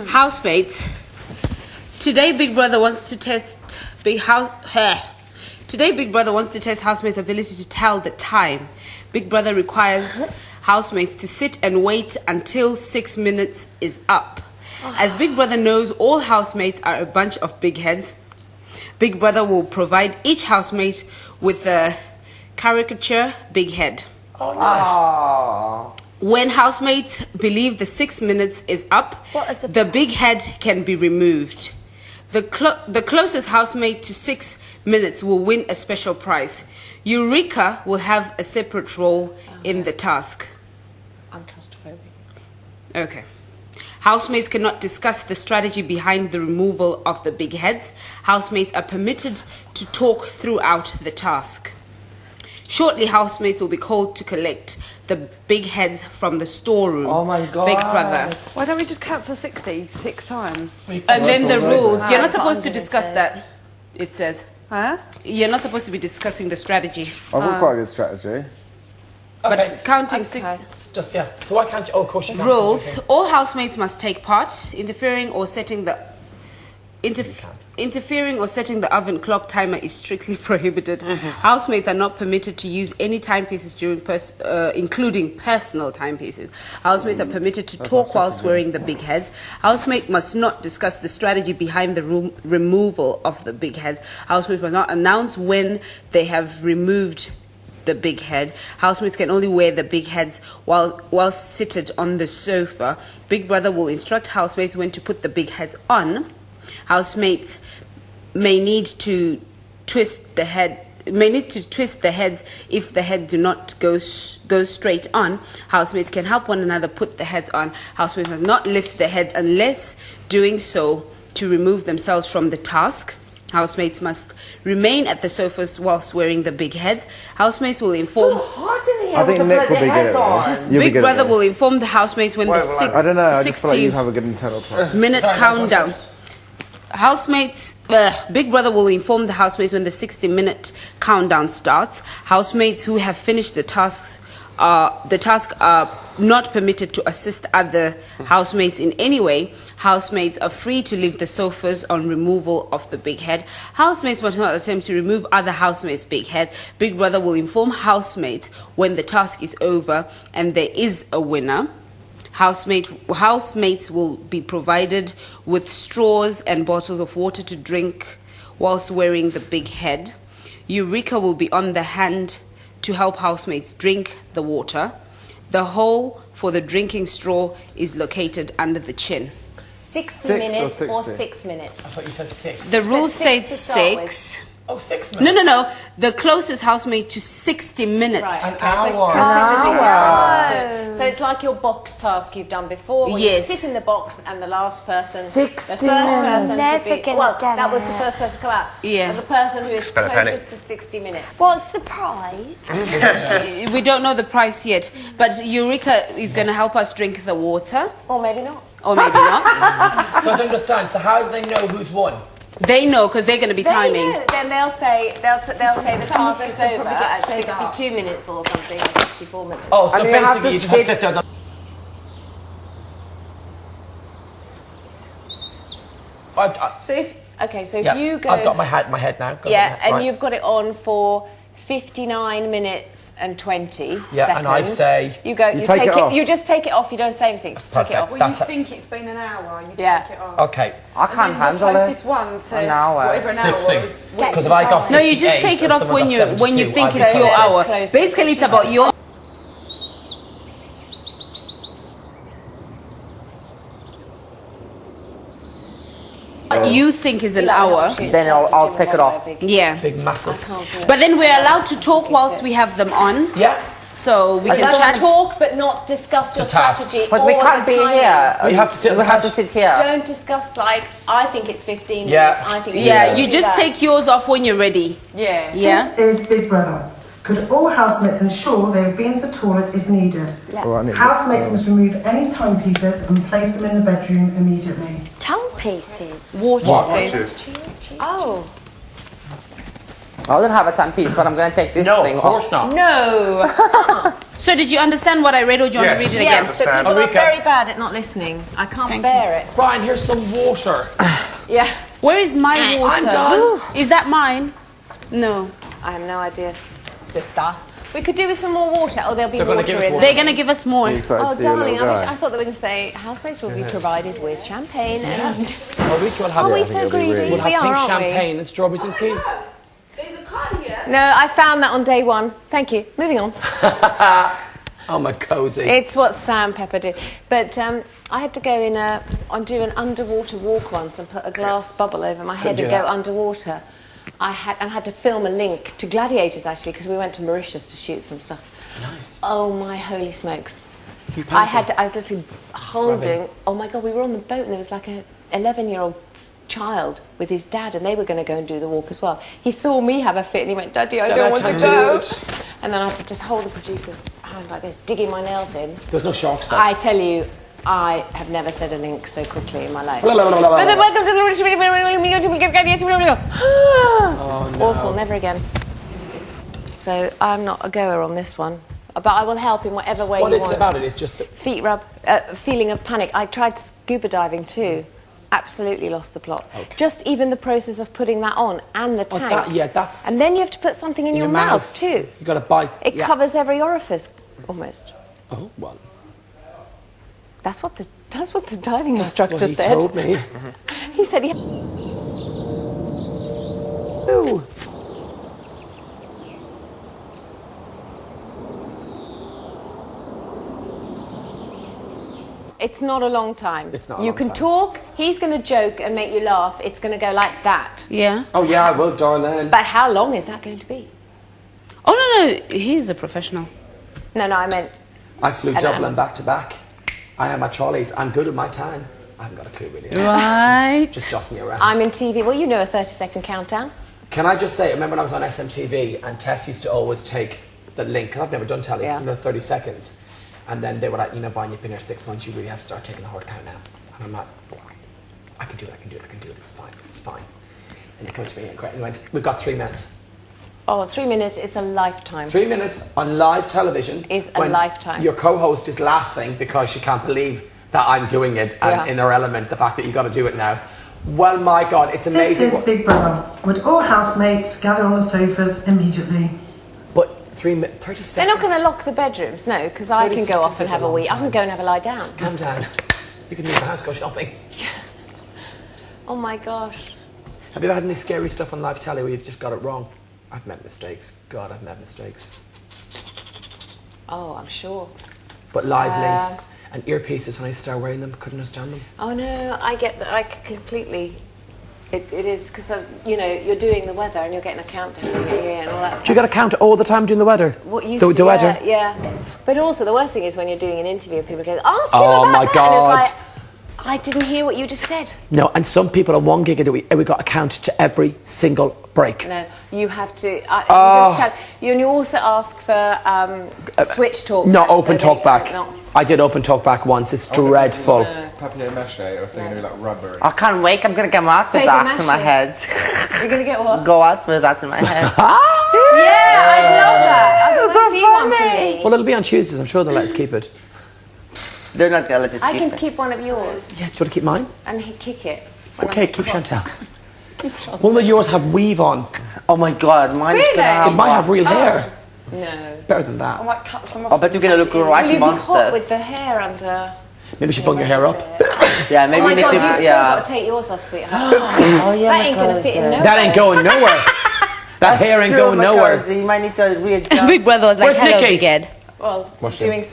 Housemates. Today, Big Brother wants to test Today, Big Brother wants to test housemates' ability to tell the time. Big Brother requires housemates to sit and wait until 6 minutes is up. As Big Brother knows all housemates are a bunch of big heads, Big Brother will provide each housemate with a caricature big head. When housemates believe the 6 minutes is up, the big head can be removed. The closest housemate to 6 minutes will win a special prize. Eureka will have a separate role in the task. I'm claustrophobic. Okay. Housemates cannot discuss the strategy behind the removal of the big heads. Housemates are permitted to talk throughout the task. Shortly, housemates will be called to collect the big heads from the storeroom. Oh my God. Big Brother. Why don't we just count to 60 6 times? And then the rules. You're not supposed to discuss that, it says. Huh? You're not supposed to be discussing the strategy. I've got quite a good strategy. But counting six. It's just, yeah. So why can't you? Oh, of course you can. Rules. All housemates must take part. Interfering or setting the oven clock timer is strictly prohibited. Housemates are not permitted to use any timepieces during including personal timepieces. Housemates are permitted to talk whilst wearing the big heads. Housemate must not discuss the strategy behind the removal of the big heads. Housemates must not announce when they have removed the big head. Housemates can only wear the big heads while seated on the sofa. Big Brother will instruct housemates when to put the big heads on. Housemates may need to twist the heads if the head do not go straight on. Housemates can help one another put the heads on. Housemates must not lift the heads unless doing so to remove themselves from the task. Housemates must remain at the sofas whilst wearing the big heads. Housemates will inform. I think Nick will be good at this. Big Brother will inform the housemates when the I don't know. I just feel like you have a good internal plan. minute countdown. Big Brother will inform the housemates when the 60-minute countdown starts. Housemates who have finished the task are not permitted to assist other housemates in any way. Housemates are free to leave the sofas on removal of the big head. Housemates must not attempt to remove other housemates' big head. Big Brother will inform housemates when the task is over and there is a winner. Housemates will be provided with straws and bottles of water to drink whilst wearing the big head. Eureka will be on the hand to help housemates drink the water. The hole for the drinking straw is located under the chin. 60 6 minutes or or 60? 6 minutes? I thought you said 6. The rule six says to start with. 6. Oh, 6 minutes. No. The closest housemate to 60 minutes. Right, An okay, hour. so considerably different. So it's like your box task you've done before, where Yes. you sit in the box and the last person, 60 the first person Never to be, gonna well, get that was it. the first person to come out. Yeah. But the person who is Spell a penny. closest to 60 minutes. What's the prize? We don't know the price yet, but Eureka is going to help us drink the water, Or maybe not. or maybe not. So I don't understand. So how do they know who's won? They know because they're going to be timing. They know. Then they'll say the task is over at 62 minutes or something, or 64 minutes. Oh, so And you have basically to you just have to sit- sit there. So if Yeah, you go, I've got my head now. Got yeah, my head, and right. you've got it on for 59 minutes and 20 Yeah, seconds. and I say- you go. You You take take it off. You just take it off. You don't say anything. Just take it Perfect. off. That's it. think it's been an hour, you Yeah. take it off. Okay. I can't handle it. one to An hour. whatever an 60. hour is. Because if I got 58, No, you just take it so off someone when got you 72, think I'd it's say your so hour. close to Basically, it's she's about your. What you think is an hour. Then I'll take it off. Yeah. Big, massive. But then we're allowed to talk whilst we have them on. Yeah. So we You can chat. can talk, but not discuss your The task. strategy. But or we can't the be timing. here. We have to sit on We the have to couch. sit here. Don't discuss like I think it's 15 Yeah. minutes. I think it's Yeah, 15. you Do just that. take yours off when you're ready. Yeah. Yeah. This is Big Brother. Could all housemates ensure they have been to the toilet if needed? Well, I need Housemates must remove any timepieces and place them in the bedroom immediately. Timepieces. Watches. Oh I don't have a timepiece, but I'm going to take this No, thing of course off. not. no! So did you understand what I read, or do you want to read it again? Yes, but people are very bad at not listening. I can't bear it. Brian, here's some water. Yeah. Where is my water? I'm done. Is that mine? No. I have no idea, sister. We could do with some more water. Oh, there'll be They're gonna water give us in water. there. They're going to give us more. Oh, darling, I thought they were going to say housemates will be provided with champagne and... Ulrika will have Are we so greedy? We'll have We are, pink aren't we? champagne and strawberries and cream. There's a card here. No, I found that on day one. Thank you. Moving on. Oh, my cozy. It's what sandpaper do. But I had to go in and do an underwater walk once and put a glass bubble over my head Couldn't and do go that. underwater. I had to film a link to Gladiators, actually, because we went to Mauritius to shoot some stuff. Nice. Oh, my holy smokes. You I was literally holding... Oh, my God, we were on the boat and there was like a 11-year-old child with his dad, and they were going to go and do the walk as well. He saw me have a fit and he went, Daddy, I don't want to go. And then I had to just hold the producer's hand like this, digging my nails in. There's no sharks there. I tell you, I have never said a link so quickly in my life. Blah, blah, blah, blah, blah, blah. Welcome to the... Oh, no. Awful, never again. So I'm not a goer on this one. But I will help in whatever way What you is want. it about it? It's just that... Feet rub, feeling of panic. I tried scuba diving too. Absolutely lost the plot. Okay. Just even the process of putting that on and the Oh, tank. that's... And then you have to put something in your mouth too. You got to bite. It covers every orifice, almost. Oh, well. That's what the diving That's instructor what he said. told me. He said he... Ooh. It's not a long time. It's not a You long can time. talk, he's going to joke and make you laugh. It's going to go like that. Yeah. Oh, yeah, I will, darling. But how long is that going to be? Oh, no, he's a professional. No, I meant... I flew And Dublin back to back. I am at Charlie's. I'm good at my time. I haven't got a clue, really. Right. Just jostling you around. I'm in TV. Well, you know a 30-second countdown. Can I just say, remember when I was on SMTV and Tess used to always take the link, 'cause I've never done telly, 30 seconds. And then they were like, Brian, you've been here 6 months, you really have to start taking the hard count now. And I'm like, I can do it, it's fine. And they come to me and they went, we've got 3 minutes. Oh, 3 minutes is a lifetime. 3 minutes on live television Is a when lifetime. Your co-host is laughing because she can't believe that I'm doing it and in her element, the fact that you've got to do it now. Well, my God, it's amazing. This is Big Brother. Would all housemates gather on the sofas immediately? But 30 seconds. They're not going to lock the bedrooms, no, because I 30 can go off seconds and is have a a long wee. I time. can go and have a lie down. Calm down. You can leave the house, go shopping. Oh my gosh. Have you ever had any scary stuff on live telly where you've just got it wrong? I've made mistakes. God, I've made mistakes. Oh, I'm sure. But live links and earpieces, when I started wearing them, couldn't understand them. Oh no, I get that. I completely. It is because you're doing the weather and you're getting a countdown and all that. Do you got to count all the time doing the weather? What used the to, weather? Yeah. But also, the worst thing is when you're doing an interview, people go, "Ask him Oh about my that." God. And it's like, I didn't hear what you just said. No, and some people on 1 gig a week, we got to count to every single break. No, you have to. Oh. You also ask for switch talk. Not open so talk back. no. I did open talk back once. It's dreadful. Papier mâché, or thing going to be like rubber. I can't wait. I'm going to get out with Paper that in my mache. head. You're going to get what? Go out with that in my head. Yeah, I love that. I got the one for me. Well, it'll be on Tuesdays. I'm sure they'll let us keep it. They're not going to let I you can keep it. keep one of yours Yeah, do you want to keep mine? and kick it. when Okay, I'm keep cross. Chantal's. One of yours have weave on. Oh my God, mine is Really? going to have It might have real hair. No. Better than that. I might cut some I off. bet you're going to look Will right you be hot with monsters. the hair under? Maybe you should bung your hair up. Yeah, maybe Oh my you need God, to. you've still got to take yours off, sweetheart. Oh yeah, That ain't going to fit in nowhere. That ain't going nowhere. That hair ain't going nowhere. You might need to readjust. Big Brother was like, Where's hello, Nikki? Big Ed. Well, doing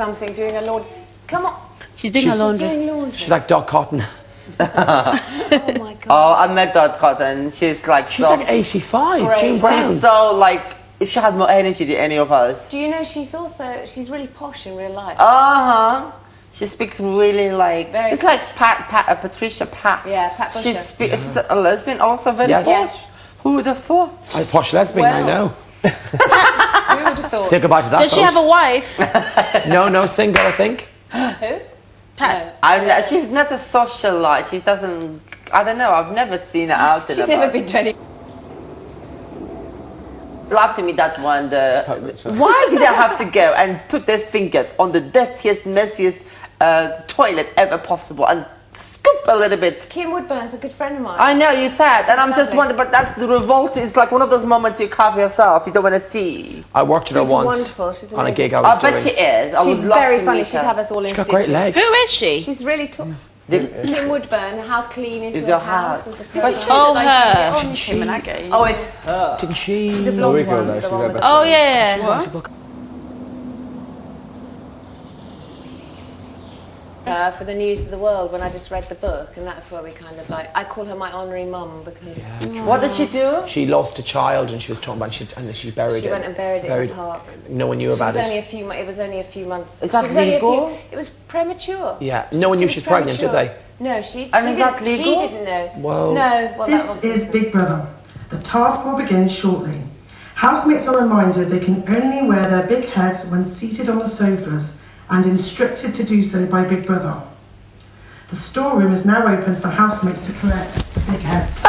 a laundry. Come on. She's doing her She's laundry. doing laundry. She's like Doc Cotton. Oh my God. Oh, I met Dot Cotton. She's like She's so. like 85. Great. Jean Brown. She's so like. She had more energy than any of us. Do you know she's really posh in real life? Uh huh. She speaks really like. Very it's like Patricia Pat. Yeah, Pat Busher. She's a lesbian, also very Yes. posh. Who would have thought? I'm a posh lesbian, I know. Who would have thought? Say goodbye to that. Does she have a wife? No, single, I think. Who? Pat. No. She's not a socialite. She doesn't. I don't know. I've never seen her out. She's never been to any. laughed at me that one. Why did they have to go and put their fingers on the dirtiest, messiest toilet ever possible and scoop a little bit? Kim Woodburn's a good friend of mine. I know, you said, and I'm just lovely. wondering, but that's the revolt. It's like one of those moments you carve yourself, you don't want to see. I worked with her She's once wonderful. She's on a amazing. gig I I was bet doing. she is. I She's would love very to funny. meet She'd her. have us all in She's got stitches. great legs. Who is she? She's really tall. Kim Woodburn, how clean is Is your your house? house? As a But person? she- Oh, Like, her. get on Kim and Aggie. Oh, it's her. Didn't she? The blonde we call one. her, The she's one our with best the- Oh, yeah. For the news of the world when I just read the book, and that's where we kind of like. I call her my honorary mum because What did she do? She lost a child and she was talking about and she buried she it. went and buried it in the park. No one knew It about was it. only a few. It was only a few months. Is that She was only a legal? few- It was premature. Yeah, no one knew she was pregnant, did premature. they? No, she. And she is that didn't- legal? She didn't know. Whoa. No. Well, This that is was Big Brother. The task will begin shortly. Housemates are reminded they can only wear their big heads when seated on the sofas and instructed to do so by Big Brother. The storeroom is now open for housemates to collect the big heads.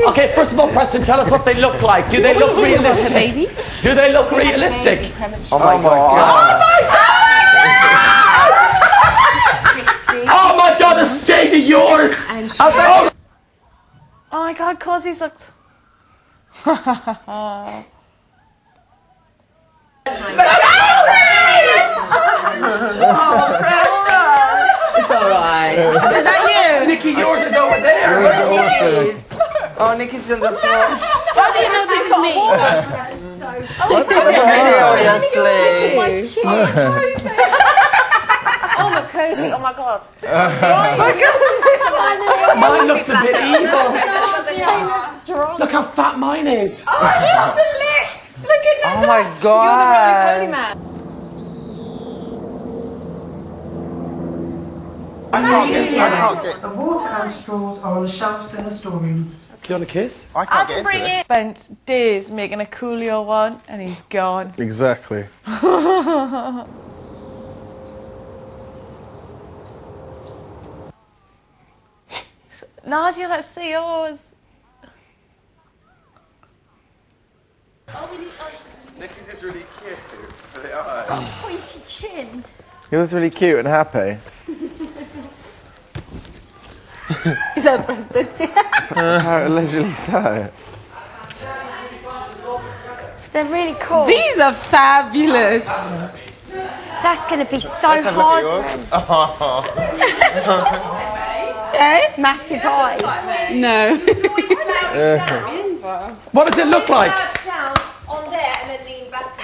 Okay, first of all, Preston, tell us what they look like. Do they look realistic? Do they look realistic? Oh my god. Oh my god, the state of yours! Oh, Oh my God, Cosey's looked. It's alright. Is that you? Nikki, yours is over there. Oh, Nikki's on the floor. How do you know this is me? Seriously. Oh, my cozy. Oh my god. Mine looks a bit evil. Look how fat mine is. Look at Oh my You're the god. roly-poly man. The water and straws are on the shelves in the storeroom. Do you want a kiss? I can't get into this. Spent days making a Coolio one and he's gone. Exactly. Nadia, let's see yours. Nikki's is really cute. Pointy chin. He was really cute and happy. Is that Preston? Allegedly so. They're really cool. These are fabulous. That's going to be so hard. Eh? Massive eyes. No. What does it look like? Down on there and then lean back.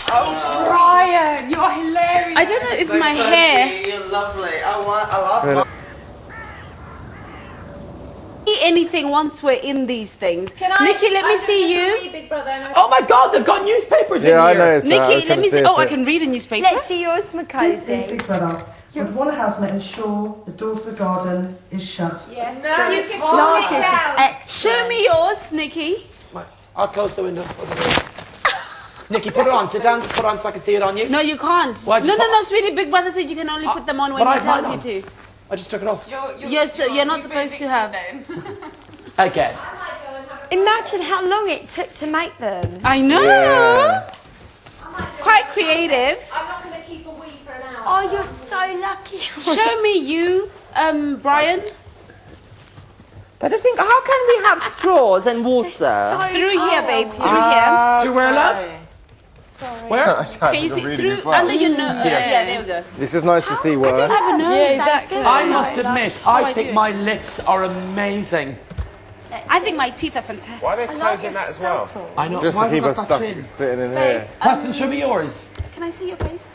Brian, you're hilarious. I don't know if my hair. You're lovely. I love See anything once we're in these things. Can I? Nikki, let me see you. Big brother. And Oh my god, they've got newspapers in Yeah, I here. noticed that. I was Nikki, let trying me to see. if Oh, I it- can read a newspaper. Let's see yours, This is Macozy. Big Brother. Would one housemate ensure the door to the garden is shut? yes. No, you can calm it Large is down. excellent. Show me yours, Nikki. I'll close the window. Nikki, put it on. Sit down. Just put it on so I can see it on you. No, you can't. Why, just No, sweetie. Big brother said you can only put them on when but I he tells had you mine to. I just took it off. Yes, so you're not supposed to have. Again. Imagine how long it took to make them. I know. Yeah. Quite creative. I'm not going to keep a wee for an hour. Oh, you're so lucky. Show me you, Brian. But I think, how can we have straws and water? Through here, babe. Through To where, love? Where? Can you see through under your nose? Yeah, there we go. It's just nice to see work. I don't have a nose. Yeah, exactly. I must admit, I think do. my lips are amazing. I think my teeth are fantastic. Why are they closing that as well? I know. Just Why to keep have I us got stuck that chin? sitting in here. Preston, show me yours. Can I see your face?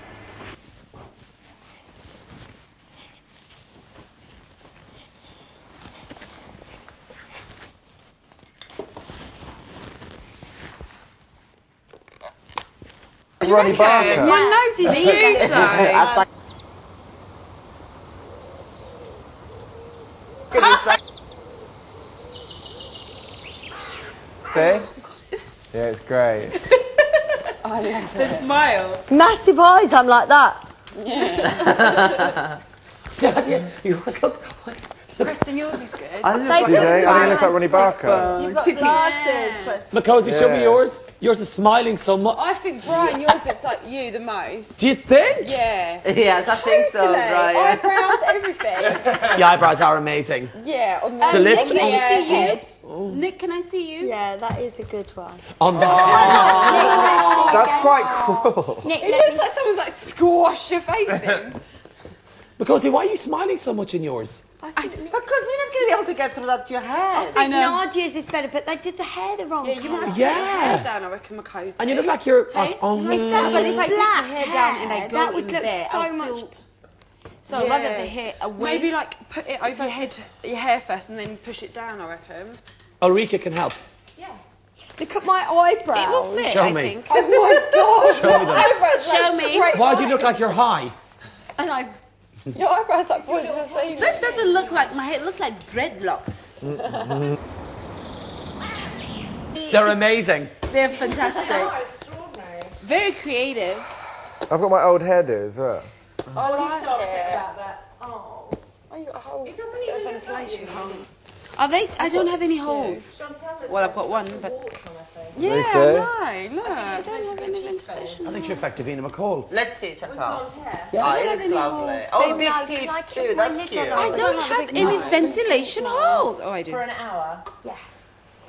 Ronnie Barker. My nose is huge though. See? Yeah, it's great. The smile. Massive eyes, I'm like that. Daddy, yours look. Preston, yours is good. I think it looks like Ronnie Barker. You've got glasses, Preston. Mackenzie, show me yours. Yours is smiling so much. I think, Brian, yours looks like you the most. Do you think? Yeah. Yes, I think so, Brian. Eyebrows, everything. The eyebrows are amazing. Yeah, on The lip. Nick, can I see head. you? Nick, can I see you? Yeah, that is a good one. On the That's quite cruel. Nick, It looks like someone's like squashed your face in. Mackenzie, why are you smiling so much in yours? Because you're not going to be able to get through that to your head. I know. Nadia's is better, but they did the hair the wrong Yeah, you might have to Yeah. take your hair down, I reckon, Mackenzie. And you look like you're. Hey? Exactly, but if I take Black the hair down and I hair, go that would in look there, so I'll much. feel... So I'd rather the hair away. Maybe like put it over your hair first and then push it down, I reckon. Ulrika can help. Look at my eyebrows. It will fit, Show I me. think. Oh my god! Show me them. Eyebrows Show like me. straight Why do you line. look like you're high? And I. Your eyebrows like points of same. This doesn't look like my hair. It looks like dreadlocks. They're amazing. They're fantastic. Very creative. I've got my old hairdo as well. Oh, he's so upset about that. Oh. You got holes. It doesn't even ventilation holes. Are they? I don't have any holes. Well, I've got one, but Yeah, say? I know. Look. I don't have any ventilation. I think she looks like Davina McCall. Let's see, check out. Yeah. Oh, it looks lovely. Oh, Baby, big can I teeth keep too, my that's lid on? cute. I don't have any ventilation holes. Oh, I do. For an hour. Yeah,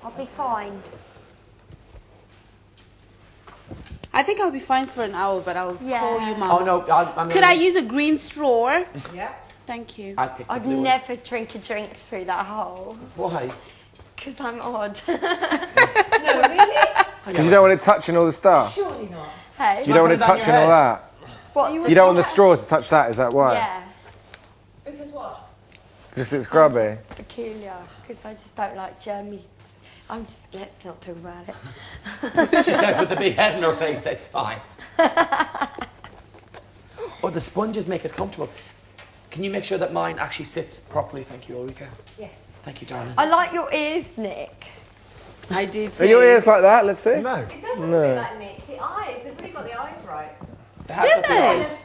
I'll be fine. I think I'll be fine for an hour, but I'll Yeah. call you, Mum. Oh no, I'm Could I use a green straw? Yeah. Thank you. I picked I'd the blue one. never drink a drink through that hole. Why? Because I'm odd. No, really? Because you don't want it touching all the stuff. Surely not. Hey? You don't want it put it on your touching all head. that. What? You don't want the straw to touch that, is that why? Yeah, Because what? Just it's grubby. peculiar. Because I just don't like germy. Let's not talk about it. She says with the big head in her face, it's fine. Oh, the sponges make it comfortable. Can you make sure that mine actually sits properly? Thank you, Ulrika. Yes. Thank you, darling. I like your ears, Nick. I do too. Are your ears like that? Let's see. No. It does look a bit like Nick. The eyes, they've really got the eyes right. They have Do got the they? eyes.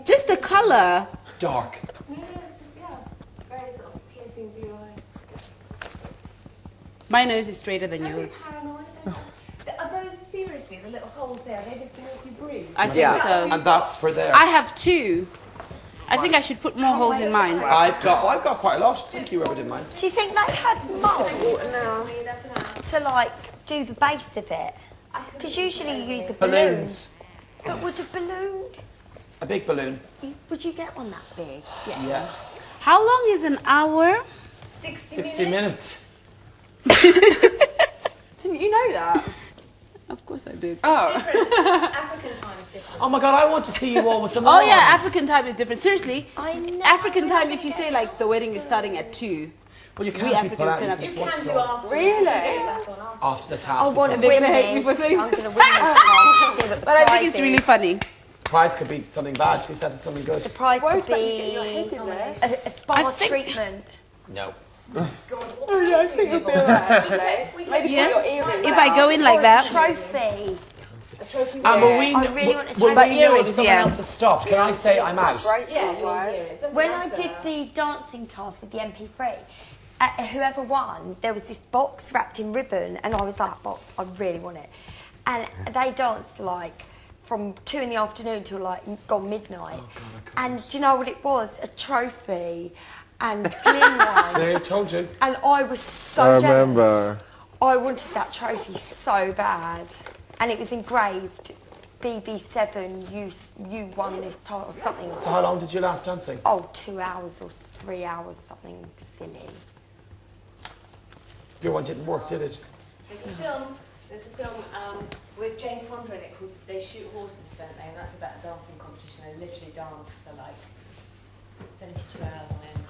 Just the colour. Dark. No, it's just, yeah. Very sort of piercing blue eyes. My nose is straighter than Don't be yours. paranoid. Are those seriously the little holes there? Are they just to help you breathe? I think Yeah, so. and that's for there. I have two. I think I should put more holes in mine. I've got quite a lot. Thank you, whoever did mine. Do you think they had molds to like do the base of it? Because usually you use a balloon. Balloons. But would a balloon? A big balloon. Would you get one that big? Yeah. How long is an hour? 60 minutes. Didn't you know that? Of course I did. Oh. African time is different. Oh my god, I want to see you all with them Oh on. yeah, African time is different. Seriously, I know. African time. If you say like the wedding is starting at 2, Well, you we can't keep Africans that set up in at this 6. one, Can do so after. Really? after the task. I want to we win gonna hate me this. for saying I'm this. going to win this task. But I think it's really funny. prize could be something bad. Who says it's something good? The prize could be a spa treatment. No. Oh yeah, I think it'll be alright actually. Maybe Yeah. take your earrings If I go in like Or that. a trophy. A trophy. And will we, I really want to will try we the know if earrings, someone yeah. else has stopped? Can I say I'm out? Yeah, you'll hear it. Doesn't When I matter. did the dancing task with the MP3, whoever won, there was this box wrapped in ribbon, and I was like, box, I really want it. And they danced like from 2 in the afternoon till like gone midnight. And do you know what it was? A trophy and clean one. See, I told you. And I was so I jealous. remember. I wanted that trophy so bad. And it was engraved, BB7, you won this title, something. So how long did you last dancing? Oh, 2 hours or 3 hours, something silly. Your one didn't work, did it? There's a film with Jane Fonda in it called They Shoot Horses, don't they? And that's about a dancing competition. They literally dance for like 72 hours on end.